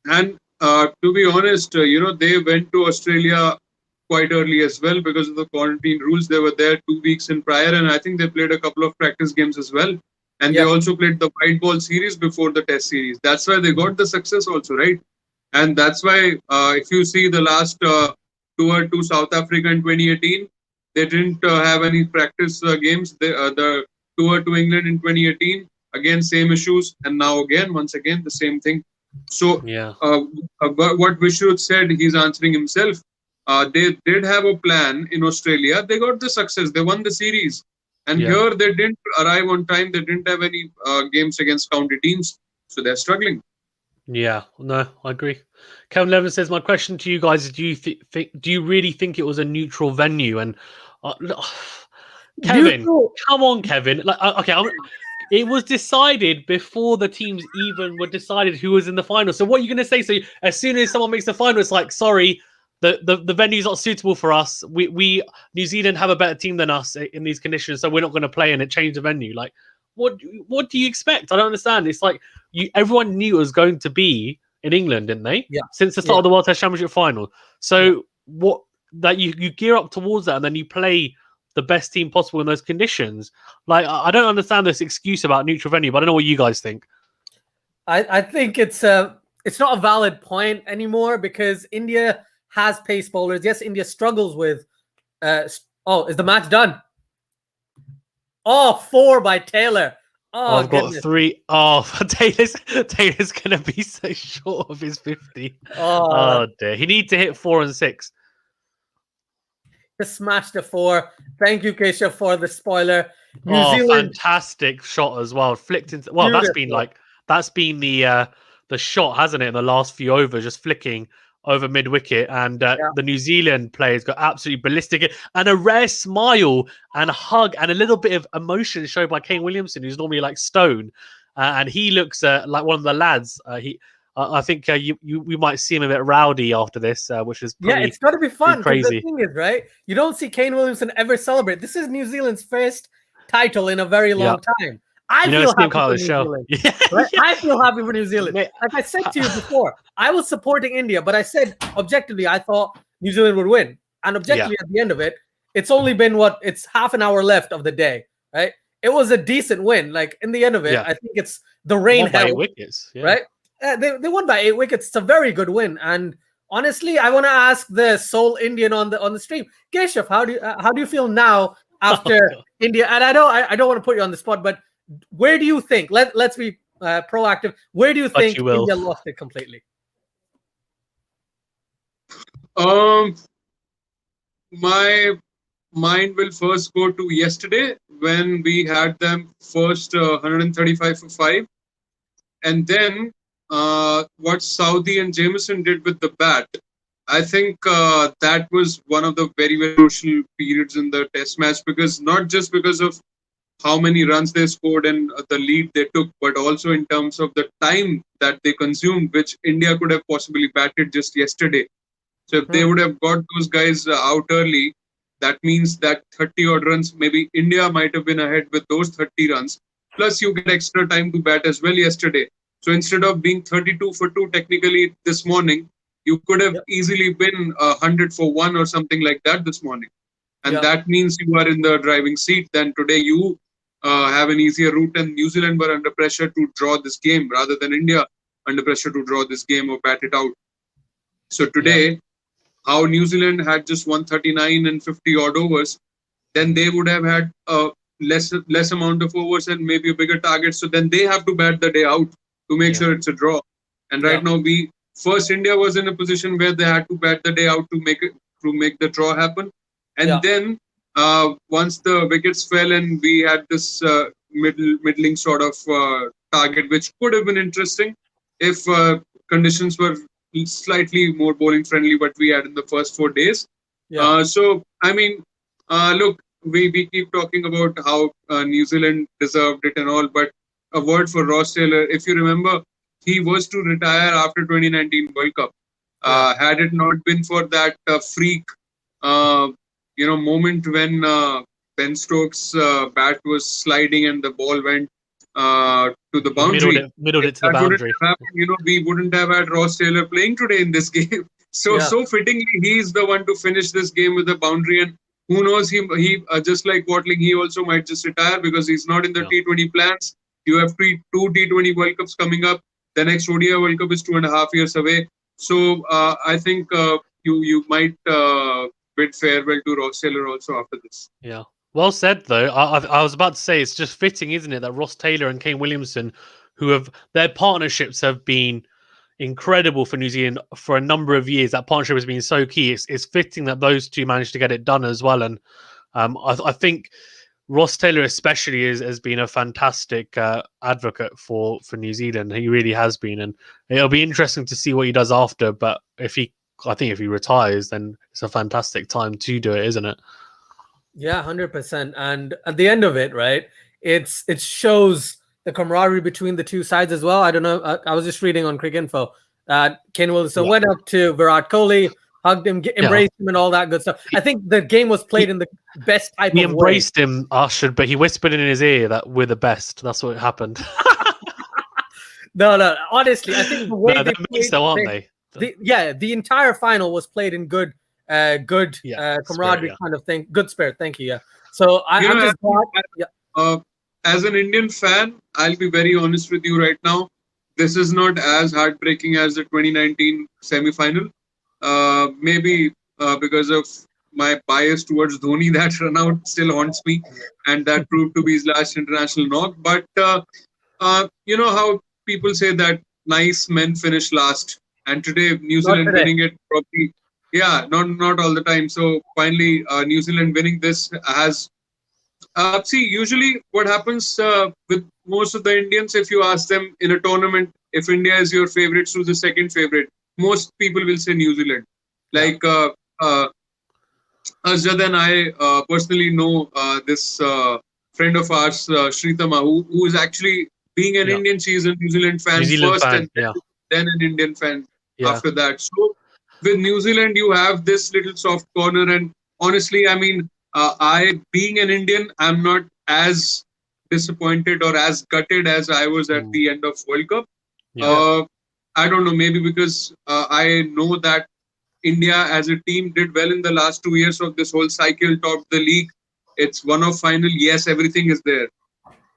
And to be honest, they went to Australia quite early as well because of the quarantine rules. They were there 2 weeks in prior, and I think they played a couple of practice games as well. And they also played the white ball series before the test series. That's why they got the success also, right? And that's why if you see the last tour to South Africa in 2018, they didn't have any practice games. The tour to England in 2018, again, same issues. And now once again, the same thing. So what Vishnu said, he's answering himself. They did have a plan in Australia. They got the success. They won the series. And Yeah. here they didn't arrive on time. They didn't have any games against county teams. So they're struggling. Yeah, no, I agree. Kevin Levin says, "My question to you guys is: do you do you really think it was a neutral venue?" And Kevin, Neutral- come on, Kevin. Like, okay, it was decided before the teams even were decided who was in the final. So what are you going to say? So as soon as someone makes the final, it's like, sorry, the venue's not suitable for us. We New Zealand have a better team than us in these conditions, so we're not going to play, and it changed the venue. Like, what do you expect? I don't understand. It's like everyone knew it was going to be in England, didn't they? Yeah. Since the start of the World Test Championship final. So what that you gear up towards that, and then you play the best team possible in those conditions. Like, I don't understand this excuse about neutral venue, but I don't know what you guys think. I think it's not a valid point anymore because India has pace bowlers. Yes, India struggles with. Is the match done? Oh, 4 by Taylor. Oh, I've got 3. Oh, Taylor's gonna be so short of his 50. Oh dear, he needs to hit 4 and 6. Just smashed the 4. Thank you, Keshav, for the spoiler. New Zealand, fantastic shot as well. Flicked into. Well, that's been the shot, hasn't it? In the last few overs, just flicking over mid wicket, and the New Zealand players got absolutely ballistic, and a rare smile and a hug and a little bit of emotion shown by Kane Williamson, who's normally like stone, and he looks like one of the lads. I think we might see him a bit rowdy after this, which is it's got to be fun. Crazy. The thing is, right? You don't see Kane Williamson ever celebrate. This is New Zealand's first title in a very long time. I feel happy for New Zealand. Right? I feel happy for New Zealand. Like I said to you before, I was supporting India, but I said objectively, I thought New Zealand would win. And objectively, at the end of it, it's only been it's half an hour left of the day, right? It was a decent win. Like in the end of it, I think it's the rain helped, 8 wickets, right? They won by 8 wickets. It's a very good win. And honestly, I want to ask the sole Indian on the stream, Keshav, how do you feel now after India? And I don't want to put you on the spot, but where do you think? Let's be proactive. Where do you think India lost it completely? My mind will first go to yesterday when we had them first 135 for 5, and then what Saudi and Jameson did with the bat. I think that was one of the very, very crucial periods in the test match, because not just because of how many runs they scored and the lead they took, but also in terms of the time that they consumed, which India could have possibly batted just yesterday. So if they would have got those guys out early, that means that 30 odd runs, maybe India might have been ahead with those 30 runs. Plus you get extra time to bat as well yesterday. So instead of being 32 for 2 technically this morning, you could have easily been 100 for 1 or something like that this morning. And that means you are in the driving seat. Then today you have an easier route, and New Zealand were under pressure to draw this game rather than India under pressure to draw this game or bat it out. So today, how New Zealand had just 139 and 50 odd overs, then they would have had a less amount of overs and maybe a bigger target. So then they have to bat the day out to make sure it's a draw. And right now, India was in a position where they had to bat the day out to make the draw happen. And then once the wickets fell and we had this middling sort of target, which could have been interesting if conditions were slightly more bowling friendly, what we had in the first 4 days. So, I mean, look, we keep talking about how New Zealand deserved it and all, but a word for Ross Taylor. If you remember, he was to retire after 2019 World Cup. Had it not been for that freak, moment when Ben Stokes' bat was sliding and the ball went to the boundary. Middled it to the boundary. We wouldn't have had Ross Taylor playing today in this game. So fittingly, he's the one to finish this game with the boundary. And who knows, he just like Watling, he also might just retire because he's not in the T20 plans. You have 2 T20 World Cups coming up. The next ODI World Cup is 2.5 years away. So I think you might bid farewell to Ross Taylor also after this. Yeah. Well said, though. I was about to say, it's just fitting, isn't it, that Ross Taylor and Kane Williamson, their partnerships have been incredible for New Zealand for a number of years. That partnership has been so key. It's fitting that those two managed to get it done as well. And I think Ross Taylor especially has been a fantastic advocate for New Zealand. He really has been, and it'll be interesting to see what he does after. But I think if he retires, then it's a fantastic time to do it, isn't it? Yeah, 100%. And at the end of it, right, it shows the camaraderie between the two sides as well. I don't know. I was just reading on Cricket Info that Kane Wilson went up to Virat Kohli, hugged him, embraced him, and all that good stuff. I think the game was played in the best type of way. He embraced him, Ashad, but he whispered in his ear that we're the best. That's what happened. No. Honestly, I think the way they're mixed, though, aren't they? The entire final was played in good camaraderie spirit, kind of thing. Good spirit. Thank you. Yeah. So I'm just glad. As an Indian fan, I'll be very honest with you right now. This is not as heartbreaking as the 2019 semi-final. Maybe because of my bias towards Dhoni, that run out still haunts me, and that proved to be his last international knock. But you know how people say that nice men finish last, and today New Zealand winning it probably, not all the time. So finally, New Zealand winning this has. See, usually what happens with most of the Indians, if you ask them in a tournament, if India is your favorite, who's the second favorite, most people will say New Zealand. Like Asjad and I personally know this friend of ours, Shritama, who is actually being an Indian. She's a New Zealand fan first, and then an Indian fan after that. So with New Zealand, you have this little soft corner, and honestly, I mean, I, being an Indian, I'm not as disappointed or as gutted as I was at the end of World Cup. I don't know, maybe because I know that India as a team did well in the last 2 years of this whole cycle, topped the league. It's one of final. Yes, everything is there.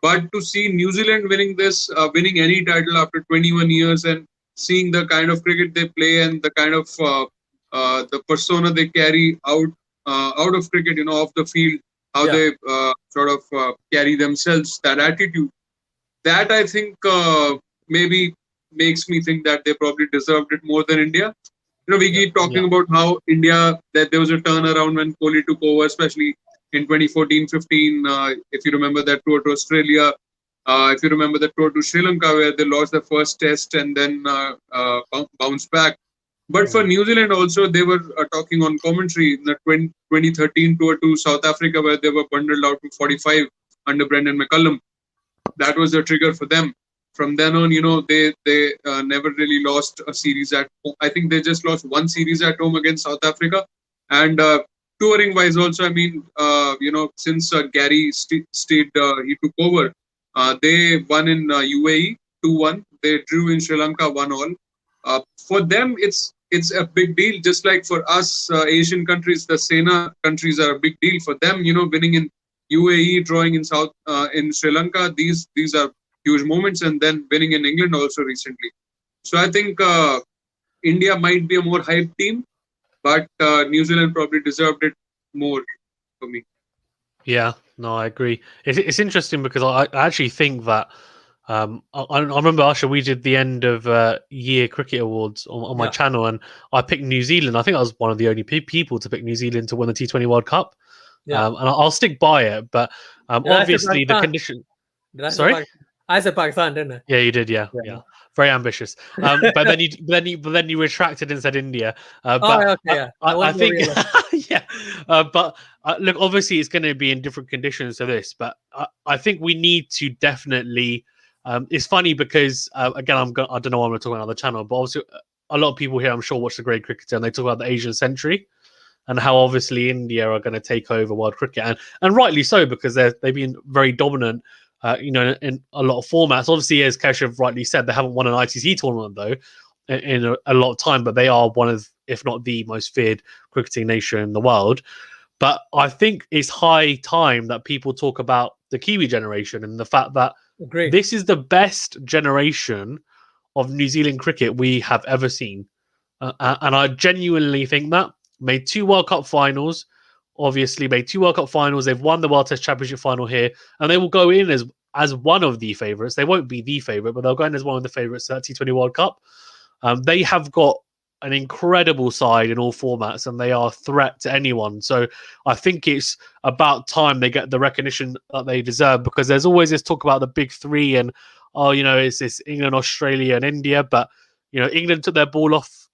But to see New Zealand winning this, winning any title after 21 years, and seeing the kind of cricket they play and the kind of the persona they carry out of cricket, off the field, how they sort of carry themselves, that attitude, that I think maybe makes me think that they probably deserved it more than India. We keep talking about how India, that there was a turnaround when Kohli took over, especially in 2014-15. If you remember that tour to Australia, if you remember the tour to Sri Lanka, where they lost the first test and then bounced back. But for New Zealand also, they were talking on commentary in the 2013 tour to South Africa, where they were bundled out to 45 under Brendan McCullum. That was the trigger for them. From then on, they never really lost a series at home. I think they just lost one series at home against South Africa. And touring-wise also, I mean, since Gary stayed, he took over. They won in UAE 2-1. They drew in Sri Lanka 1-1. For them, it's a big deal. Just like for us, Asian countries, the SENA countries are a big deal. For them, winning in UAE, drawing in Sri Lanka, these are huge moments, and then winning in England also recently. So I think India might be a more hyped team, but New Zealand probably deserved it more for me. Yeah, no, I agree. It's interesting because I actually think that I remember, Asha, we did the end of year cricket awards on my channel, and I picked New Zealand. I think I was one of the only people to pick New Zealand to win the T20 World Cup. And I'll stick by it. But obviously the condition. Sorry? I said Pakistan, didn't I? Yeah, you did. Yeah. Very ambitious. But then you retracted and said India. I think but look, obviously it's going to be in different conditions to this. But I think we need to definitely. It's funny because again, I don't know why I'm going to talk about another channel, but obviously a lot of people here, I'm sure, watch The Great Cricketer, and they talk about the Asian century and how obviously India are going to take over world cricket, and rightly so, because they've been very dominant. In a lot of formats. Obviously, as Keshav rightly said, they haven't won an ITC tournament, though, in a lot of time, but they are one of, if not the most feared cricketing nation in the world. But I think it's high time that people talk about the Kiwi generation and the fact that this is the best generation of New Zealand cricket we have ever seen. And I genuinely think that. Made 2 World Cup finals, obviously made 2 World Cup finals. They've won the World Test Championship final here, and they will go in as one of the favourites. They won't be the favourite, but they'll go in as one of the favourites at T20 World Cup. They have got an incredible side in all formats, and they are a threat to anyone. So I think it's about time they get the recognition that they deserve, because there's always this talk about the big three and, it's this England, Australia, and India. But England took their ball off,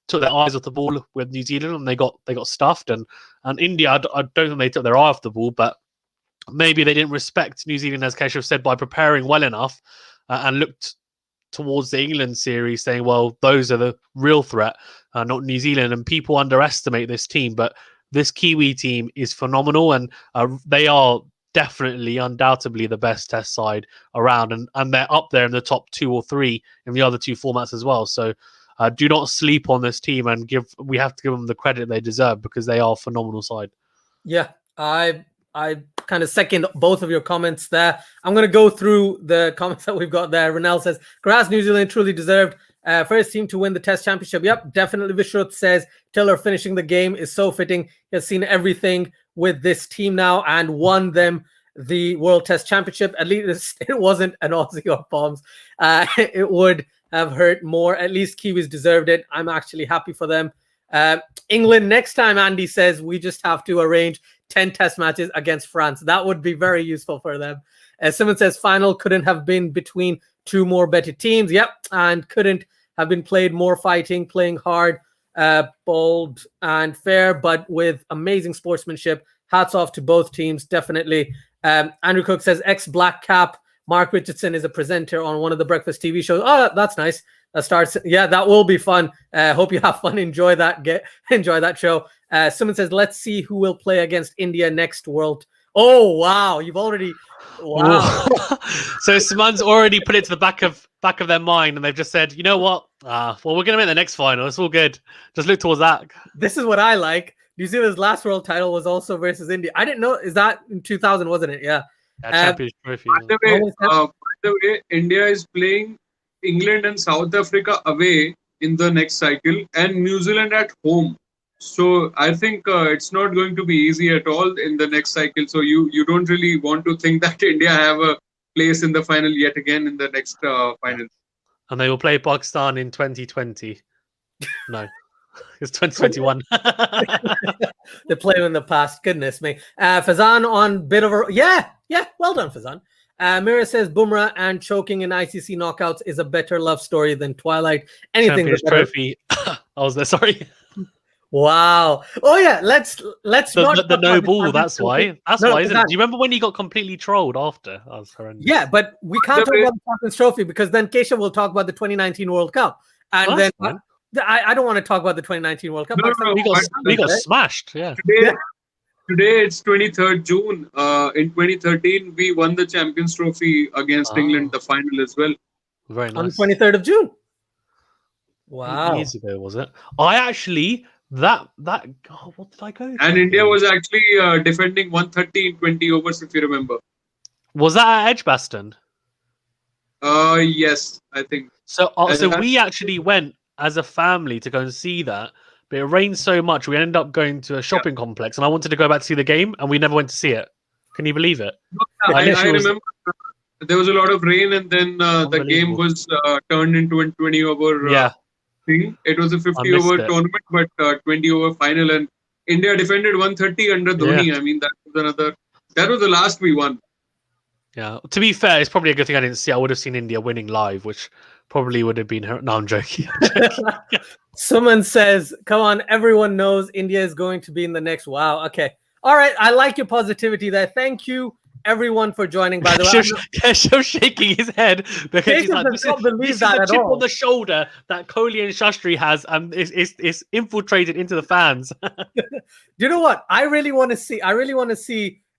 took their eyes off the ball with New Zealand, and they got stuffed. And India, I don't think they took their eye off the ball, but maybe they didn't respect New Zealand, as Keshav said, by preparing well enough and looked towards the England series saying, well, those are the real threat, not New Zealand. And people underestimate this team, but this Kiwi team is phenomenal, and they are definitely, undoubtedly the best test side around, and they're up there in the top 2 or 3 in the other 2 formats as well. So do not sleep on this team, and we have to give them the credit they deserve, because they are a phenomenal side. Yeah, I kind of second both of your comments there. I'm going to go through the comments that we've got there. Renel says, congrats, New Zealand truly deserved first team to win the Test Championship. Yep, definitely. Vishruth says, Taylor finishing the game is so fitting. He has seen everything with this team now and won them the World Test Championship. At least it wasn't an Aussie or Palms. It would have hurt more. At least Kiwis deserved it. I'm actually happy for them. England next time, Andy says, we just have to arrange 10 test matches against France. That would be very useful for them. Simon says, final couldn't have been between 2 more better teams. Yep, and couldn't have been played more fighting, playing hard, bold and fair, but with amazing sportsmanship. Hats off to both teams, definitely. Andrew Cook says, ex-Black Cap Mark Richardson is a presenter on one of the breakfast TV shows. Oh, that's nice. That starts. Yeah, that will be fun. Hope you have fun. Enjoy that show. Someone says, let's see who will play against India next World. Oh, wow. You've already. Wow. So someone's already put it to the back of their mind, and they've just said, you know what? Well, we're going to make the next final. It's all good. Just look towards that. This is what I like. New Zealand's last world title was also versus India. I didn't know. Is that in 2000, wasn't it? Yeah. Champions Trophy. By the way, India is playing England and South Africa away in the next cycle, and New Zealand at home. So I think it's not going to be easy at all in the next cycle. So you don't really want to think that India have a place in the final yet again in the next final. And they will play Pakistan in 2020. No. It's 2021. They play in the past. Goodness me. Fazan on bit of a... Yeah. Well done, Fazan. Mira says, Bumrah and choking in ICC knockouts is a better love story than Twilight. Anything Champions Trophy. I was there, sorry. Wow. Oh, yeah. Let's not... The no ball, that's why. That's why, isn't it? Do you remember when he got completely trolled after? That was horrendous. Yeah, but we can't talk about the Champions Trophy, because then Keshav will talk about the 2019 World Cup. And then... I don't want to talk about the 2019 World Cup. No, we got smashed. Yeah. Today it's 23rd June. In 2013, we won the Champions Trophy against England, the final as well. Very nice. On the 23rd of June. Wow. Years ago, was it? I actually what did I go? And India was actually defending 130 in 20 overs, if you remember. Was that at Edgbaston? Yes, I think. So we actually went as a family to go and see that, but it rained so much we ended up going to a shopping complex, and I wanted to go back to see the game, and we never went to see it. Can you believe it? I remember there was a lot of rain, and then the game was turned into a 20 over thing. It was a 50 over tournament, but 20 over final, and India defended 130 under Dhoni. Yeah. I mean, that was the last we won. Yeah. To be fair, it's probably a good thing I didn't see. I would have seen India winning live, which probably would have been her. No, I'm joking. Someone says, come on, everyone knows India is going to be in the next. Wow. Okay. All right. I like your positivity there. Thank you, everyone, for joining, by the way. Keshav shaking his head because he's like, this is a chip on the shoulder that Kohli and Shastri has, and it's infiltrated into the fans. Do you know what? I really want to see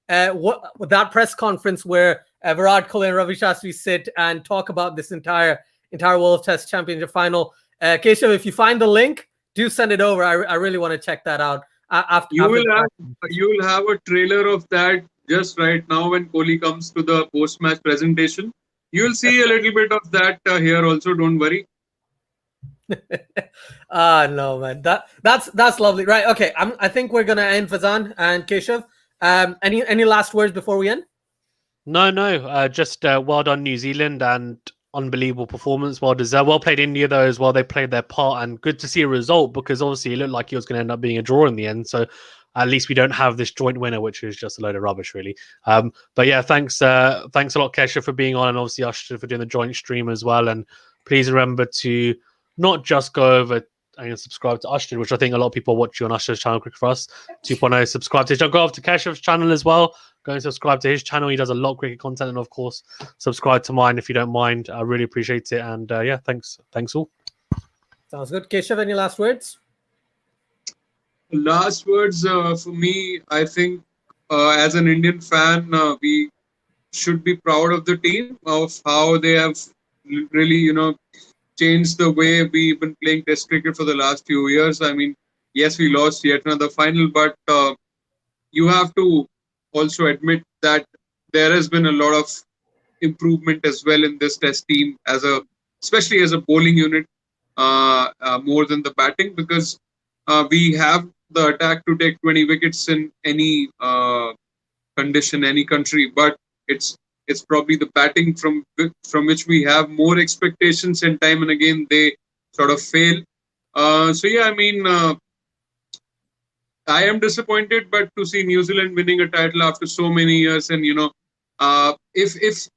what that press conference where Virat Kohli and Ravi Shastri sit and talk about this entire World Test Championship final. Keshav, if you find the link, do send it over. I really want to check that out. You will have a trailer of that just right now when Kohli comes to the post-match presentation. You will see a little bit of that here also. Don't worry. No, man. That's lovely. Right. Okay. I think we're gonna end, Fazan and Keshav. Any last words before we end? No. Just well done, New Zealand, and unbelievable performance. Well deserved. Well played India though as well. They played their part, and good to see a result because obviously it looked like it was going to end up being a draw in the end. So at least we don't have this joint winner, which is just a load of rubbish, really. But yeah, thanks a lot, Kesha, for being on, and obviously Ashton for doing the joint stream as well. And please remember to not just go over and subscribe to Ashton, which I think a lot of people watch you on Ashton's channel, Cricket for Us 2.0. Subscribe to his channel. Go over to Keshav's channel as well. Go and subscribe to his channel. He does a lot of cricket content, and of course, subscribe to mine if you don't mind. I really appreciate it. And yeah, thanks all. Sounds good. Keshav, any last words? Last words for me, I think as an Indian fan, we should be proud of the team, of how they have really, changed the way we've been playing Test cricket for the last few years. I mean, yes, we lost yet another final, but you have to also admit that there has been a lot of improvement as well in this Test team, especially as a bowling unit, more than the batting, because we have the attack to take 20 wickets in any condition, any country, but it's probably the batting from which we have more expectations, and time and again they sort of fail. So yeah, I mean, I am disappointed, but to see New Zealand winning a title after so many years, and if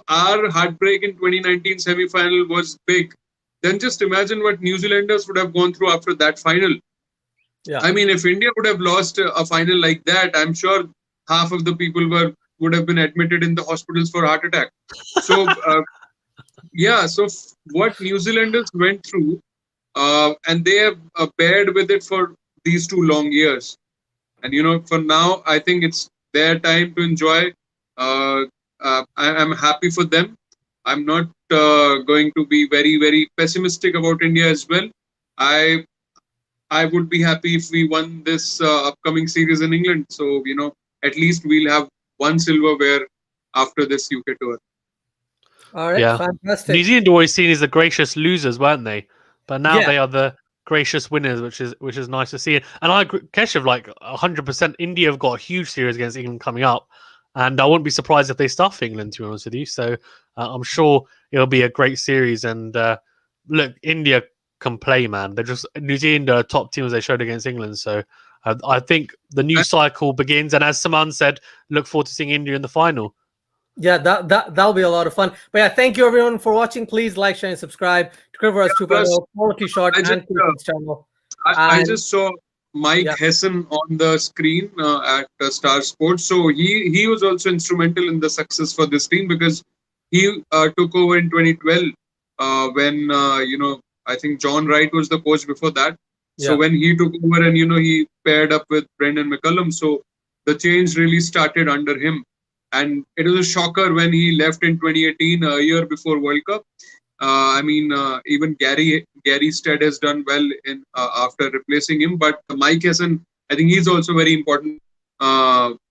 our heartbreak in 2019 semi-final was big, then just imagine what New Zealanders would have gone through after that final. Yeah. I mean, if India would have lost a final like that, I'm sure half of the people would have been admitted in the hospitals for heart attack. So, so what New Zealanders went through, and they have bared with it for these 2 long years. And, for now, I think it's their time to enjoy. I'm happy for them. I'm not going to be very, very pessimistic about India as well. I would be happy if we won this upcoming series in England. So, at least we'll have 1 silverware after this UK tour. All right, yeah. Fantastic. New Zealand were always seen as the gracious losers, weren't they? But now they are the gracious winners, which is nice to see. And I agree, Keshav, like 100%. India have got a huge series against England coming up, and I wouldn't be surprised if they stuff England, to be honest with you. So I'm sure it'll be a great series. And look, India can play, man. They're just New Zealand are top team as they showed against England. So I think the new cycle begins. And as Saman said, look forward to seeing India in the final. Yeah, that'll be a lot of fun. But yeah, thank you everyone for watching. Please like, share, and subscribe to Cricket for Us 2.0, QualityShot, and Cricket's channel. I just saw Mike Hesson on the screen at Star Sports. So he was also instrumental in the success for this team, because he took over in 2012 when I think John Wright was the coach before that. So when he took over, and he paired up with Brendan McCullum, so the change really started under him. And it was a shocker when he left in 2018, a year before World Cup. Even Gary Stead has done well in after replacing him. But Mike Hesson, I think he's also a very important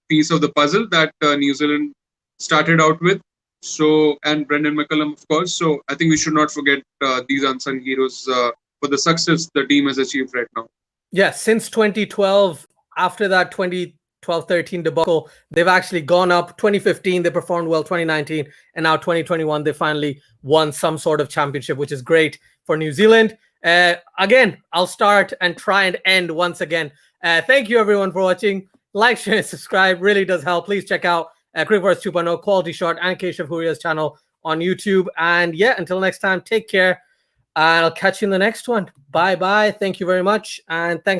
piece of the puzzle that New Zealand started out with. So, and Brendan McCullum, of course. So I think we should not forget these unsung heroes for the success the team has achieved right now. Yeah, since 2012, after that 2012-13 debacle, they've actually gone up. 2015, they performed well. 2019, and now 2021, they finally won some sort of championship, which is great for New Zealand. Again, I'll start and try and end once again. Thank you, everyone, for watching. Like, share, and subscribe. Really does help. Please check out Cricket for Us 2.0, QualityShot, and Keshav Huria's channel on YouTube. And yeah, until next time, take care. And I'll catch you in the next one. Bye-bye. Thank you very much. And thanks.